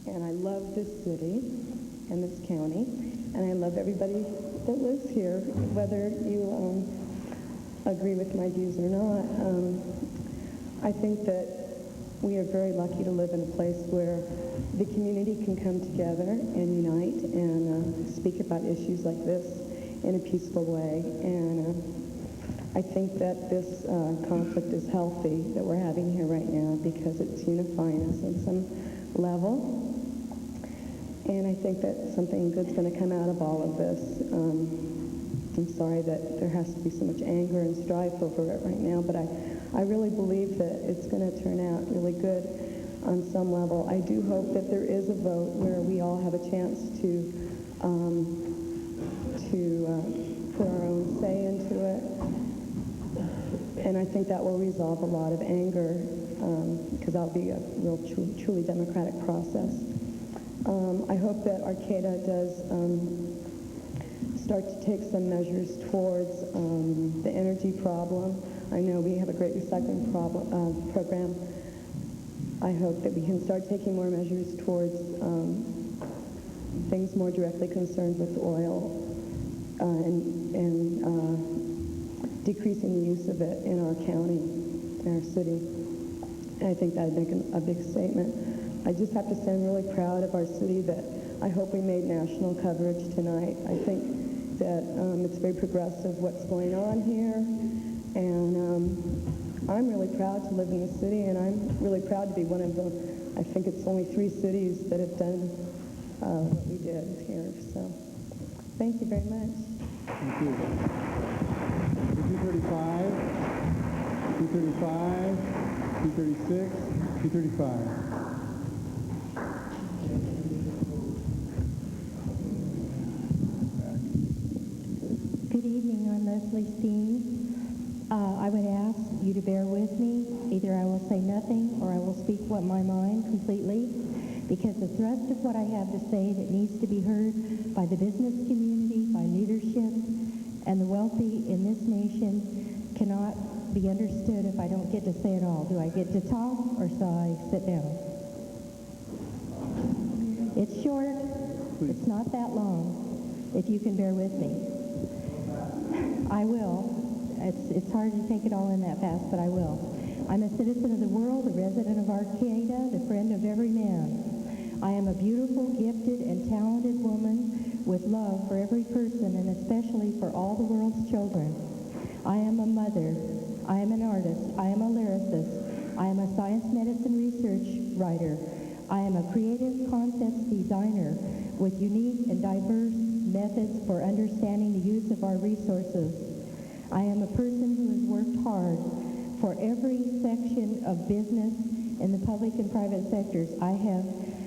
And I love this city and this county, and I love everybody that lives here, whether you agree with my views or not. I think that we are very lucky to live in a place where the community can come together and unite and speak about issues like this in a peaceful way. And I think that this conflict is healthy that we're having here right now because it's unifying us on some level. And I think that something good's going to come out of all of this. I'm sorry that there has to be so much anger and strife over it right now, but I really believe that it's going to turn out really good on some level. I do hope that there is a vote where we all have a chance to put our own say into it. And I think that will resolve a lot of anger because that'll be a real truly democratic process. I hope that Arcata does start to take some measures towards the energy problem. I know we have a great recycling program. I hope that we can start taking more measures towards things more directly concerned with oil and decreasing the use of it in our county, in our city. And I think that would make a big statement. I just have to say I'm really proud of our city that I hope we made national coverage tonight. I think that it's very progressive what's going on here. And I'm really proud to live in the city, and I'm really proud to be one of the, I think it's only 3 cities that have done what we did here. So thank you very much. Thank you. 235, 235, 236, 235. incredibly seen. I would ask you to bear with me. Either I will say nothing or I will speak what my mind completely, because the thrust of what I have to say that needs to be heard by the business community, by leadership, and the wealthy in this nation cannot be understood if I don't get to say it all. Do I get to talk or shall I sit down? It's short. It's not that long, if you can bear with me. I will. It's hard to take it all in that fast, but I will. I'm a citizen of the world, a resident of Arcata, the friend of every man. I am a beautiful, gifted, and talented woman with love for every person and especially for all the world's children. I am a mother. I am an artist. I am a lyricist. I am a science medicine research writer. I am a creative concepts designer with unique and diverse methods for understanding the use of our resources. I am a person who has worked hard for every section of business in the public and private sectors. I have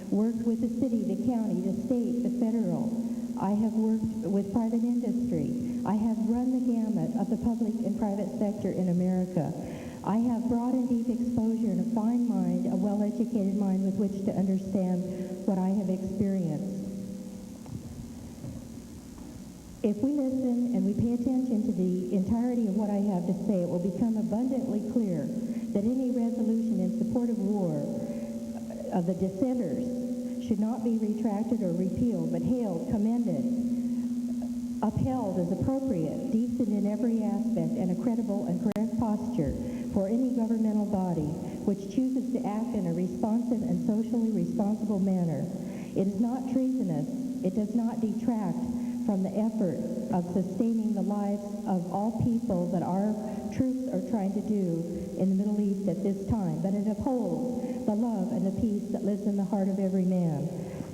worked with the city, the county, the state, the federal. I have worked with private industry. I have run the gamut of the public and private sector in America. I have broad and deep exposure and a fine mind, a well-educated mind with which to understand what I have experienced. If we listen and we pay attention to the entirety of what I have to say, it will become abundantly clear that any resolution in support of war of the dissenters should not be retracted or repealed, but hailed, commended, upheld as appropriate, decent in every aspect, and a credible and correct posture for any governmental body which chooses to act in a responsive and socially responsible manner. It is not treasonous. It does not detract from the effort of sustaining the lives of all people that our troops are trying to do in the Middle East at this time, but it upholds the love and the peace that lives in the heart of every man.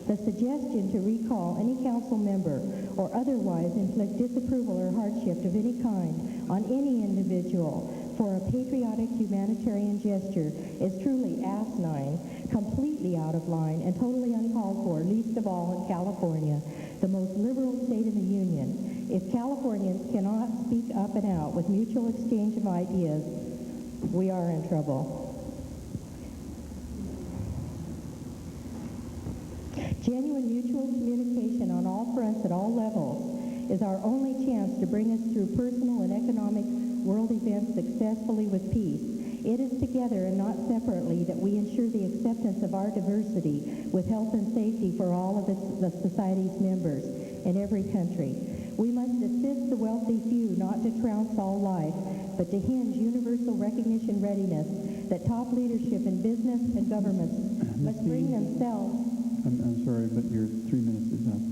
The suggestion to recall any council member or otherwise inflict disapproval or hardship of any kind on any individual for a patriotic humanitarian gesture is truly asinine, completely out of line, and totally uncalled for, least of all in California, the most liberal state in the Union. If Californians cannot speak up and out with mutual exchange of ideas, we are in trouble. Genuine mutual communication on all fronts at all levels is our only chance to bring us through personal and economic world events successfully with peace. It is together and not separately that we ensure the acceptance of our diversity with health and safety for all of the society's members in every country. We must assist the wealthy few not to trounce all life, but to hinge universal recognition readiness that top leadership in business and governments must bring themselves. I'm sorry, but your 3 minutes is up.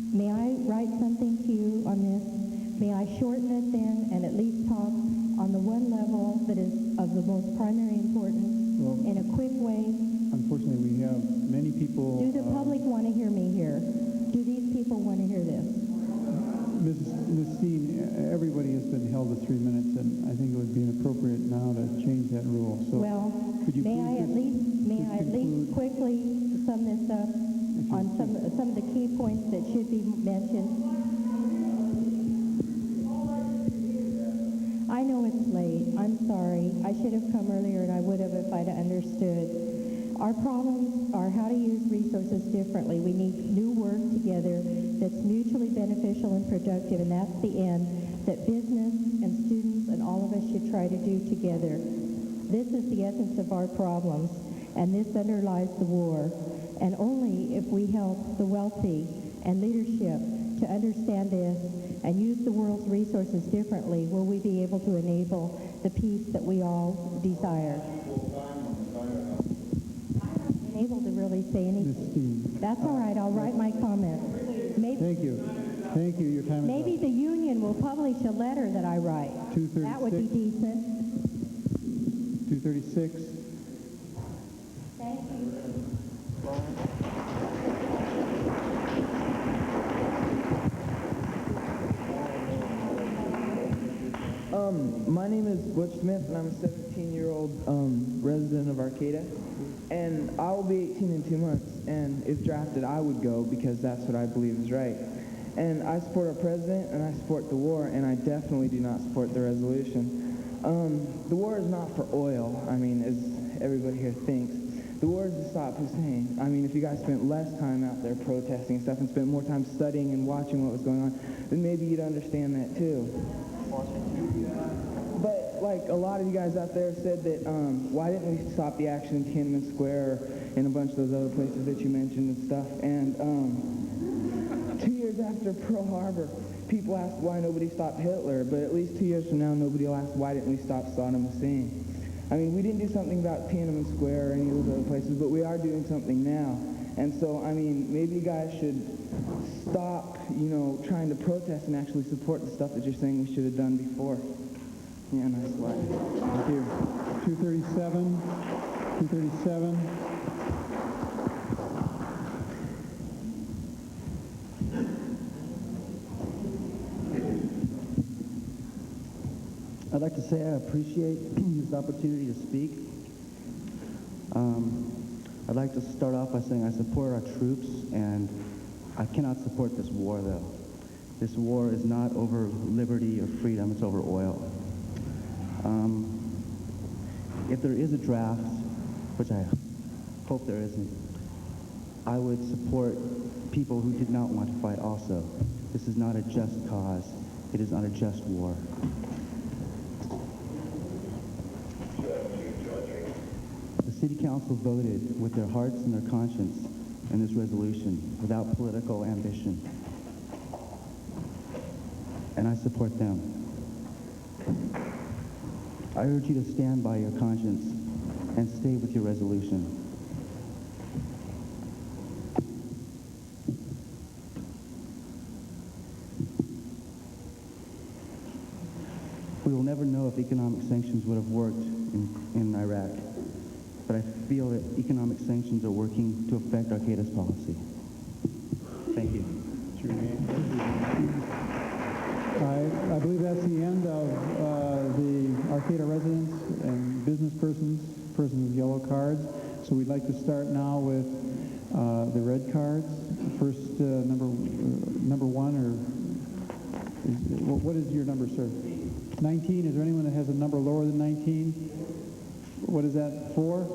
May I write something to you on this? May I shorten it then and at least talk on the one level that is of the most primary importance in a quick way? Unfortunately, we have many people... Do the public want to hear me here? Do these people want to hear this? Ms. Steen, everybody has been held to 3 minutes, and I think it would be inappropriate now to change that rule. So well, may I at least quickly sum this up on some of the key points that should be mentioned? I know it's late. I'm sorry. I should have come earlier, and I would have if I'd understood. Our problems are how to use resources differently. We need new work together that's mutually beneficial and productive, and that's the end that business and students and all of us should try to do together. This is the essence of our problems, and this underlies the war. And only if we help the wealthy and leadership to understand this and use the world's resources differently will we be able to enable the peace that we all desire. I'm able to really say anything. That's all right. I'll write my comment. Thank you. Thank you. Your time is maybe up. the union will publish a letter that I write. 236. That would be decent. 236. Thank you. My name is Butch Smith, and I'm a 17-year-old resident of Arcata, and I will be 18 in 2 months, and if drafted, I would go because that's what I believe is right. And I support our president, and I support the war, and I definitely do not support the resolution. The war is not for oil, I mean, as everybody here thinks. The war is to stop Hussein. I mean, if you guys spent less time out there protesting and stuff and spent more time studying and watching what was going on, then maybe you'd understand that too. But, like, a lot of you guys out there said that, why didn't we stop the action in Tiananmen Square and a bunch of those other places that you mentioned and stuff? And 2 years after Pearl Harbor, people asked why nobody stopped Hitler, but at least 2 years from now, nobody will ask why didn't we stop Saddam Hussein. I mean, we didn't do something about Tiananmen Square or any of those other places, but we are doing something now. And so, I mean, maybe you guys should stop, you know, trying to protest and actually support the stuff that you're saying we should have done before. Yeah, nice slide. Thank you. 237. 237. I'd like to say I appreciate this opportunity to speak. I'd like to start off by saying I support our troops, and I cannot support this war, though. This war is not over liberty or freedom, it's over oil. If there is a draft, which I hope there isn't, I would support people who did not want to fight also. This is not a just cause. It is not a just war. The City Council voted with their hearts and their conscience in this resolution without political ambition. And I support them. I urge you to stand by your conscience and stay with your resolution. We will never know if economic sanctions would have worked in Iraq, but I feel that economic sanctions are working to affect Arcata's policy. Thank you. I believe that's the end of the Arcata residents and business persons with yellow cards. So we'd like to start now with the red cards. First, number one, or what is your number, sir? 19. Is there anyone that has a number lower than 19? What is that? 4?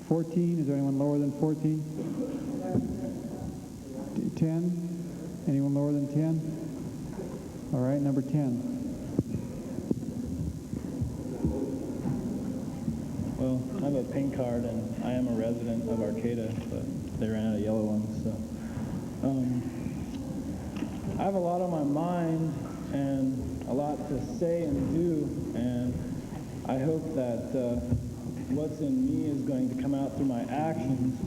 14. Is there anyone lower than 14? 10. Anyone lower than 10? All right, number 10. Well, I have a pink card, and I am a resident of Arcata, but they ran out of yellow ones, so. I have a lot on my mind and a lot to say and do, and I hope that what's in me is going to come out through my actions,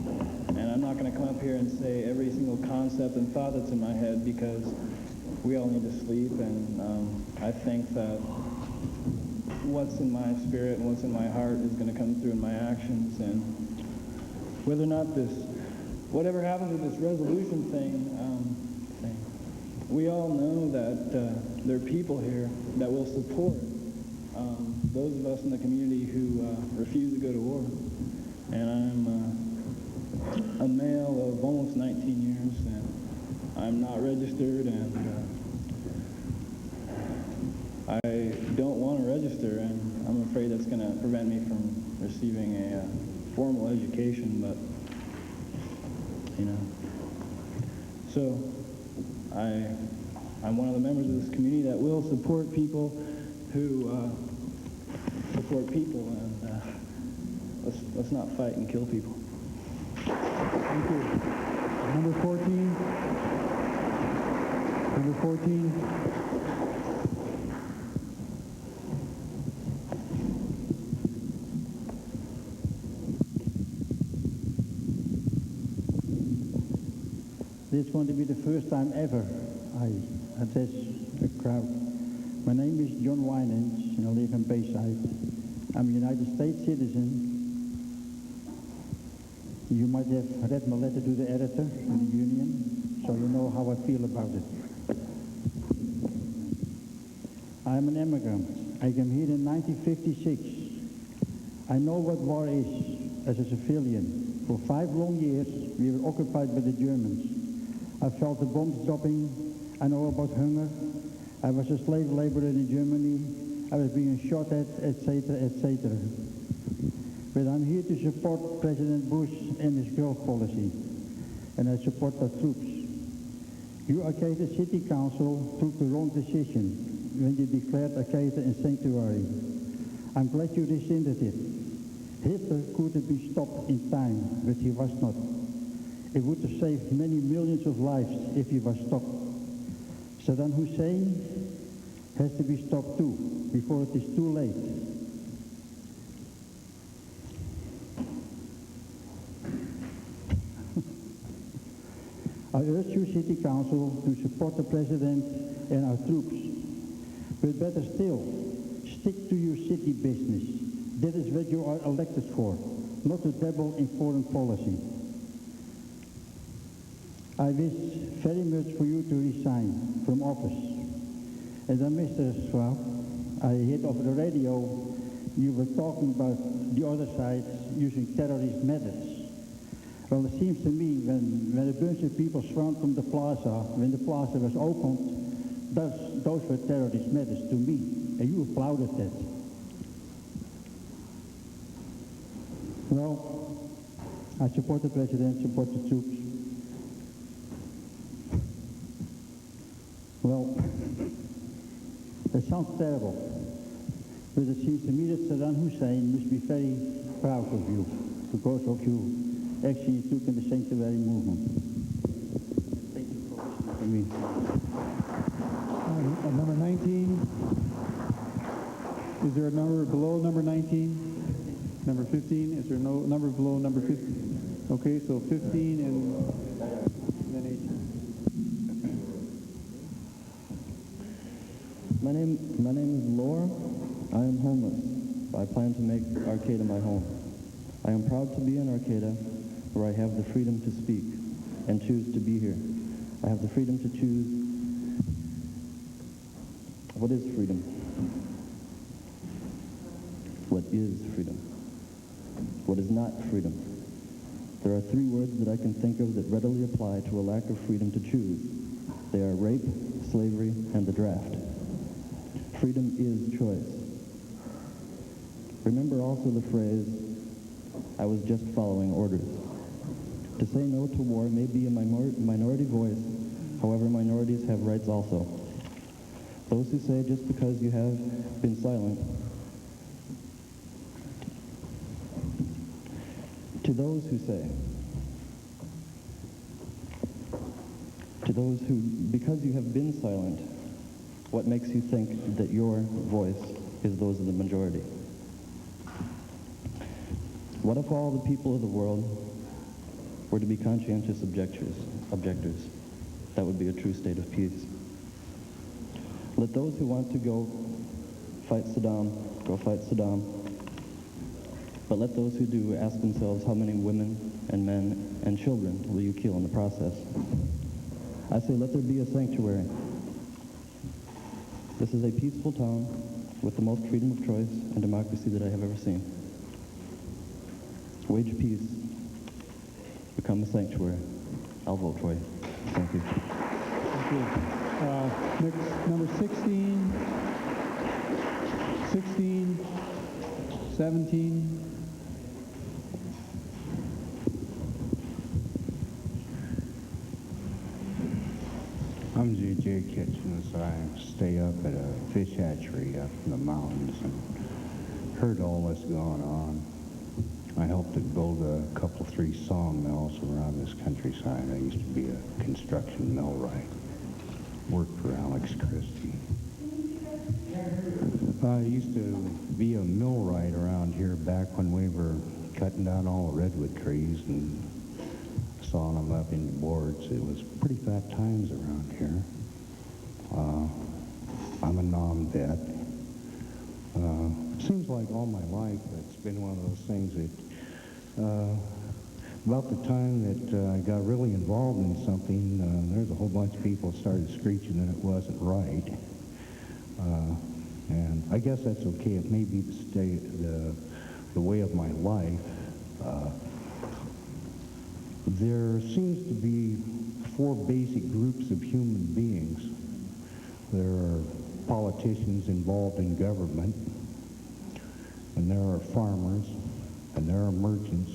and I'm not going to come up here and say every single concept and thought that's in my head, because we all need to sleep, and I think that what's in my spirit and what's in my heart is going to come through in my actions, and whether or not whatever happens with this resolution thing, we all know that there are people here that will support those of us in the community who refuse to go to war. And I'm a male of almost 19 years, and I'm not registered, and I don't want to register, and I'm afraid that's going to prevent me from receiving a formal education, but, you know. So, I'm one of the members of this community that will support people who support people, and let's not fight and kill people. Thank you. Number 14. Number 14. This is going to be the first time ever I address a crowd. My name is John Winans, and I live in Bayside. I'm a United States citizen. You might have read my letter to the editor of the union, so you know how I feel about it. I'm an immigrant. I came here in 1956. I know what war is as a civilian. For 5 long years, we were occupied by the Germans. I felt the bombs dropping. I know about hunger. I was a slave laborer in Germany. I was being shot at, etc., etc. But I'm here to support President Bush and his growth policy, and I support the troops. You Arcata City Council took the wrong decision when you declared Arcata a sanctuary. I'm glad you rescinded it. Hitler could have been stopped in time, but he was not. It would have saved many millions of lives if he was stopped. Saddam Hussein has to be stopped too, before it is too late. I urge you, City Council, to support the President and our troops. But better still, stick to your city business. That is what you are elected for, not to dabble in foreign policy. I wish very much for you to resign from office. And then, Mr. Schwab, I heard over the radio you were talking about the other side using terrorist methods. Well, it seems to me when a bunch of people swarmed from the plaza, when the plaza was opened, those were terrorist methods to me, and you applauded that. Well, I support the President, support the troops. Well, that sounds terrible, but it seems to me that Saddam Hussein must be very proud of you because of your action you took in the sanctuary movement. Thank you for listening to me. Number 19. Is there a number below number 19? Number 15? Is there no number below number 15? Okay, so 15 and then 18. My name is Laura. I am homeless. I plan to make Arcata my home. I am proud to be in Arcata, where I have the freedom to speak and choose to be here. I have the freedom to choose. What is freedom? What is freedom? What is not freedom? There are three words that I can think of that readily apply to a lack of freedom to choose. They are rape, slavery, and the draft. Freedom is choice. Remember also the phrase, I was just following orders. To say no to war may be a minority voice, however, minorities have rights also. Those who say just because you have been silent, to those who, because you have been silent, what makes you think that your voice is those of the majority? What if all the people of the world were to be conscientious objectors? That would be a true state of peace. Let those who want to go fight Saddam, go fight Saddam. But let those who do ask themselves, how many women and men and children will you kill in the process? I say, let there be a sanctuary. This is a peaceful town with the most freedom of choice and democracy that I have ever seen. Wage peace, become a sanctuary. I'll vote for you. Thank you. Thank you. Next, number 16, 16, 17. I'm J.J. Kitchens. I stay up at a fish hatchery up in the mountains and heard all this going on. I helped to build a couple, 3 sawmills around this countryside. I used to be a construction millwright. Worked for Alex Christie. I used to be a millwright around here back when we were cutting down all the redwood trees and sawing them up into boards. It was pretty fat times around here. I'm a non-vet. Seems like all my life it's been one of those things that about the time that I got really involved in something, there's a whole bunch of people that started screeching that it wasn't right. And I guess that's okay. It may be the way of my life. There seems to be four basic groups of human beings. There are politicians involved in government, and there are farmers, and there are merchants,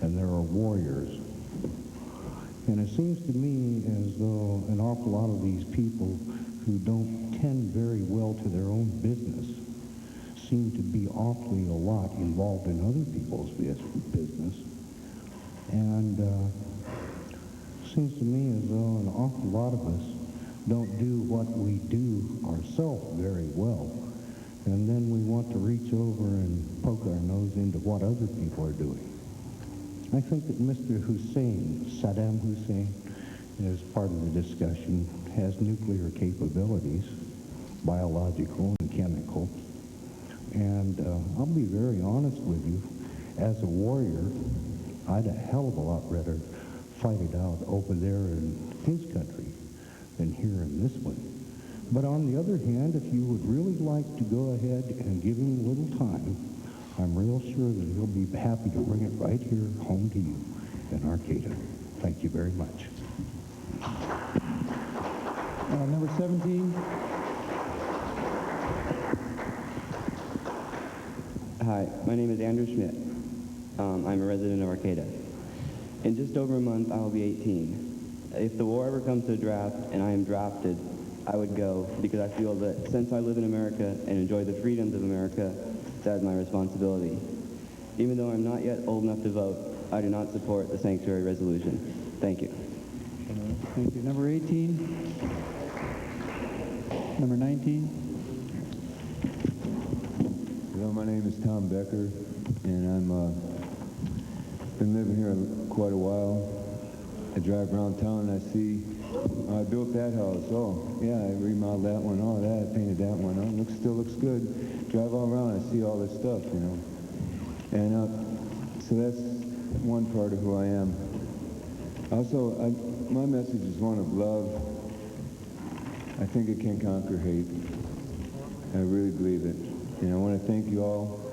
and there are warriors. And it seems to me as though an awful lot of these people who don't tend very well to their own business seem to be awfully a lot involved in other people's business. And seems to me as though an awful lot of us don't do what we do ourselves very well. And then we want to reach over and poke our nose into what other people are doing. I think that Mr. Hussein, Saddam Hussein, as part of the discussion, has nuclear capabilities, biological and chemical. And I'll be very honest with you, as a warrior, I'd a hell of a lot rather fight it out over there in his country than here in this one. But on the other hand, if you would really like to go ahead and give him a little time, I'm real sure that he'll be happy to bring it right here home to you in Arcata. Thank you very much. Number 17. Hi, my name is Andrew Schmidt. I'm a resident of Arcata. In just over a month, I will be 18. If the war ever comes to a draft and I am drafted, I would go because I feel that since I live in America and enjoy the freedoms of America, that is my responsibility. Even though I'm not yet old enough to vote, I do not support the sanctuary resolution. Thank you. Thank you. Number 18. Number 19. Hello, my name is Tom Becker, and I'm been living here quite a while. I drive around town and I see I built that house. Oh, yeah, I remodeled that one. Oh, that, I painted that one. Oh, it still looks good. Drive all around, I see all this stuff, you know. And so that's one part of who I am. Also, my message is one of love. I think it can conquer hate. I really believe it. And I want to thank you all,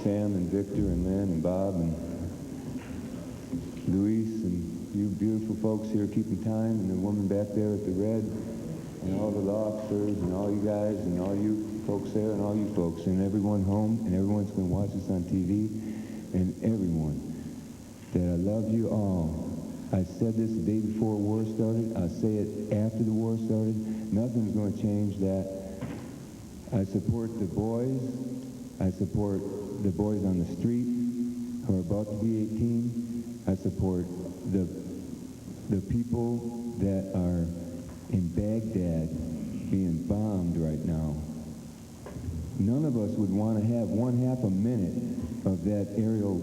Sam and Victor and Lynn and Bob and Luis and you beautiful folks here keeping time, and the woman back there at the red, and all the law officers and all you guys and all you folks there and all you folks and everyone home and everyone's going to watch this on TV and everyone, that I love you all. I said this the day before war started. I'll say it after the war started. Nothing's going to change that. I support the boys. I support the boys on the street who are about to be 18. I support the people that are in Baghdad being bombed right now. None of us would want to have 1/2 a minute of that aerial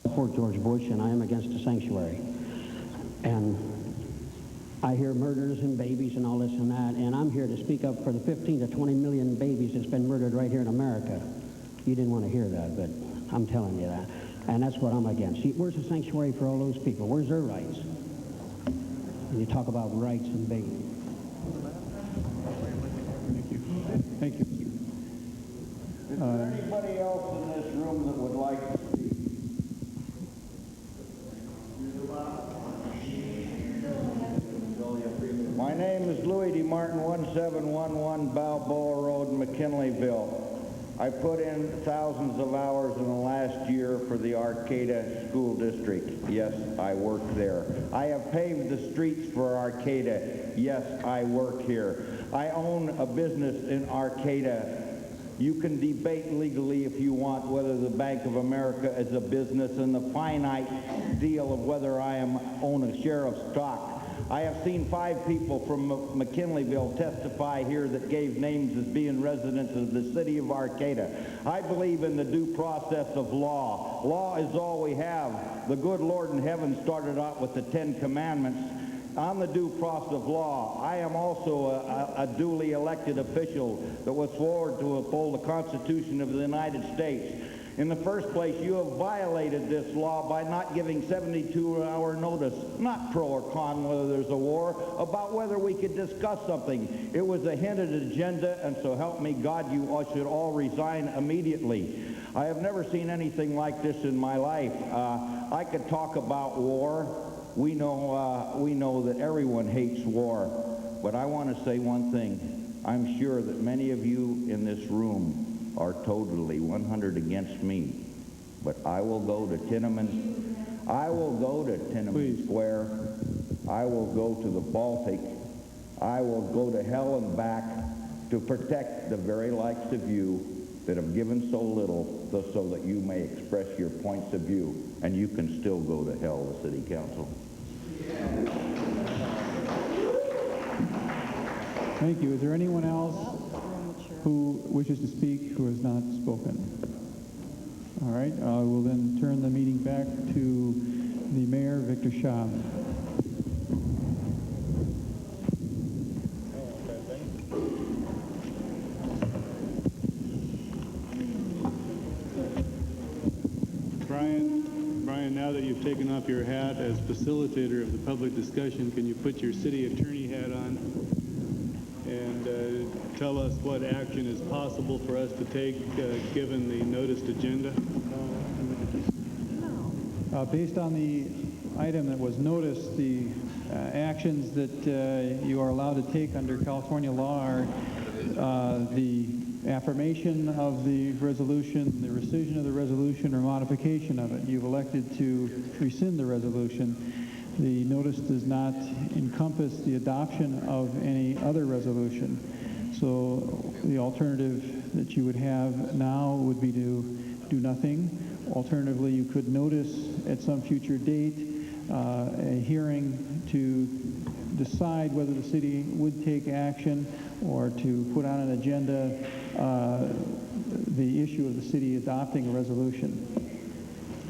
support George Bush, and I am against the sanctuary. And I hear murders and babies and all this and that, and I'm here to speak up for the 15 to 20 million babies that's been murdered right here in America. You didn't want to hear that, but I'm telling you that. And that's what I'm against. See, where's the sanctuary for all those people? Where's their rights? And you talk about rights and babies. Thank you. Thank you. Is there anybody else in this room that would like to speak? My name is Louis D. Martin, 1711 Balboa Road, McKinleyville. I put in thousands of hours in the last year for the Arcata School District. Yes, I work there. I have paved the streets for Arcata. Yes, I work here. I own a business in Arcata. You can debate legally if you want whether the Bank of America is a business and the finite deal of whether I own a share of stock. I have seen 5 people from McKinleyville testify here that gave names as being residents of the city of Arcata. I believe in the due process of law. Law is all we have. The good Lord in heaven started out with the 10 Commandments. On the due process of law, I am also a duly elected official that was sworn to uphold the Constitution of the United States. In the first place, you have violated this law by not giving 72-hour notice, not pro or con whether there's a war, about whether we could discuss something. It was a hinted agenda, and so help me God, you all should all resign immediately. I have never seen anything like this in my life. I could talk about war. We know that everyone hates war, but I want to say one thing. I'm sure that many of you in this room are totally 100 against me, but I will go to Tiananmen. I will go to Tiananmen Square. I will go to the Baltic. I will go to hell and back to protect the very likes of you that have given so little so that you may express your points of view, and you can still go to hell, the City Council. Thank you. Is there anyone else who wishes to speak who has not spoken? All right. I will then turn the meeting back to the Mayor, Victor Shaw. Brian, now that you've taken off your hat as facilitator of the public discussion, can you put your city attorney hat on and tell us what action is possible for us to take given the noticed agenda? Based on the item that was noticed, the actions that you are allowed to take under California law are the affirmation of the resolution, the rescission of the resolution, or modification of it. You've elected to rescind the resolution. The notice does not encompass the adoption of any other resolution. So the alternative that you would have now would be to do nothing. Alternatively, you could notice at some future date a hearing to decide whether the city would take action or to put on an agenda the issue of the city adopting a resolution.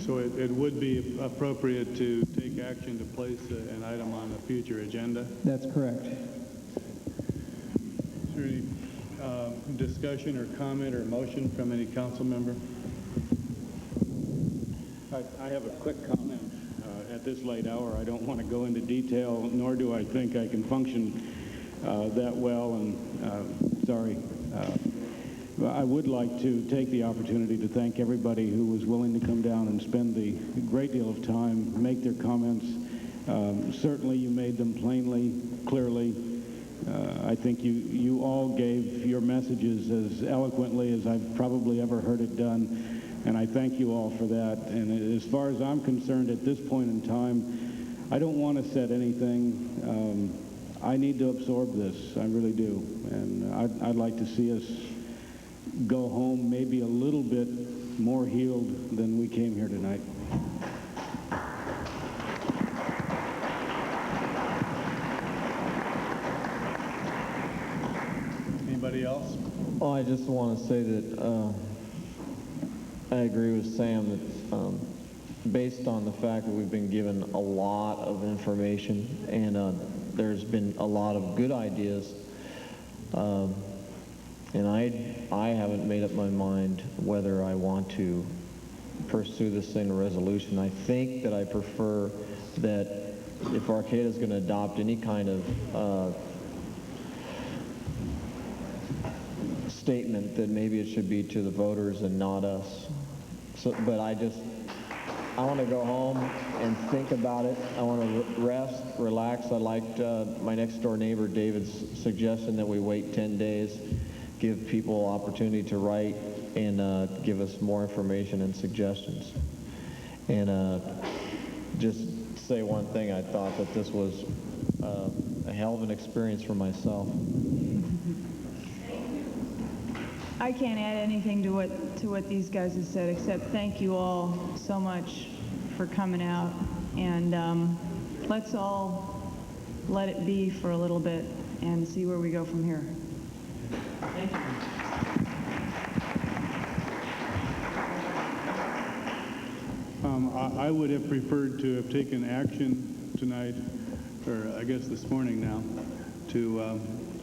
So it would be appropriate to take action to place an item on a future agenda? That's correct. Is there any discussion or comment or motion from any council member? I have a quick comment. At this late hour, I don't want to go into detail, nor do I think I can function that well, and sorry. I would like to take the opportunity to thank everybody who was willing to come down and spend the great deal of time, make their comments. Certainly you made them plainly, clearly. I think you all gave your messages as eloquently as I've probably ever heard it done. And I thank you all for that. And as far as I'm concerned at this point in time, I don't want to set anything. I need to absorb this. I really do. And I'd like to see us go home maybe a little bit more healed than we came here tonight. Anybody else? Well, I just want to say that I agree with Sam that based on the fact that we've been given a lot of information and there's been a lot of good ideas, and I haven't made up my mind whether I want to pursue this thing to resolution. I think that I prefer that if Arcata is going to adopt any kind of statement, that maybe it should be to the voters and not us. So, but I want to go home and think about it. I want to rest, relax. I liked my next door neighbor David's suggestion that we wait 10 days, give people opportunity to write and give us more information and suggestions. And just say one thing, I thought that this was a hell of an experience for myself. I can't add anything to what these guys have said, except thank you all so much for coming out, and let's all let it be for a little bit and see where we go from here. Thank you. I would have preferred to have taken action tonight, or I guess this morning now, to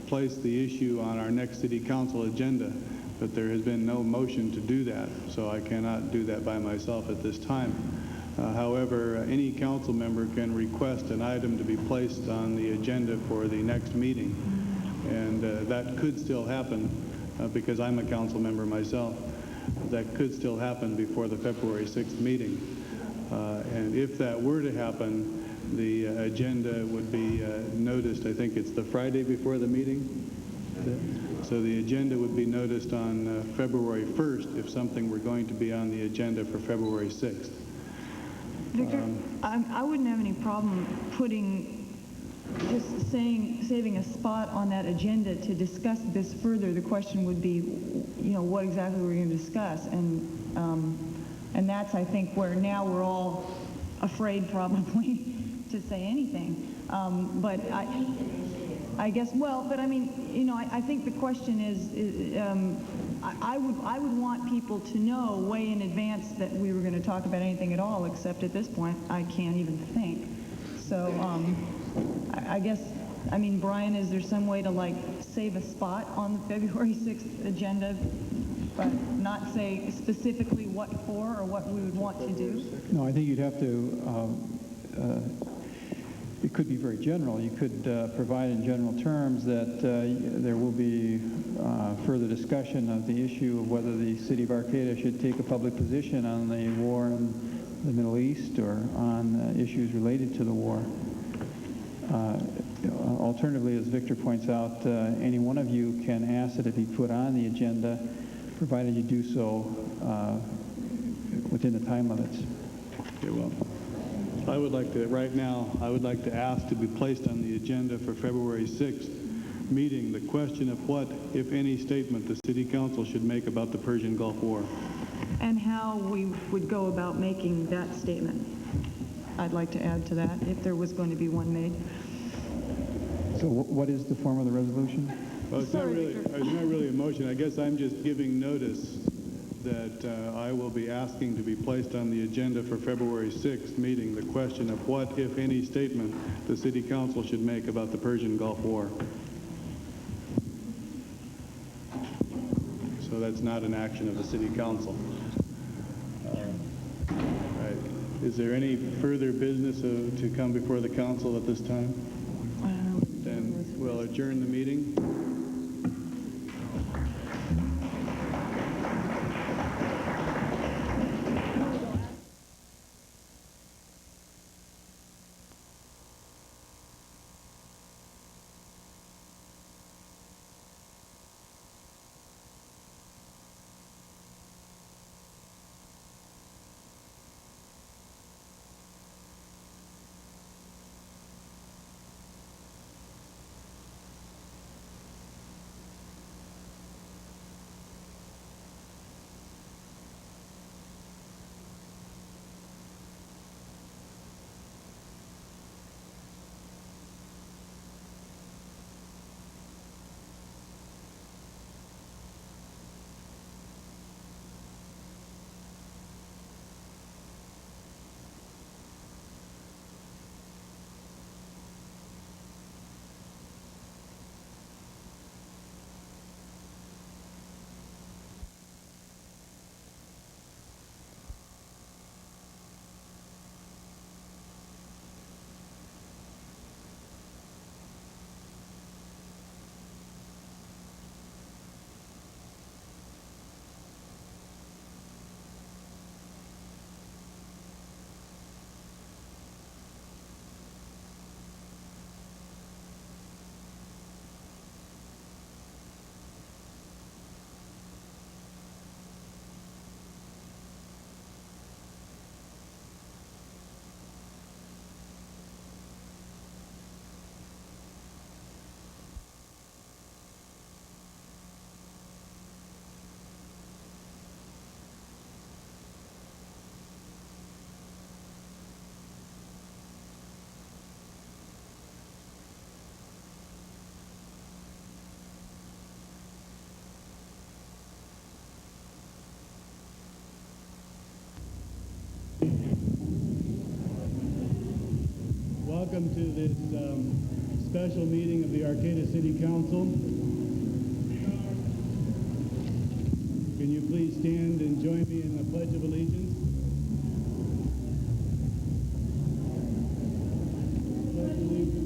place the issue on our next city council agenda. but there has been no motion to do that, so I cannot do that by myself at this time. However, any council member can request an item to be placed on the agenda for the next meeting, and that could still happen because I'm a council member myself. That could still happen before the February 6th meeting. And if that were to happen, the agenda would be noticed. I think it's the Friday before the meeting. So the agenda would be noticed on February 1st if something were going to be on the agenda for February 6th. Victor, I wouldn't have any problem just saving a spot on that agenda to discuss this further. The question would be, what exactly we're going to discuss, and that's, I think, where now we're all afraid probably to say anything. But I guess, but I mean, I think the question is I would want people to know way in advance that we were going to talk about anything at all, except at this point, I can't even think. So I guess, I mean, Brian, is there some way to save a spot on the February 6th agenda, but not say specifically what for or what we would want to do? No, I think you'd have to, it could be very general. You could provide in general terms that there will be further discussion of the issue of whether the city of Arcata should take a public position on the war in the Middle East or on issues related to the war. Alternatively, as Victor points out, any one of you can ask that it be put on the agenda, provided you do so within the time limits. Okay, well, I would like to, right now, I would like to ask to be placed on the agenda for February 6th meeting the question of what, if any, statement the City Council should make about the Persian Gulf War. And how we would go about making that statement. I'd like to add to that, if there was going to be one made. So what is the form of the resolution? Well, it's not really a motion. I guess I'm just giving notice that I will be asking to be placed on the agenda for February 6th meeting the question of what, if any, statement the City Council should make about the Persian Gulf War. So that's not an action of the City Council. Right. Is there any further business to come before the council at this time? Then we'll adjourn the meeting. Welcome to this special meeting of the Arcata City Council. Can you please stand and join me in the Pledge of Allegiance? Pledge allegiance.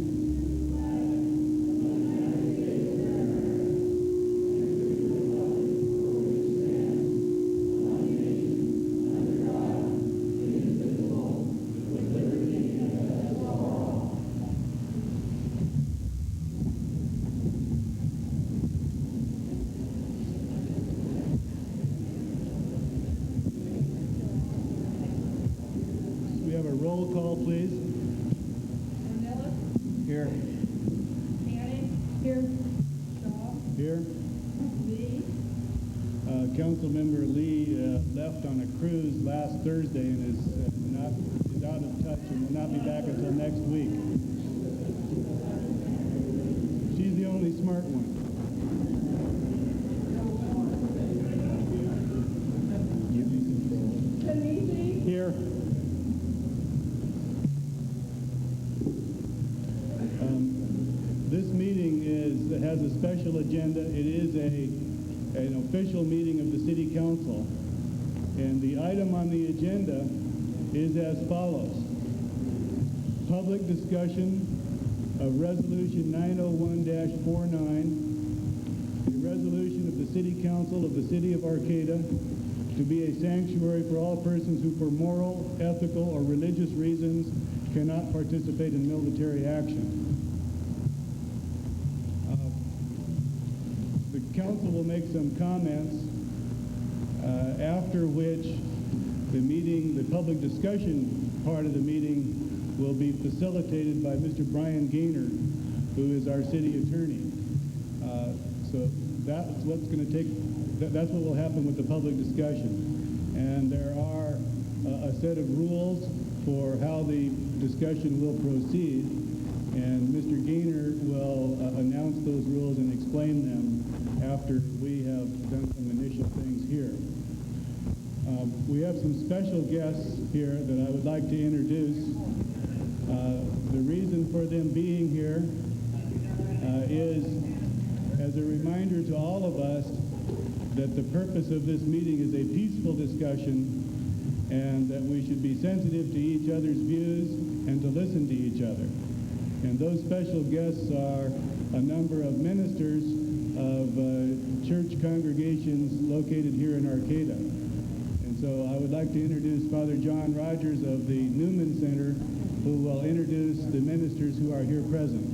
We have a roll call, please. Here. Here. Here. Councilmember Lee left on a cruise last Thursday and is out of touch and will not be back until next week. She's the only smart one. Here. This meeting has a special agenda. It is an official meeting of the City Council. And the item on the agenda is as follows. Public discussion of Resolution 901-49, a resolution of the City Council of the City of Arcata to be a sanctuary for all persons who for moral, ethical, or religious reasons cannot participate in military action. The council will make some comments, after which the public discussion part of the meeting will be facilitated by Mr. Brian Gaynor, who is our city attorney. So that's what's going to take, that's what will happen with the public discussion. And there are a set of rules for how the discussion will proceed, and Mr. Gaynor will announce those rules and explain them after we have done some initial things here. We have some special guests here that I would like to introduce. The reason for them being here is as a reminder to all of us that the purpose of this meeting is a peaceful discussion and that we should be sensitive to each other's views and to listen to each other. And those special guests are a number of ministers of church congregations located here in Arcata. And so I would like to introduce Father John Rogers of the Newman Center, who will introduce the ministers who are here present.